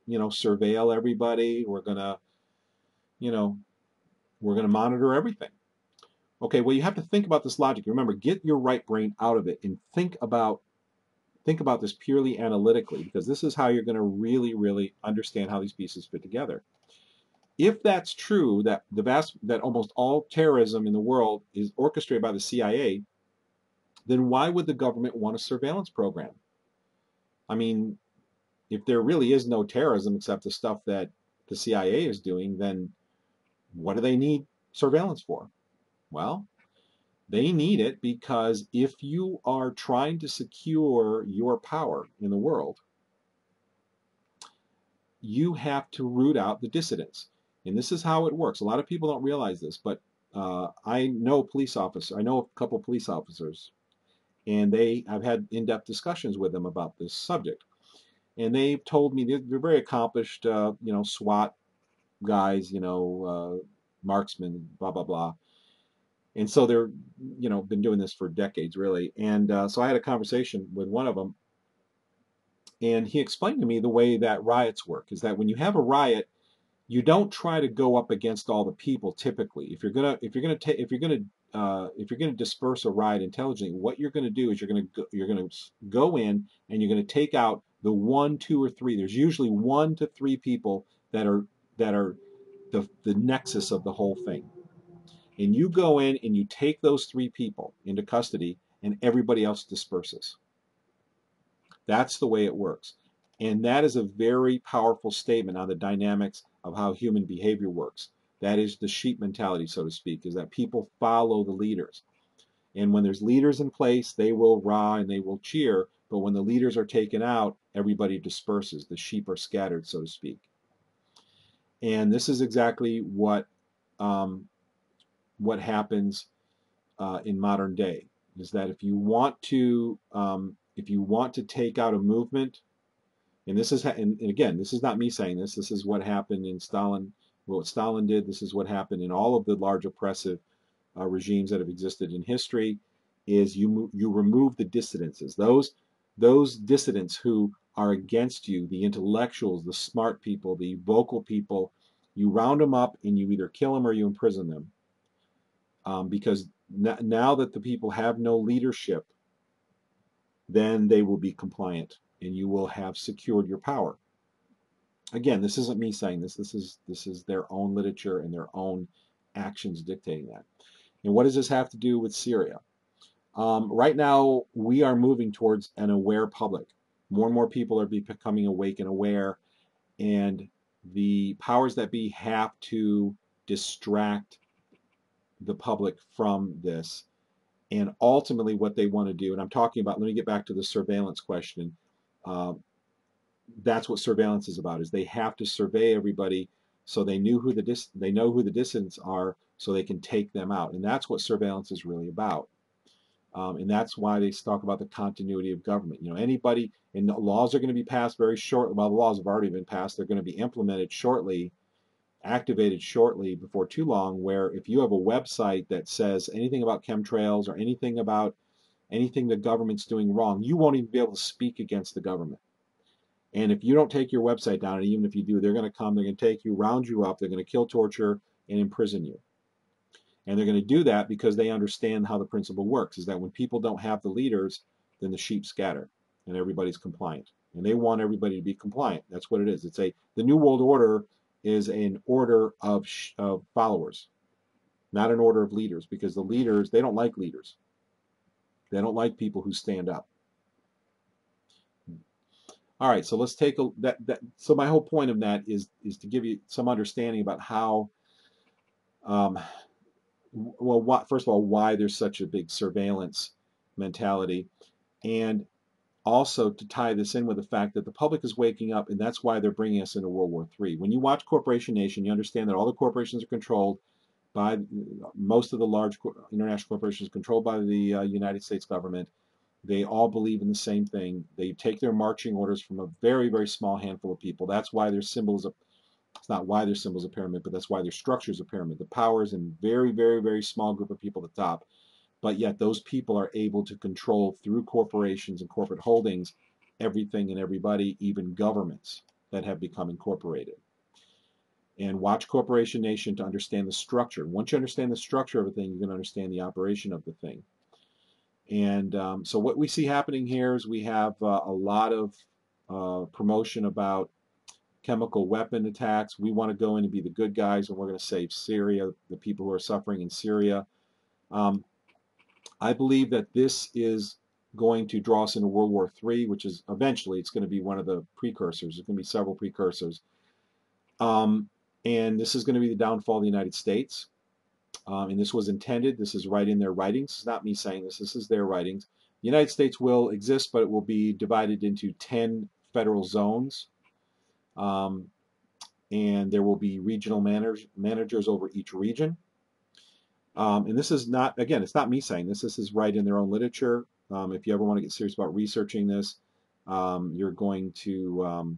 surveil everybody. We're going to monitor everything. Okay, well, you have to think about this logic. Remember, get your right brain out of it and think about this purely analytically, because this is how you're going to really, really understand how these pieces fit together. If that's true, that almost all terrorism in the world is orchestrated by the CIA, then why would the government want a surveillance program? I mean, if there really is no terrorism except the stuff that the CIA is doing, then what do they need surveillance for? Well, they need it because if you are trying to secure your power in the world, you have to root out the dissidents. And this is how it works. A lot of people don't realize this, but I know a couple of police officers, and I've had in-depth discussions with them about this subject. And they've told me they're very accomplished, SWAT guys, marksmen, blah, blah, blah. And so they're, been doing this for decades, really. And so I had a conversation with one of them, and he explained to me the way that riots work is that when you have a riot, you don't try to go up against all the people typically. If you're gonna disperse a riot intelligently, what you're gonna do is you're gonna go in and you're gonna take out the 1, 2, or 3. There's usually 1 to 3 people that are the nexus of the whole thing. And you go in and you take those 3 people into custody, and everybody else disperses. That's the way it works. And that is a very powerful statement on the dynamics of how human behavior works. That is the sheep mentality, so to speak, is that people follow the leaders. And when there's leaders in place, they will rah and they will cheer. But when the leaders are taken out, everybody disperses. The sheep are scattered, so to speak. And this is exactly what happens in modern day. Is that if you want to take out a movement, and again, this is not me saying this. This is what happened in Stalin. What Stalin did. This is what happened in all of the large oppressive regimes that have existed in history. Is you remove the dissidences. Those dissidents who are against you, the intellectuals, the smart people, the vocal people. You round them up and you either kill them or you imprison them. Because now that the people have no leadership, then they will be compliant and you will have secured your power. Again, this isn't me saying this. This is their own literature and their own actions dictating that. And what does this have to do with Syria? Right now, we are moving towards an aware public. More and more people are becoming awake and aware. and the powers that be have to distract the public from this. And ultimately what they want to do, and I'm talking about, let me get back to the surveillance question. Uh, that's what surveillance is about, is they have to survey everybody so they know who the dissidents are, so they can take them out. And that's what surveillance is really about. And that's why they talk about the continuity of government. You know, anybody, and the laws are going to be passed very shortly. Well, the laws have already been passed. They're going to be implemented shortly, activated shortly, before too long, where if you have a website that says anything about chemtrails or anything about anything the government's doing wrong, you won't even be able to speak against the government. And if you don't take your website down, and even if you do, they're going to come, they're going to take you, round you up, they're going to kill, torture, and imprison you. And they're going to do that because they understand how the principle works, is that when people don't have the leaders, then the sheep scatter and everybody's compliant. And they want everybody to be compliant. That's what it is. The New World Order is an order of followers, not an order of leaders, because the leaders, they don't like leaders. They don't like people who stand up. All right, so let's take so my whole point of that is to give you some understanding about how, first of all, why there's such a big surveillance mentality, and also to tie this in with the fact that the public is waking up, and that's why they're bringing us into World War III. When you watch Corporation Nation, you understand that all the corporations are controlled by, most of the large international corporations controlled by the United States government. They all believe in the same thing. They take their marching orders from a very, very small handful of people. That's why their symbol is it's not why their symbol is a pyramid, but that's why their structure is a pyramid. The power is in very, very, very small group of people at the top. But yet those people are able to control, through corporations and corporate holdings, everything and everybody, even governments that have become incorporated. And watch Corporation Nation to understand the structure. Once you understand the structure of a thing, you can understand the operation of the thing. And so what we see happening here is we have a lot of promotion about chemical weapon attacks. We want to go in and be the good guys, and we're going to save Syria, the people who are suffering in Syria. I believe that this is going to draw us into World War III, which is eventually, it's going to be one of the precursors. There's going to be several precursors. And this is going to be the downfall of the United States. And this was intended. This is right in their writings. It's not me saying this. This is their writings. The United States will exist, but it will be divided into 10 federal zones. And there will be regional managers over each region. And this is not, again, it's not me saying this. This is right in their own literature. If you ever want to get serious about researching this, you're going to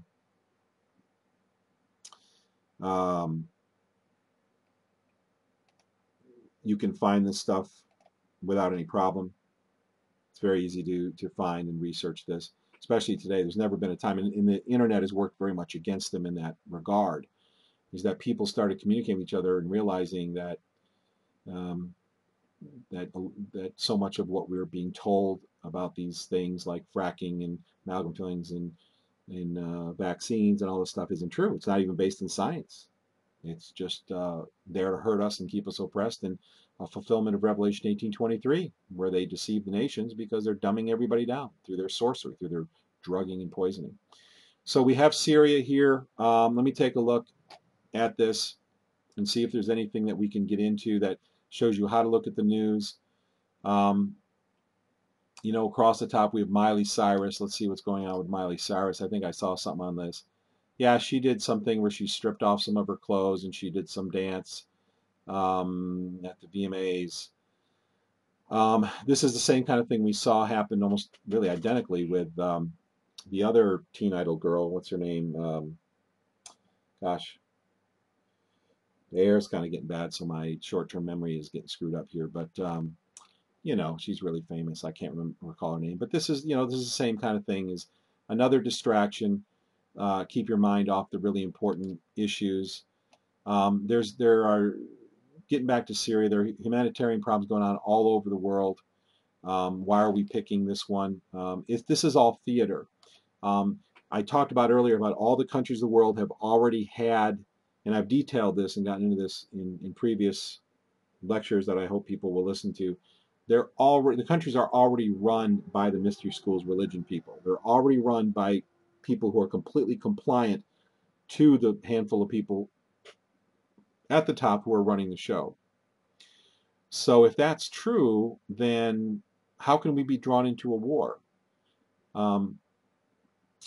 you can find this stuff without any problem. It's very easy to find and research this, especially today. There's never been a time, and the internet has worked very much against them in that regard, is that people started communicating with each other and realizing that that so much of what we're being told about these things like fracking and amalgam fillings and vaccines and all this stuff isn't true. It's not even based in science. It's just there to hurt us and keep us oppressed, and a fulfillment of Revelation 18:23, where they deceive the nations because they're dumbing everybody down through their sorcery, through their drugging and poisoning. So we have Syria here. Let me take a look at this and see if there's anything that we can get into that shows you how to look at the news. You know, across the top we have Miley Cyrus. Let's see what's going on with Miley Cyrus. I think I saw something on this. Yeah, she did something where she stripped off some of her clothes and she did some dance at the VMAs. This is the same kind of thing we saw happen almost really identically with the other teen idol girl. What's her name? Gosh, the air's kind of getting bad, so my short-term memory is getting screwed up here. But you know, she's really famous. I can't recall her name. But this is, you know, this is the same kind of thing. Is another distraction. Keep your mind off the really important issues. There are, getting back to Syria, there are humanitarian problems going on all over the world. Why are we picking this one? This is all theater. I talked about earlier about all the countries of the world have already had, and I've detailed this and gotten into this in previous lectures that I hope people will listen to. The countries are already run by the mystery schools religion people. They're already run by people who are completely compliant to the handful of people at the top who are running the show. So if that's true, then how can we be drawn into a war?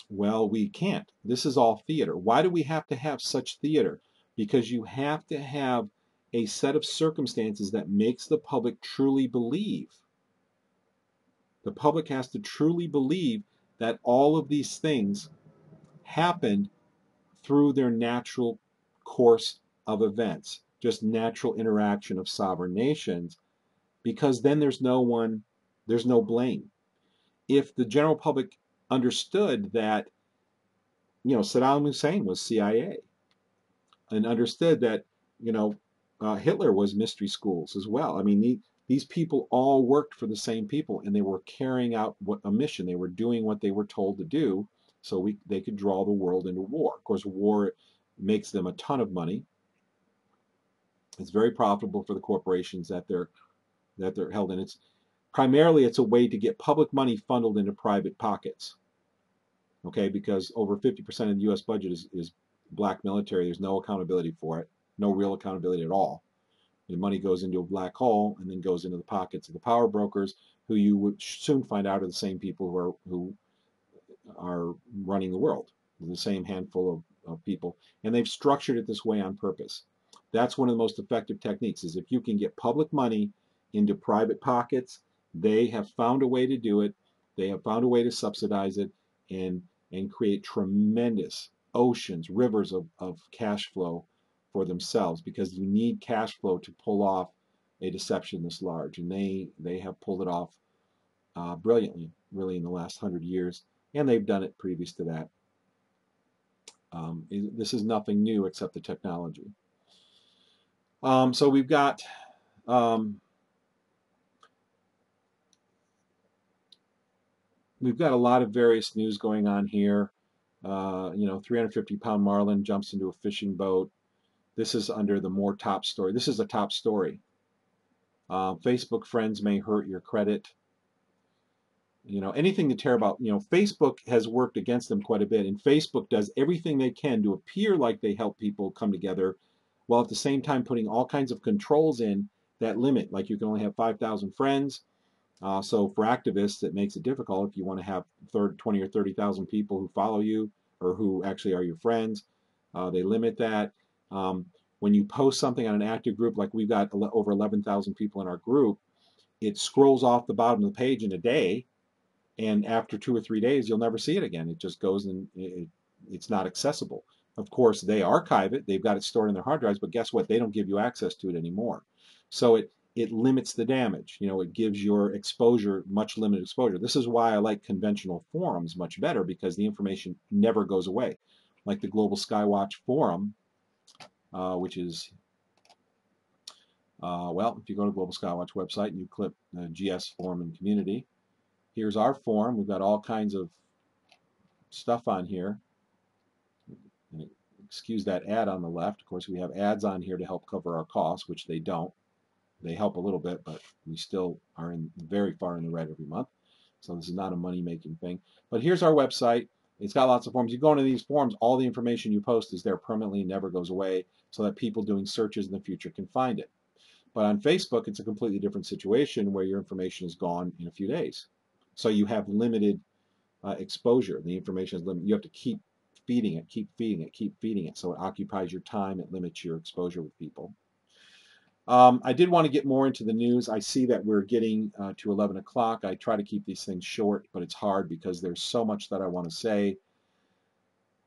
Well, we can't. This is all theater. Why do we have to have such theater? Because you have to have a set of circumstances that makes the public truly believe. The public has to truly believe that all of these things happened through their natural course of events, just natural interaction of sovereign nations, because then there's no blame. If the general public understood that, Saddam Hussein was CIA, and understood that, Hitler was mystery schools as well. I mean, these people all worked for the same people, and they were carrying out a mission. They were doing what they were told to do, so they could draw the world into war. Of course, war makes them a ton of money. It's very profitable for the corporations that they're held in. Primarily it's a way to get public money funneled into private pockets. Okay, because over 50% of the U.S. budget is black military. There's no accountability for it, no real accountability at all. The money goes into a black hole and then goes into the pockets of the power brokers, who you would soon find out are the same people who are running the world, the same handful of people. And they've structured it this way on purpose. That's one of the most effective techniques, is if you can get public money into private pockets, they have found a way to do it. They have found a way to subsidize it and create tremendous oceans, rivers of cash flow for themselves, because you need cash flow to pull off a deception this large. And they have pulled it off brilliantly, really, in the last 100 years. And they've done it previous to that. This is nothing new except the technology. So we've got a lot of various news going on here. 350-pound marlin jumps into a fishing boat. This is under the more top story. This is a top story. Facebook friends may hurt your credit. Anything to tear about. Facebook has worked against them quite a bit, and Facebook does everything they can to appear like they help people come together, while at the same time putting all kinds of controls in that limit. Like, you can only have 5,000 friends. So for activists, it makes it difficult if you want to have 20 or 30,000 people who follow you or who actually are your friends. They limit that. When you post something on an active group, like we've got over 11,000 people in our group, it scrolls off the bottom of the page in a day, and after 2 or 3 days, you'll never see it again. It just goes and it's not accessible. Of course, they archive it. They've got it stored in their hard drives, but guess what? They don't give you access to it anymore. So it limits the damage. It gives your exposure much limited exposure. This is why I like conventional forums much better, because the information never goes away. Like the Global Skywatch forum, which is, if you go to Global Skywatch website and you click GS forum and community, here's our forum. We've got all kinds of stuff on here. Excuse that ad on the left. Of course, we have ads on here to help cover our costs, which they don't. They help a little bit, but we still are very far in the red every month. So this is not a money-making thing. But here's our website. It's got lots of forums. You go into these forums, all the information you post is there permanently, never goes away, so that people doing searches in the future can find it. But on Facebook, it's a completely different situation, where your information is gone in a few days. So you have limited exposure. The information is limited. You have to keep feeding it, keep feeding it, keep feeding it. So it occupies your time. It limits your exposure with people. I did want to get more into the news. I see that we're getting to 11 o'clock. I try to keep these things short, but it's hard because there's so much that I want to say.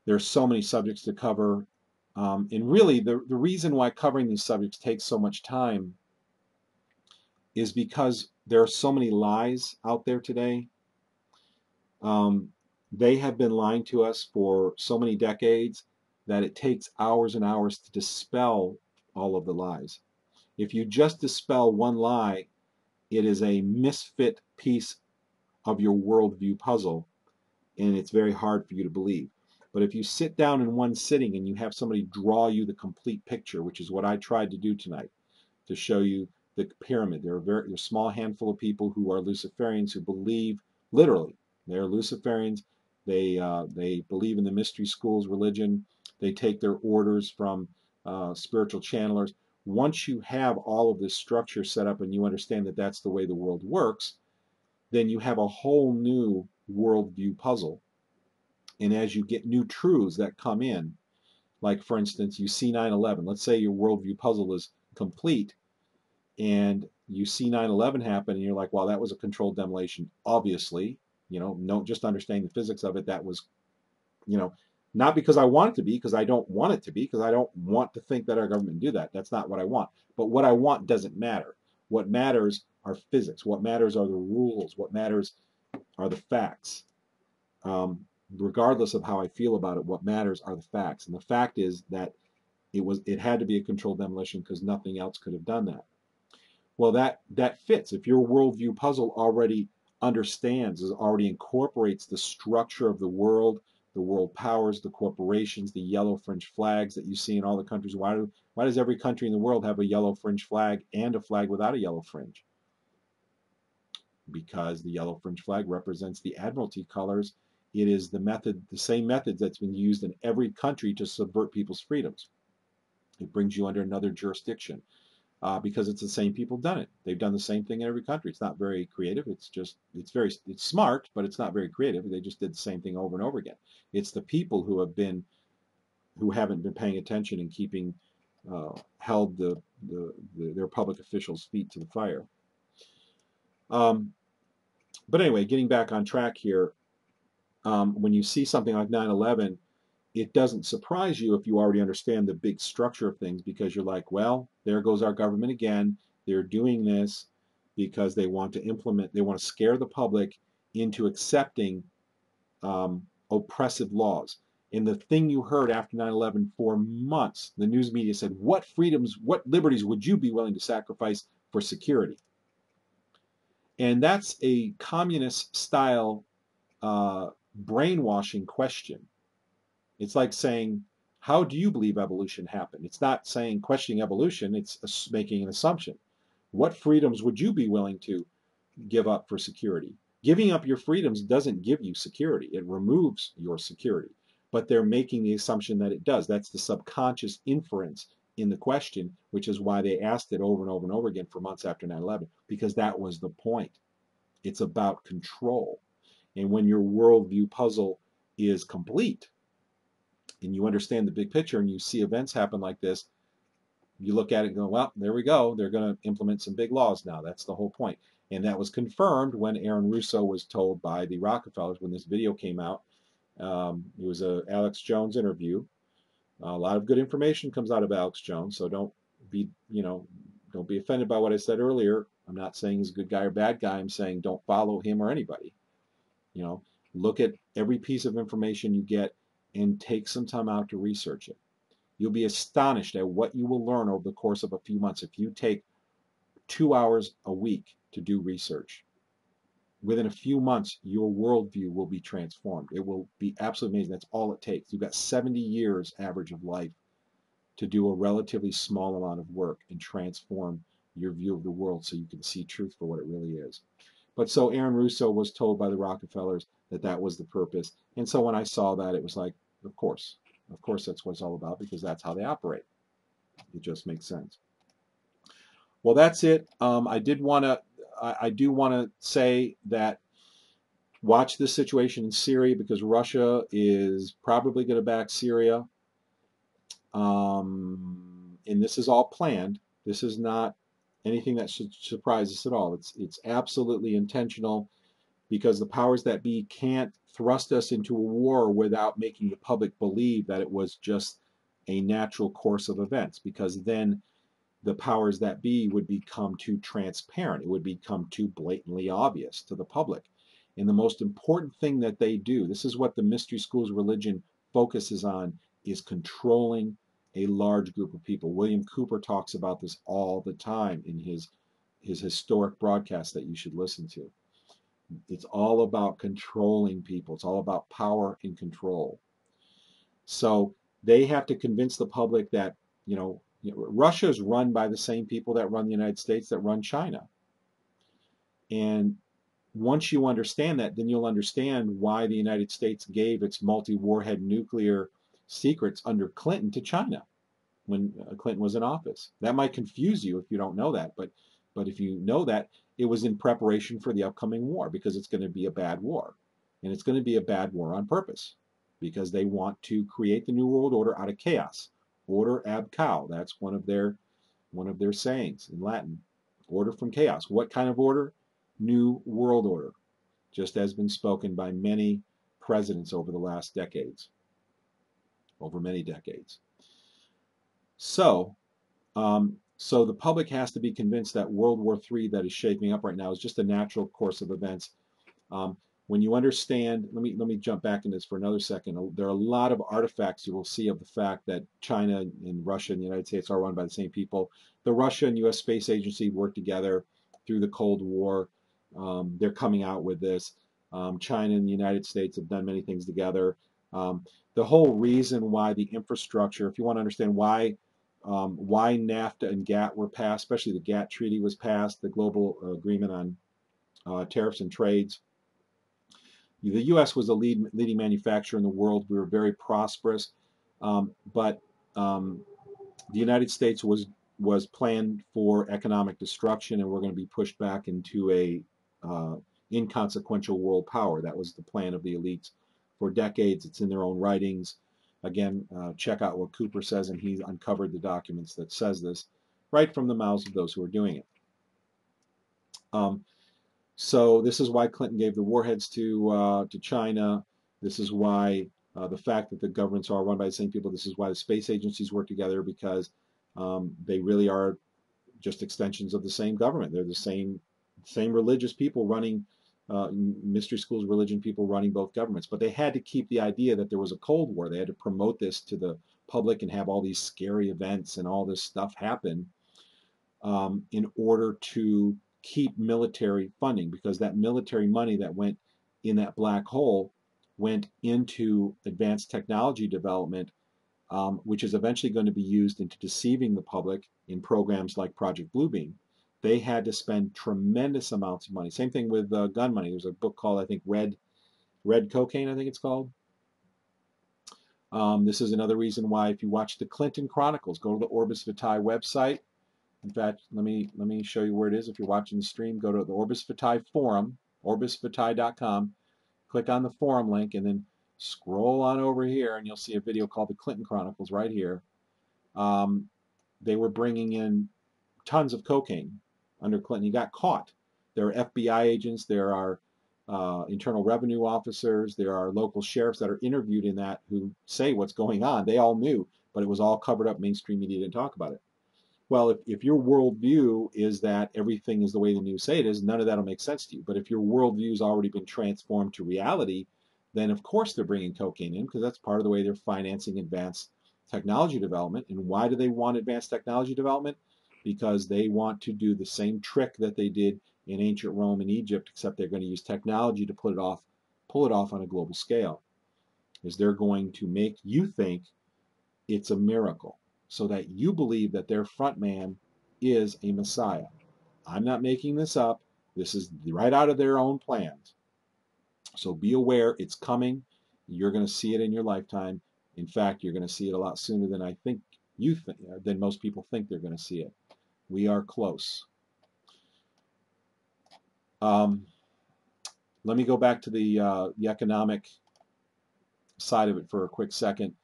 There's so many subjects to cover. And really, the reason why covering these subjects takes so much time is because there are so many lies out there today. They have been lying to us for so many decades that it takes hours and hours to dispel all of the lies. If you just dispel one lie, it is a misfit piece of your worldview puzzle, and it's very hard for you to believe. But if you sit down in one sitting and you have somebody draw you the complete picture, which is what I tried to do tonight, to show you the pyramid. There are a small handful of people who are Luciferians, who believe, literally, they're Luciferians. They believe in the mystery schools religion. They take their orders from spiritual channelers. Once you have all of this structure set up and you understand that that's the way the world works, then you have a whole new worldview puzzle. And as you get new truths that come in, like for instance, you see 9/11. Let's say your worldview puzzle is complete, and you see 9/11 happen, and you're like, well, that was a controlled demolition. Obviously, no, just understanding the physics of it, that was, not because I want it to be, because I don't want it to be, because I don't want to think that our government do that. That's not what I want. But what I want doesn't matter. What matters are physics. What matters are the rules. What matters are the facts. Regardless of how I feel about it, what matters are the facts. And the fact is that it had to be a controlled demolition because nothing else could have done that. Well, that fits. If your worldview puzzle already already incorporates the structure of the world powers, the corporations, the yellow fringe flags that you see in all the countries. Why does every country in the world have a yellow fringe flag and a flag without a yellow fringe? Because the yellow fringe flag represents the Admiralty colors. It is the same method that's been used in every country to subvert people's freedoms. It brings you under another jurisdiction. Because it's the same people done it. They've done the same thing in every country. It's not very creative. It's smart, but it's not very creative. They just did the same thing over and over again. It's the people who haven't been paying attention and keeping held their public officials' feet to the fire. But anyway, getting back on track here, when you see something like 9/11, it doesn't surprise you if you already understand the big structure of things, because you're like, well, there goes our government again. They're doing this because they want to scare the public into accepting oppressive laws. And the thing you heard after 9/11 for months, the news media said, what liberties would you be willing to sacrifice for security? And that's a communist style brainwashing question. It's like saying, how do you believe evolution happened? It's not saying questioning evolution, it's making an assumption. What freedoms would you be willing to give up for security? Giving up your freedoms doesn't give you security. It removes your security. But they're making the assumption that it does. That's the subconscious inference in the question, which is why they asked it over and over and over again for months after 9/11, because that was the point. It's about control. And when your worldview puzzle is complete, and you understand the big picture and you see events happen like this, you look at it and go, well, there we go. They're going to implement some big laws now. That's the whole point. And that was confirmed when Aaron Russo was told by the Rockefellers when this video came out. It was a Alex Jones interview. A lot of good information comes out of Alex Jones, so don't be offended by what I said earlier. I'm not saying he's a good guy or bad guy. I'm saying don't follow him or anybody. Look at every piece of information you get and take some time out to research it. You'll be astonished at what you will learn over the course of a few months if you take 2 hours a week to do research. Within a few months, your worldview will be transformed. It will be absolutely amazing. That's all it takes. You've got 70 years average of life to do a relatively small amount of work and transform your view of the world so you can see truth for what it really is. But so Aaron Russo was told by the Rockefellers that was the purpose. And so when I saw that, it was like, of course that's what it's all about, because that's how they operate. It just makes sense. Well, that's it. I do want to say that watch this situation in Syria, because Russia is probably going to back Syria. And this is all planned. This is not anything that should surprise us at all. It's absolutely intentional, because the powers that be can't thrust us into a war without making the public believe that it was just a natural course of events, because then the powers that be would become too transparent. It would become too blatantly obvious to the public. And the most important thing that they do, this is what the mystery schools religion focuses on, is controlling a large group of people. William Cooper talks about this all the time in his historic broadcast that you should listen to. It's all about controlling people. It's all about power and control. So they have to convince the public that, Russia is run by the same people that run the United States, that run China. And once you understand that, then you'll understand why the United States gave its multi-warhead nuclear secrets under Clinton to China when Clinton was in office. That might confuse you if you don't know that, but if you know that, it was in preparation for the upcoming war, because it's going to be a bad war. And it's going to be a bad war on purpose, because they want to create the New World Order out of chaos. Order ab chao. That's one of their sayings in Latin. Order from chaos. What kind of order? New World Order, just as been spoken by many presidents over the last decades, over many decades. So the public has to be convinced that World War III that is shaping up right now is just a natural course of events. When you understand, let me jump back into this for another second. There are a lot of artifacts you will see of the fact that China and Russia and the United States are run by the same people. The Russia and U.S. Space Agency worked together through the Cold War. They're coming out with this. China and the United States have done many things together. The whole reason why the infrastructure, if you want to understand why NAFTA and GATT were passed, especially the GATT treaty was passed, the Global Agreement on Tariffs and Trades. The U.S. was a leading manufacturer in the world. We were very prosperous, but the United States was planned for economic destruction, and we're going to be pushed back into a inconsequential world power. That was the plan of the elites for decades. It's in their own writings. Again, check out what Cooper says, and he's uncovered the documents that says this right from the mouths of those who are doing it. So this is why Clinton gave the warheads to China. This is why the fact that the governments are run by the same people. This is why the space agencies work together, because they really are just extensions of the same government. They're the same religious people running mystery schools, religion people running both governments. But they had to keep the idea that there was a Cold War. They had to promote this to the public and have all these scary events and all this stuff happen in order to keep military funding, because that military money that went in that black hole went into advanced technology development, which is eventually going to be used into deceiving the public in programs like Project Bluebeam. They had to spend tremendous amounts of money. Same thing with gun money. There's a book called, I think, Red Cocaine, I think it's called. This is another reason why, if you watch the Clinton Chronicles, go to the Orbis Vitae website. In fact, let me show you where it is. If you're watching the stream, go to the Orbis Vitae forum, orbisvitae.com, click on the forum link, and then scroll on over here, and you'll see a video called the Clinton Chronicles right here. They were bringing in tons of cocaine under Clinton. He got caught. There are FBI agents, there are internal revenue officers, there are local sheriffs that are interviewed in that who say what's going on. They all knew, but it was all covered up. Mainstream media didn't talk about it. Well, if your worldview is that everything is the way the news say it is, none of that will make sense to you. But if your worldview has already been transformed to reality, then of course they're bringing cocaine in, because that's part of the way they're financing advanced technology development. And why do they want advanced technology development? Because they want to do the same trick that they did in ancient Rome and Egypt, except they're going to use technology to pull it off on a global scale. Is they're going to make you think it's a miracle, so that you believe that their front man is a Messiah. I'm not making this up. This is right out of their own plans. So be aware, it's coming. You're going to see it in your lifetime. In fact, you're going to see it a lot sooner than than most people think they're going to see it. We are close. Let me go back to the economic side of it for a quick second.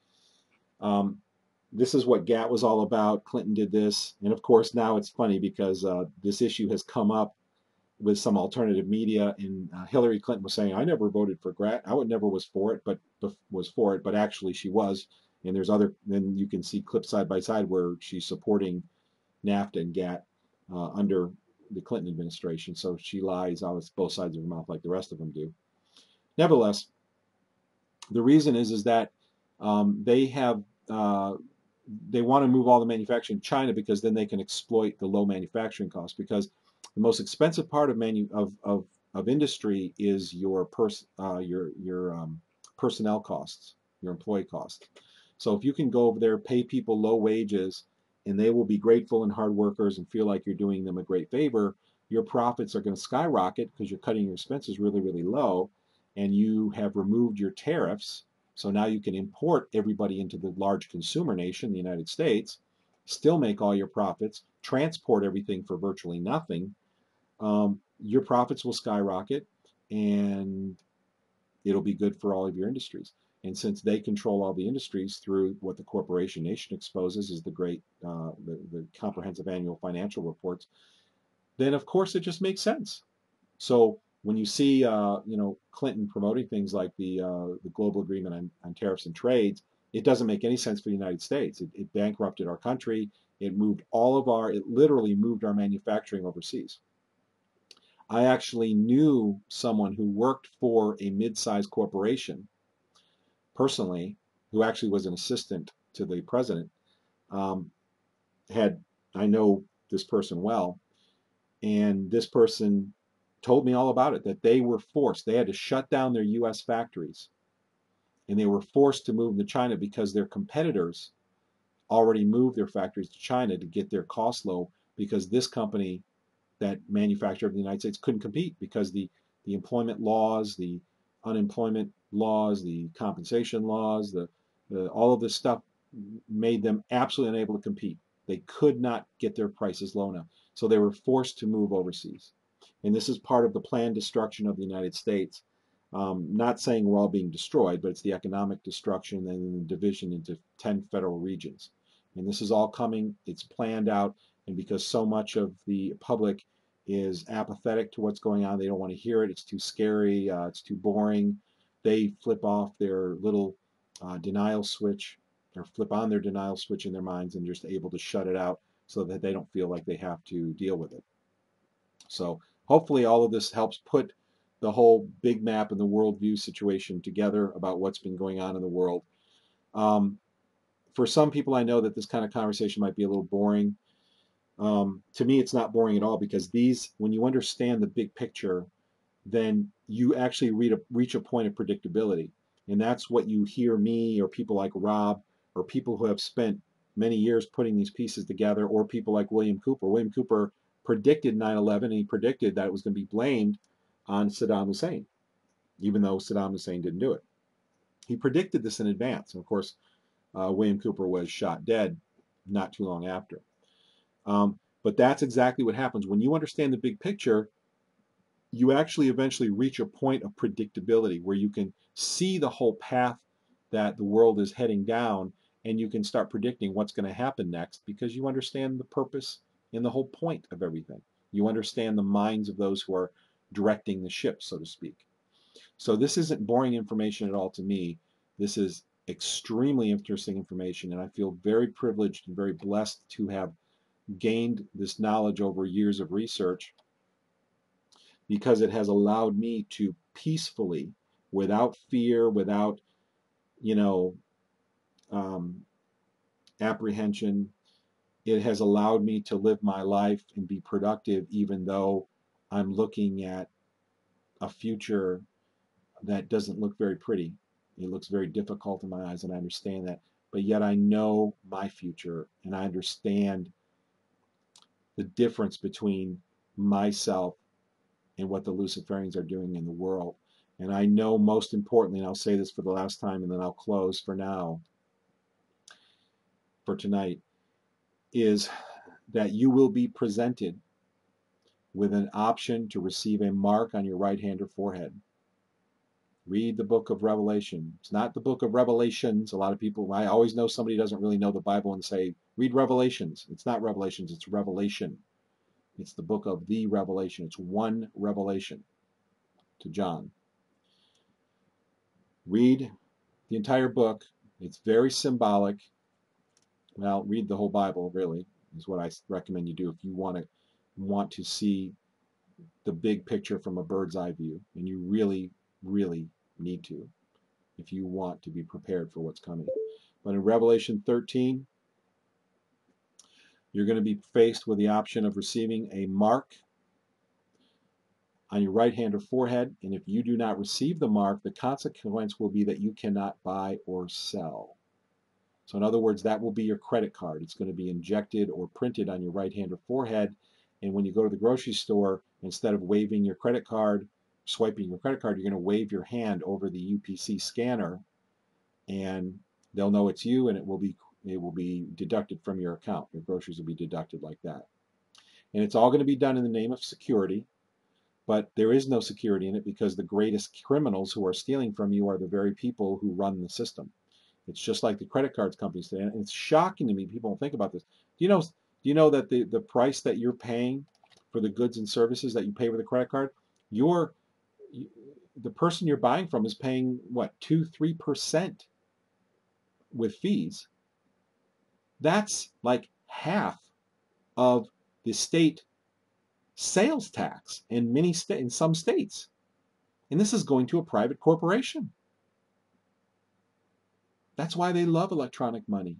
This is what GATT was all about. Clinton did this. And of course, now it's funny because this issue has come up with some alternative media. And Hillary Clinton was saying, I never voted for GATT. I never was for it, but actually she was. And there's then you can see clips side by side where she's supporting NAFTA and GATT under the Clinton administration. So she lies out of both sides of her mouth like the rest of them do. Nevertheless, the reason is that they want to move all the manufacturing to China, because then they can exploit the low manufacturing costs. Because the most expensive part of industry is your personnel costs, your employee costs. So if you can go over there, pay people low wages, and they will be grateful and hard workers and feel like you're doing them a great favor, your profits are going to skyrocket because you're cutting your expenses really, really low, and you have removed your tariffs. So now you can import everybody into the large consumer nation, the United States, still make all your profits, transport everything for virtually nothing. Your profits will skyrocket, and it'll be good for all of your industries. And since they control all the industries through what the corporation nation exposes is the great, the comprehensive annual financial reports, then of course it just makes sense. So when you see, Clinton promoting things like the global agreement on tariffs and trades, it doesn't make any sense for the United States. It bankrupted our country. It literally moved our manufacturing overseas. I actually knew someone who worked for a mid-sized corporation personally, who actually was an assistant to the president. Um, I know this person well, and this person told me all about it, that they were forced. They had to shut down their U.S. factories, and they were forced to move to China because their competitors already moved their factories to China to get their costs low, because this company that manufactured in the United States couldn't compete because the employment laws, the unemployment laws, the compensation laws, all of this stuff made them absolutely unable to compete. They could not get their prices low enough. So they were forced to move overseas. And this is part of the planned destruction of the United States. Not saying we're all being destroyed, but it's the economic destruction and the division into 10 federal regions. And this is all coming, it's planned out, and because so much of the public is apathetic to what's going on, they don't want to hear it, it's too scary, it's too boring, they flip off their little denial switch, or flip on their denial switch in their minds and just able to shut it out so that they don't feel like they have to deal with it. So hopefully all of this helps put the whole big map and the worldview situation together about what's been going on in the world. For some people, I know that this kind of conversation might be a little boring. To me, it's not boring at all, because when you understand the big picture, then you actually reach a point of predictability. And that's what you hear me or people like Rob or people who have spent many years putting these pieces together, or people like William Cooper. William Cooper predicted 9/11, and he predicted that it was going to be blamed on Saddam Hussein, even though Saddam Hussein didn't do it. He predicted this in advance. And of course, William Cooper was shot dead not too long after. But that's exactly what happens. When you understand the big picture, you actually eventually reach a point of predictability where you can see the whole path that the world is heading down, and you can start predicting what's going to happen next, because you understand the purpose and the whole point of everything. You understand the minds of those who are directing the ship, so to speak. So this isn't boring information at all to me. This is extremely interesting information, and I feel very privileged and very blessed to have gained this knowledge over years of research, because it has allowed me to peacefully, without fear, without, apprehension, it has allowed me to live my life and be productive, even though I'm looking at a future that doesn't look very pretty. It looks very difficult in my eyes, and I understand that. But yet I know my future, and I understand the difference between myself and what the Luciferians are doing in the world. And I know, most importantly, and I'll say this for the last time and then I'll close for now, for tonight, is that you will be presented with an option to receive a mark on your right hand or forehead. Read the book of Revelation. It's not the book of Revelations. A lot of people, I always know somebody doesn't really know the Bible and say, read Revelations. It's not Revelations, it's Revelation. It's the book of the Revelation. It's one revelation to John. Read the entire book. It's very symbolic. Well, read the whole Bible, really, is what I recommend you do if you want to see the big picture from a bird's eye view. And you really, really need to, if you want to be prepared for what's coming. But in Revelation 13, you're going to be faced with the option of receiving a mark on your right hand or forehead, and if you do not receive the mark, the consequence will be that you cannot buy or sell. So in other words, that will be your credit card. It's going to be injected or printed on your right hand or forehead, and when you go to the grocery store, instead of waving your credit card, swiping your credit card, you're going to wave your hand over the UPC scanner, and they'll know it's you, and it will be deducted from your account. Your groceries will be deducted like that. And it's all going to be done in the name of security, but there is no security in it because the greatest criminals who are stealing from you are the very people who run the system. It's just like the credit cards companies today. And it's shocking to me. People don't think about this. Do you know that the price that you're paying for the goods and services that you pay with a credit card, the person you're buying from is paying what, 2-3% with fees. That's like half of the state sales tax in some states. And this is going to a private corporation. That's why they love electronic money,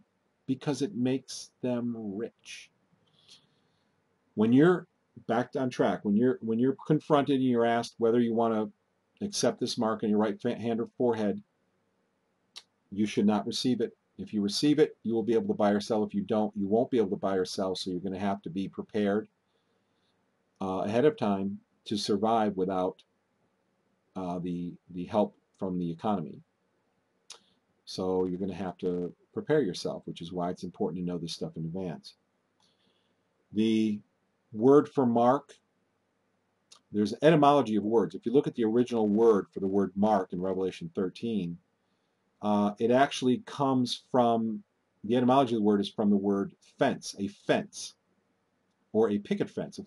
because it makes them rich. When you're back on track, when you're confronted and you're asked whether you want to accept this mark on your right hand or forehead, you should not receive it. If you receive it, you will be able to buy or sell. If you don't, you won't be able to buy or sell. So you're going to have to be prepared ahead of time to survive without the help from the economy. So you're going to have to prepare yourself, which is why it's important to know this stuff in advance. The word for mark, there's etymology of words. If you look at the original word for the word mark in Revelation 13, it actually comes from, the etymology of the word is from the word fence, a fence, or a picket fence,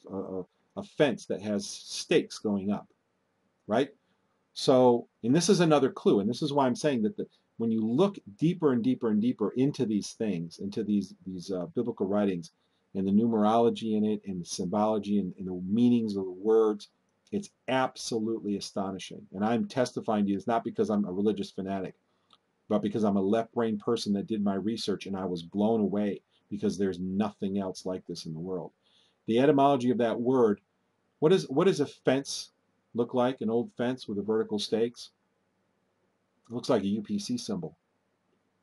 a fence that has stakes going up, right? So, and this is another clue, and this is why I'm saying that when you look deeper and deeper and deeper into these things, into these biblical writings, and the numerology in it, and the symbology, and the meanings of the words, it's absolutely astonishing. And I'm testifying to you, it's not because I'm a religious fanatic, but because I'm a left-brain person that did my research, and I was blown away because there's nothing else like this in the world. The etymology of that word, what does a fence look like? An old fence with the vertical stakes? It looks like a UPC symbol.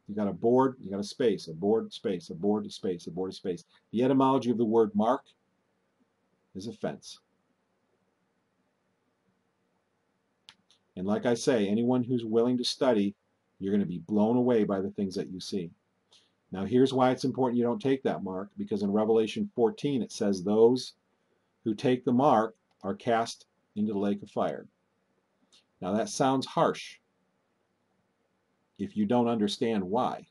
You got a board, you got a space, a board, space, a board, a space, a board, a space. The etymology of the word mark is a fence. And like I say, anyone who's willing to study, you're going to be blown away by the things that you see. Now here's why it's important you don't take that mark, because in Revelation 14 it says those who take the mark are cast into the lake of fire. Now that sounds harsh if you don't understand why.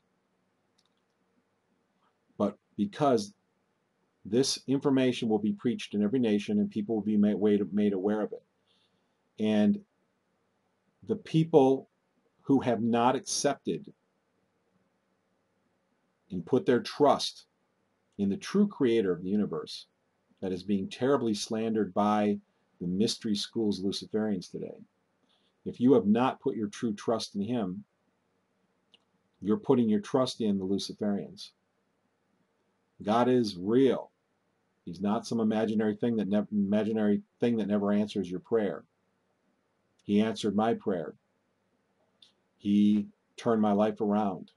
But because this information will be preached in every nation and people will be made aware of it. And the people who have not accepted and put their trust in the true creator of the universe, that is being terribly slandered by the mystery schools Luciferians today. If you have not put your true trust in him, you're putting your trust in the Luciferians. God is real. He's not some imaginary thing that never answers your prayer. He answered my prayer. He turned my life around.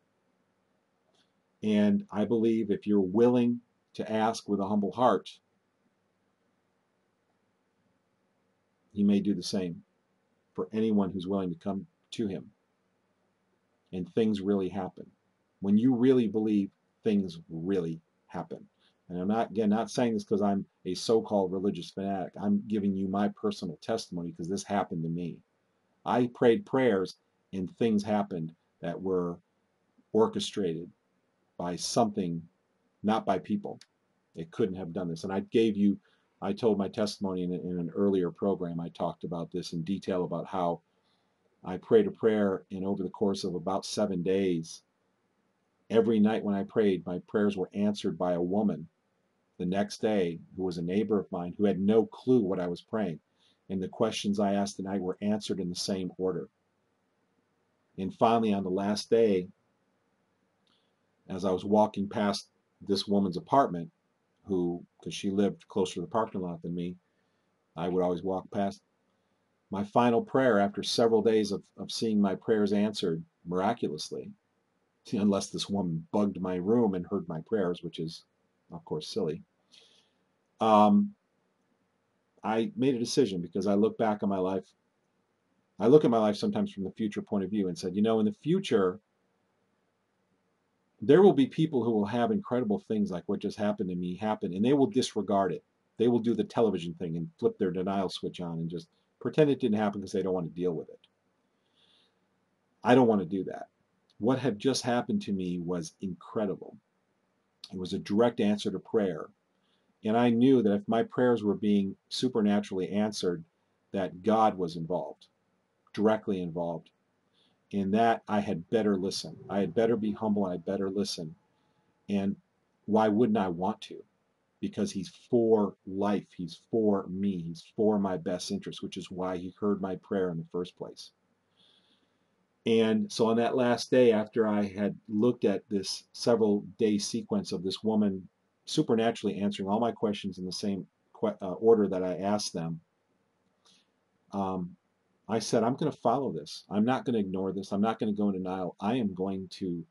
And I believe if you're willing to ask with a humble heart, he may do the same for anyone who's willing to come to him. And things really happen. When you really believe, things really happen. And I'm not saying this because I'm a so-called religious fanatic. I'm giving you my personal testimony because this happened to me. I prayed prayers and things happened that were orchestrated by something, not by people. It couldn't have done this. And I told my testimony in an earlier program. I talked about this in detail about how I prayed a prayer, and over the course of about 7 days, every night when I prayed, my prayers were answered by a woman the next day who was a neighbor of mine who had no clue what I was praying. And the questions I asked the night were answered in the same order. And finally, on the last day, as I was walking past this woman's apartment, because she lived closer to the parking lot than me, I would always walk past. My final prayer, after several days of seeing my prayers answered miraculously, unless this woman bugged my room and heard my prayers, which is, of course, silly, I made a decision because I look back on my life. I look at my life sometimes from the future point of view and said, in the future, There will be people who will have incredible things like what just happened to me happen, and they will disregard it. They will do the television thing and flip their denial switch on and just pretend it didn't happen because they don't want to deal with it. I don't want to do that. What had just happened to me was incredible. It was a direct answer to prayer. And I knew that if my prayers were being supernaturally answered, that God was involved, directly involved. In that, I had better listen. I had better be humble. I had better listen. And why wouldn't I want to? Because he's for life. He's for me. He's for my best interest, which is why he heard my prayer in the first place. And so on that last day, after I had looked at this several day sequence of this woman supernaturally answering all my questions in the same order that I asked them, I said, I'm going to follow this. I'm not going to ignore this. I'm not going to go in denial. I am going to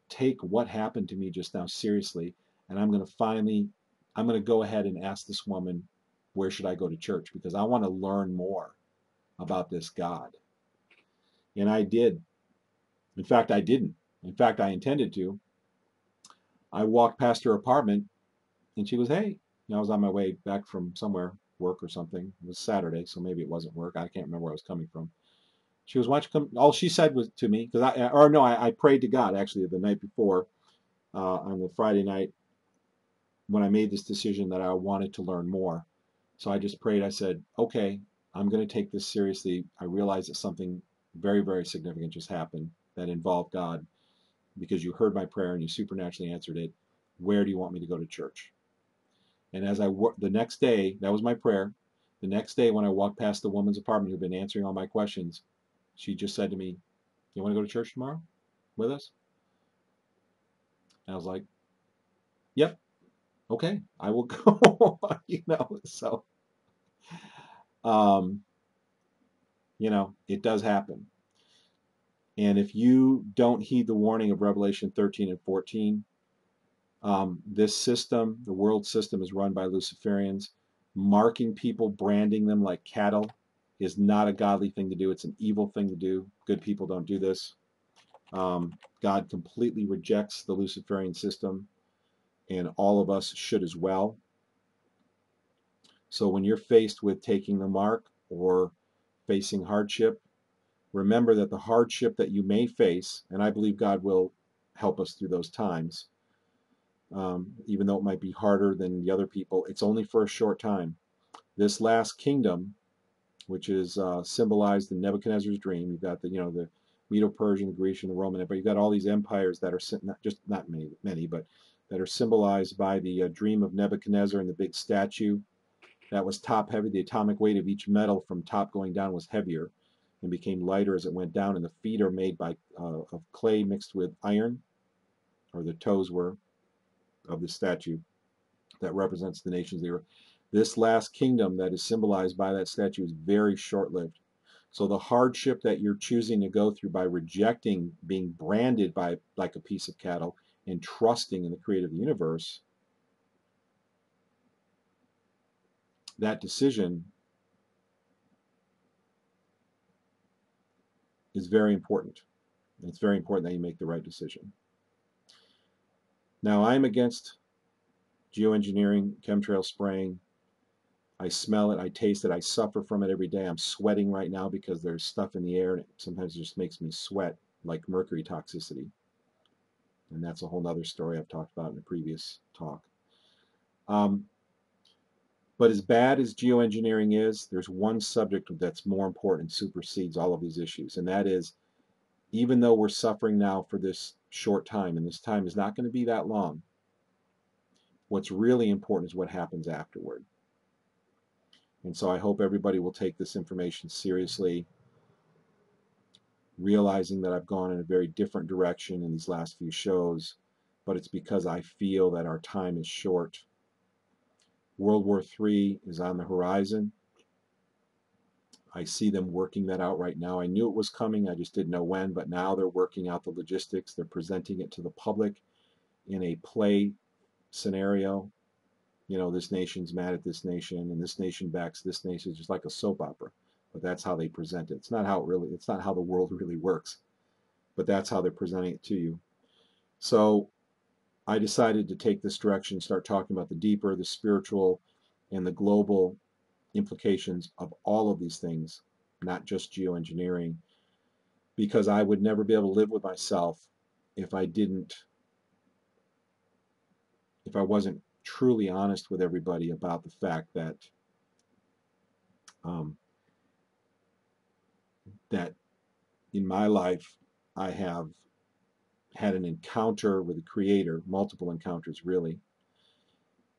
take what happened to me just now seriously, and I'm going to go ahead and ask this woman, where should I go to church? Because I want to learn more about this God. And I did. In fact, I didn't. In fact, I intended to. I walked past her apartment, and she was, hey. I was on my way back from somewhere, work or something. It was Saturday, so maybe it wasn't work. I can't remember where I was coming from. She was, why don't you come? All she said was to me, because I prayed to God actually the night before, on the Friday night when I made this decision that I wanted to learn more. So I just prayed. I said, okay, I'm going to take this seriously. I realize that something very, very significant just happened that involved God, because you heard my prayer and you supernaturally answered it. Where do you want me to go to church? And as the next day, that was my prayer. The next day, when I walked past the woman's apartment who'd been answering all my questions, she just said to me, you want to go to church tomorrow with us? And I was like, yep, okay, I will go. So, um, it does happen. And if you don't heed the warning of Revelation 13 and 14, this system, the world system, is run by Luciferians. Marking people, branding them like cattle is not a godly thing to do. It's an evil thing to do. Good people don't do this. God completely rejects the Luciferian system, and all of us should as well. So when you're faced with taking the mark or facing hardship, remember that the hardship that you may face, and I believe God will help us through those times, even though it might be harder than the other people, it's only for a short time. This last kingdom, which is symbolized in Nebuchadnezzar's dream, you've got the Medo-Persian, the Grecian, the Roman Empire. You've got all these empires that are not many, but that are symbolized by the dream of Nebuchadnezzar and the big statue that was top heavy. The atomic weight of each metal from top going down was heavier and became lighter as it went down. And the feet are made of clay mixed with iron, or the toes were, of the statue that represents the nations of the earth. This last kingdom that is symbolized by that statue is very short-lived. So the hardship that you're choosing to go through by rejecting being branded by like a piece of cattle and trusting in the creator of the universe, that decision is very important. It's very important that you make the right decision. Now, I'm against geoengineering, chemtrail spraying. I smell it, I taste it, I suffer from it every day. I'm sweating right now because there's stuff in the air, and it sometimes just makes me sweat, like mercury toxicity. And that's a whole other story I've talked about in a previous talk. But as bad as geoengineering is, there's one subject that's more important and supersedes all of these issues, and that is, even though we're suffering now for this short time, and this time is not going to be that long, what's really important is what happens afterward. And so I hope everybody will take this information seriously, realizing that I've gone in a very different direction in these last few shows, but it's because I feel that our time is short. World War III is on the horizon. I see them working that out right now. I knew it was coming, I just didn't know when, but now they're working out the logistics. They're presenting it to the public in a play scenario. This nation's mad at this nation, and this nation backs this nation, just like a soap opera. But that's how they present it. It's not how the world really works, but that's how they're presenting it to you. So I decided to take this direction, start talking about the deeper, the spiritual, and the global implications of all of these things, not just geoengineering, because I would never be able to live with myself if I wasn't truly honest with everybody about the fact that um, that in my life I have had an encounter with the Creator, multiple encounters really,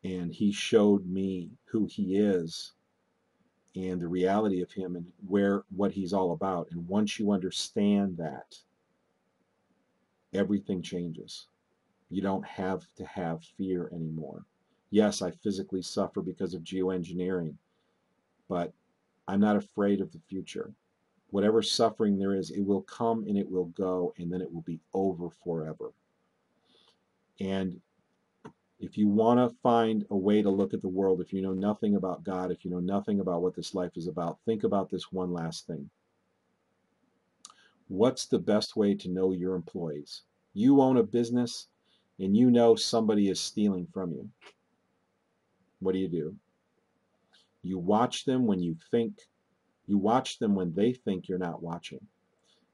and He showed me who He is and the reality of Him and what He's all about. And once you understand that, everything changes. You don't have to have fear anymore. Yes, I physically suffer because of geoengineering, but I'm not afraid of the future. Whatever suffering there is, it will come and it will go, and then it will be over forever. And if you want to find a way to look at the world, if you know nothing about God, if you know nothing about what this life is about, think about this one last thing. What's the best way to know your employees? You own a business and you know somebody is stealing from you. What do? You watch them when you watch them when they think you're not watching.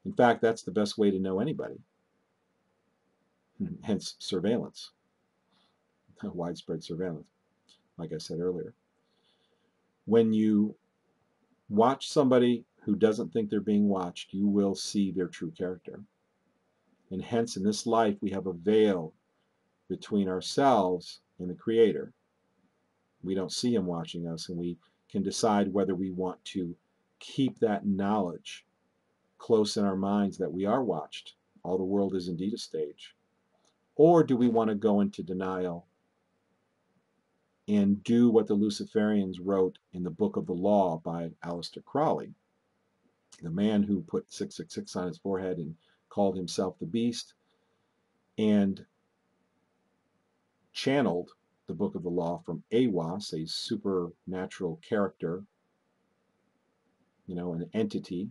In fact, that's the best way to know anybody. Hence surveillance, widespread surveillance, like I said earlier. When you watch somebody who doesn't think they're being watched, you will see their true character. And hence, in this life, we have a veil between ourselves and the Creator. We don't see Him watching us, and we can decide whether we want to keep that knowledge close in our minds that we are watched. All the world is indeed a stage. Or do we want to go into denial and do what the Luciferians wrote in the Book of the Law by Aleister Crowley, the man who put 666 on his forehead and called himself the Beast, and channeled the Book of the Law from Aiwass, a supernatural character, an entity,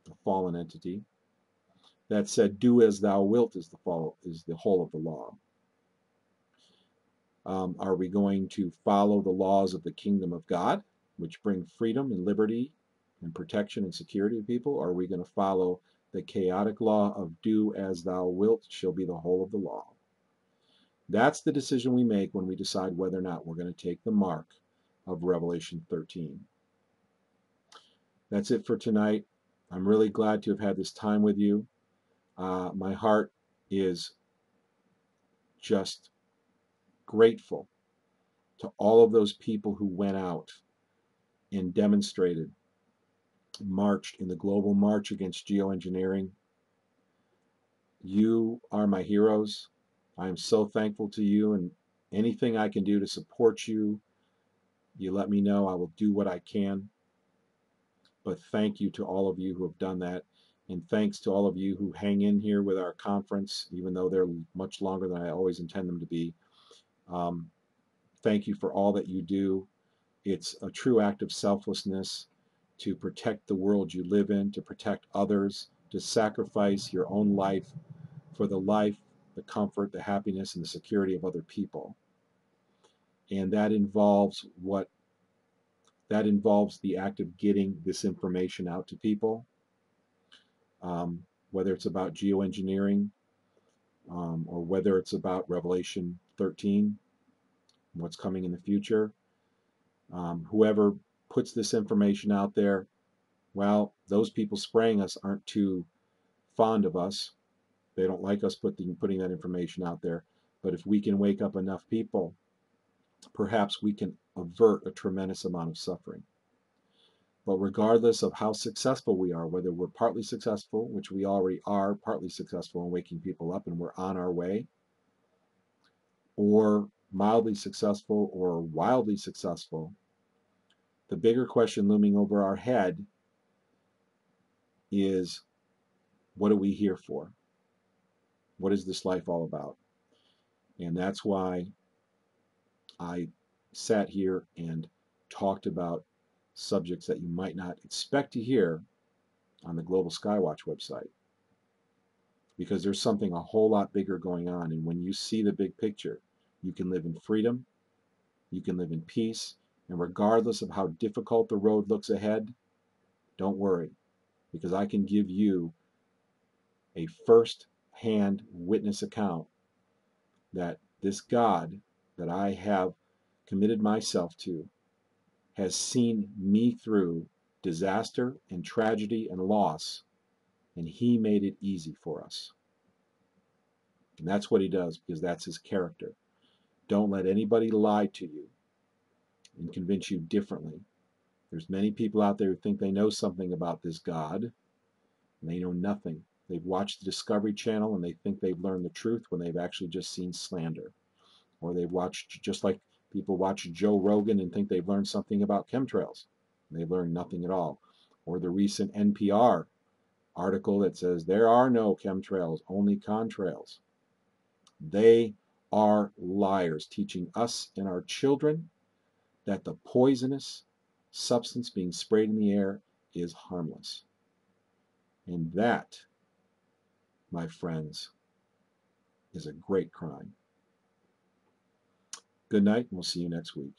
a fallen entity, that said, "Do as thou wilt" is the whole of the law. Are we going to follow the laws of the kingdom of God, which bring freedom and liberty and protection and security to people? Or are we going to follow the chaotic law of "do as thou wilt" shall be the whole of the law? That's the decision we make when we decide whether or not we're going to take the mark of Revelation 13. That's it for tonight. I'm really glad to have had this time with you. My heart is just grateful to all of those people who went out and demonstrated, marched in the global march against geoengineering. You are my heroes. I am so thankful to you, and anything I can do to support you, you let me know. I will do what I can. But thank you to all of you who have done that. And thanks to all of you who hang in here with our conference, even though they're much longer than I always intend them to be. Thank you for all that you do. It's a true act of selflessness to protect the world you live in, to protect others, to sacrifice your own life for the life, the comfort, the happiness, and the security of other people. And that involves the act of getting this information out to people, whether it's about geoengineering or whether it's about Revelation 13, what's coming in the future. Whoever puts this information out there, well, those people spraying us aren't too fond of us. They don't like us putting that information out there. But if we can wake up enough people, perhaps we can avert a tremendous amount of suffering. But regardless of how successful we are, whether we're partly successful, which we already are partly successful in waking people up and we're on our way, or mildly successful or wildly successful, the bigger question looming over our head is, what are we here for? What is this life all about? And that's why I sat here and talked about subjects that you might not expect to hear on the Global Skywatch website. because there's something a whole lot bigger going on. And when you see the big picture, you can live in freedom, you can live in peace, and regardless of how difficult the road looks ahead, don't worry, because I can give you a first-hand witness account that this God that I have committed myself to has seen me through disaster and tragedy and loss, and he made it easy for us. And that's what he does, because that's his character. Don't let anybody lie to you and convince you differently. There's many people out there who think they know something about this God, and they know nothing. They've watched the Discovery Channel and they think they've learned the truth when they've actually just seen slander. Or they've watched, just like people watch Joe Rogan and think they've learned something about chemtrails. And they've learned nothing at all. Or the recent NPR article that says there are no chemtrails, only contrails. They are liars, teaching us and our children that the poisonous substance being sprayed in the air is harmless. And that, my friends, is a great crime. Good night, and we'll see you next week.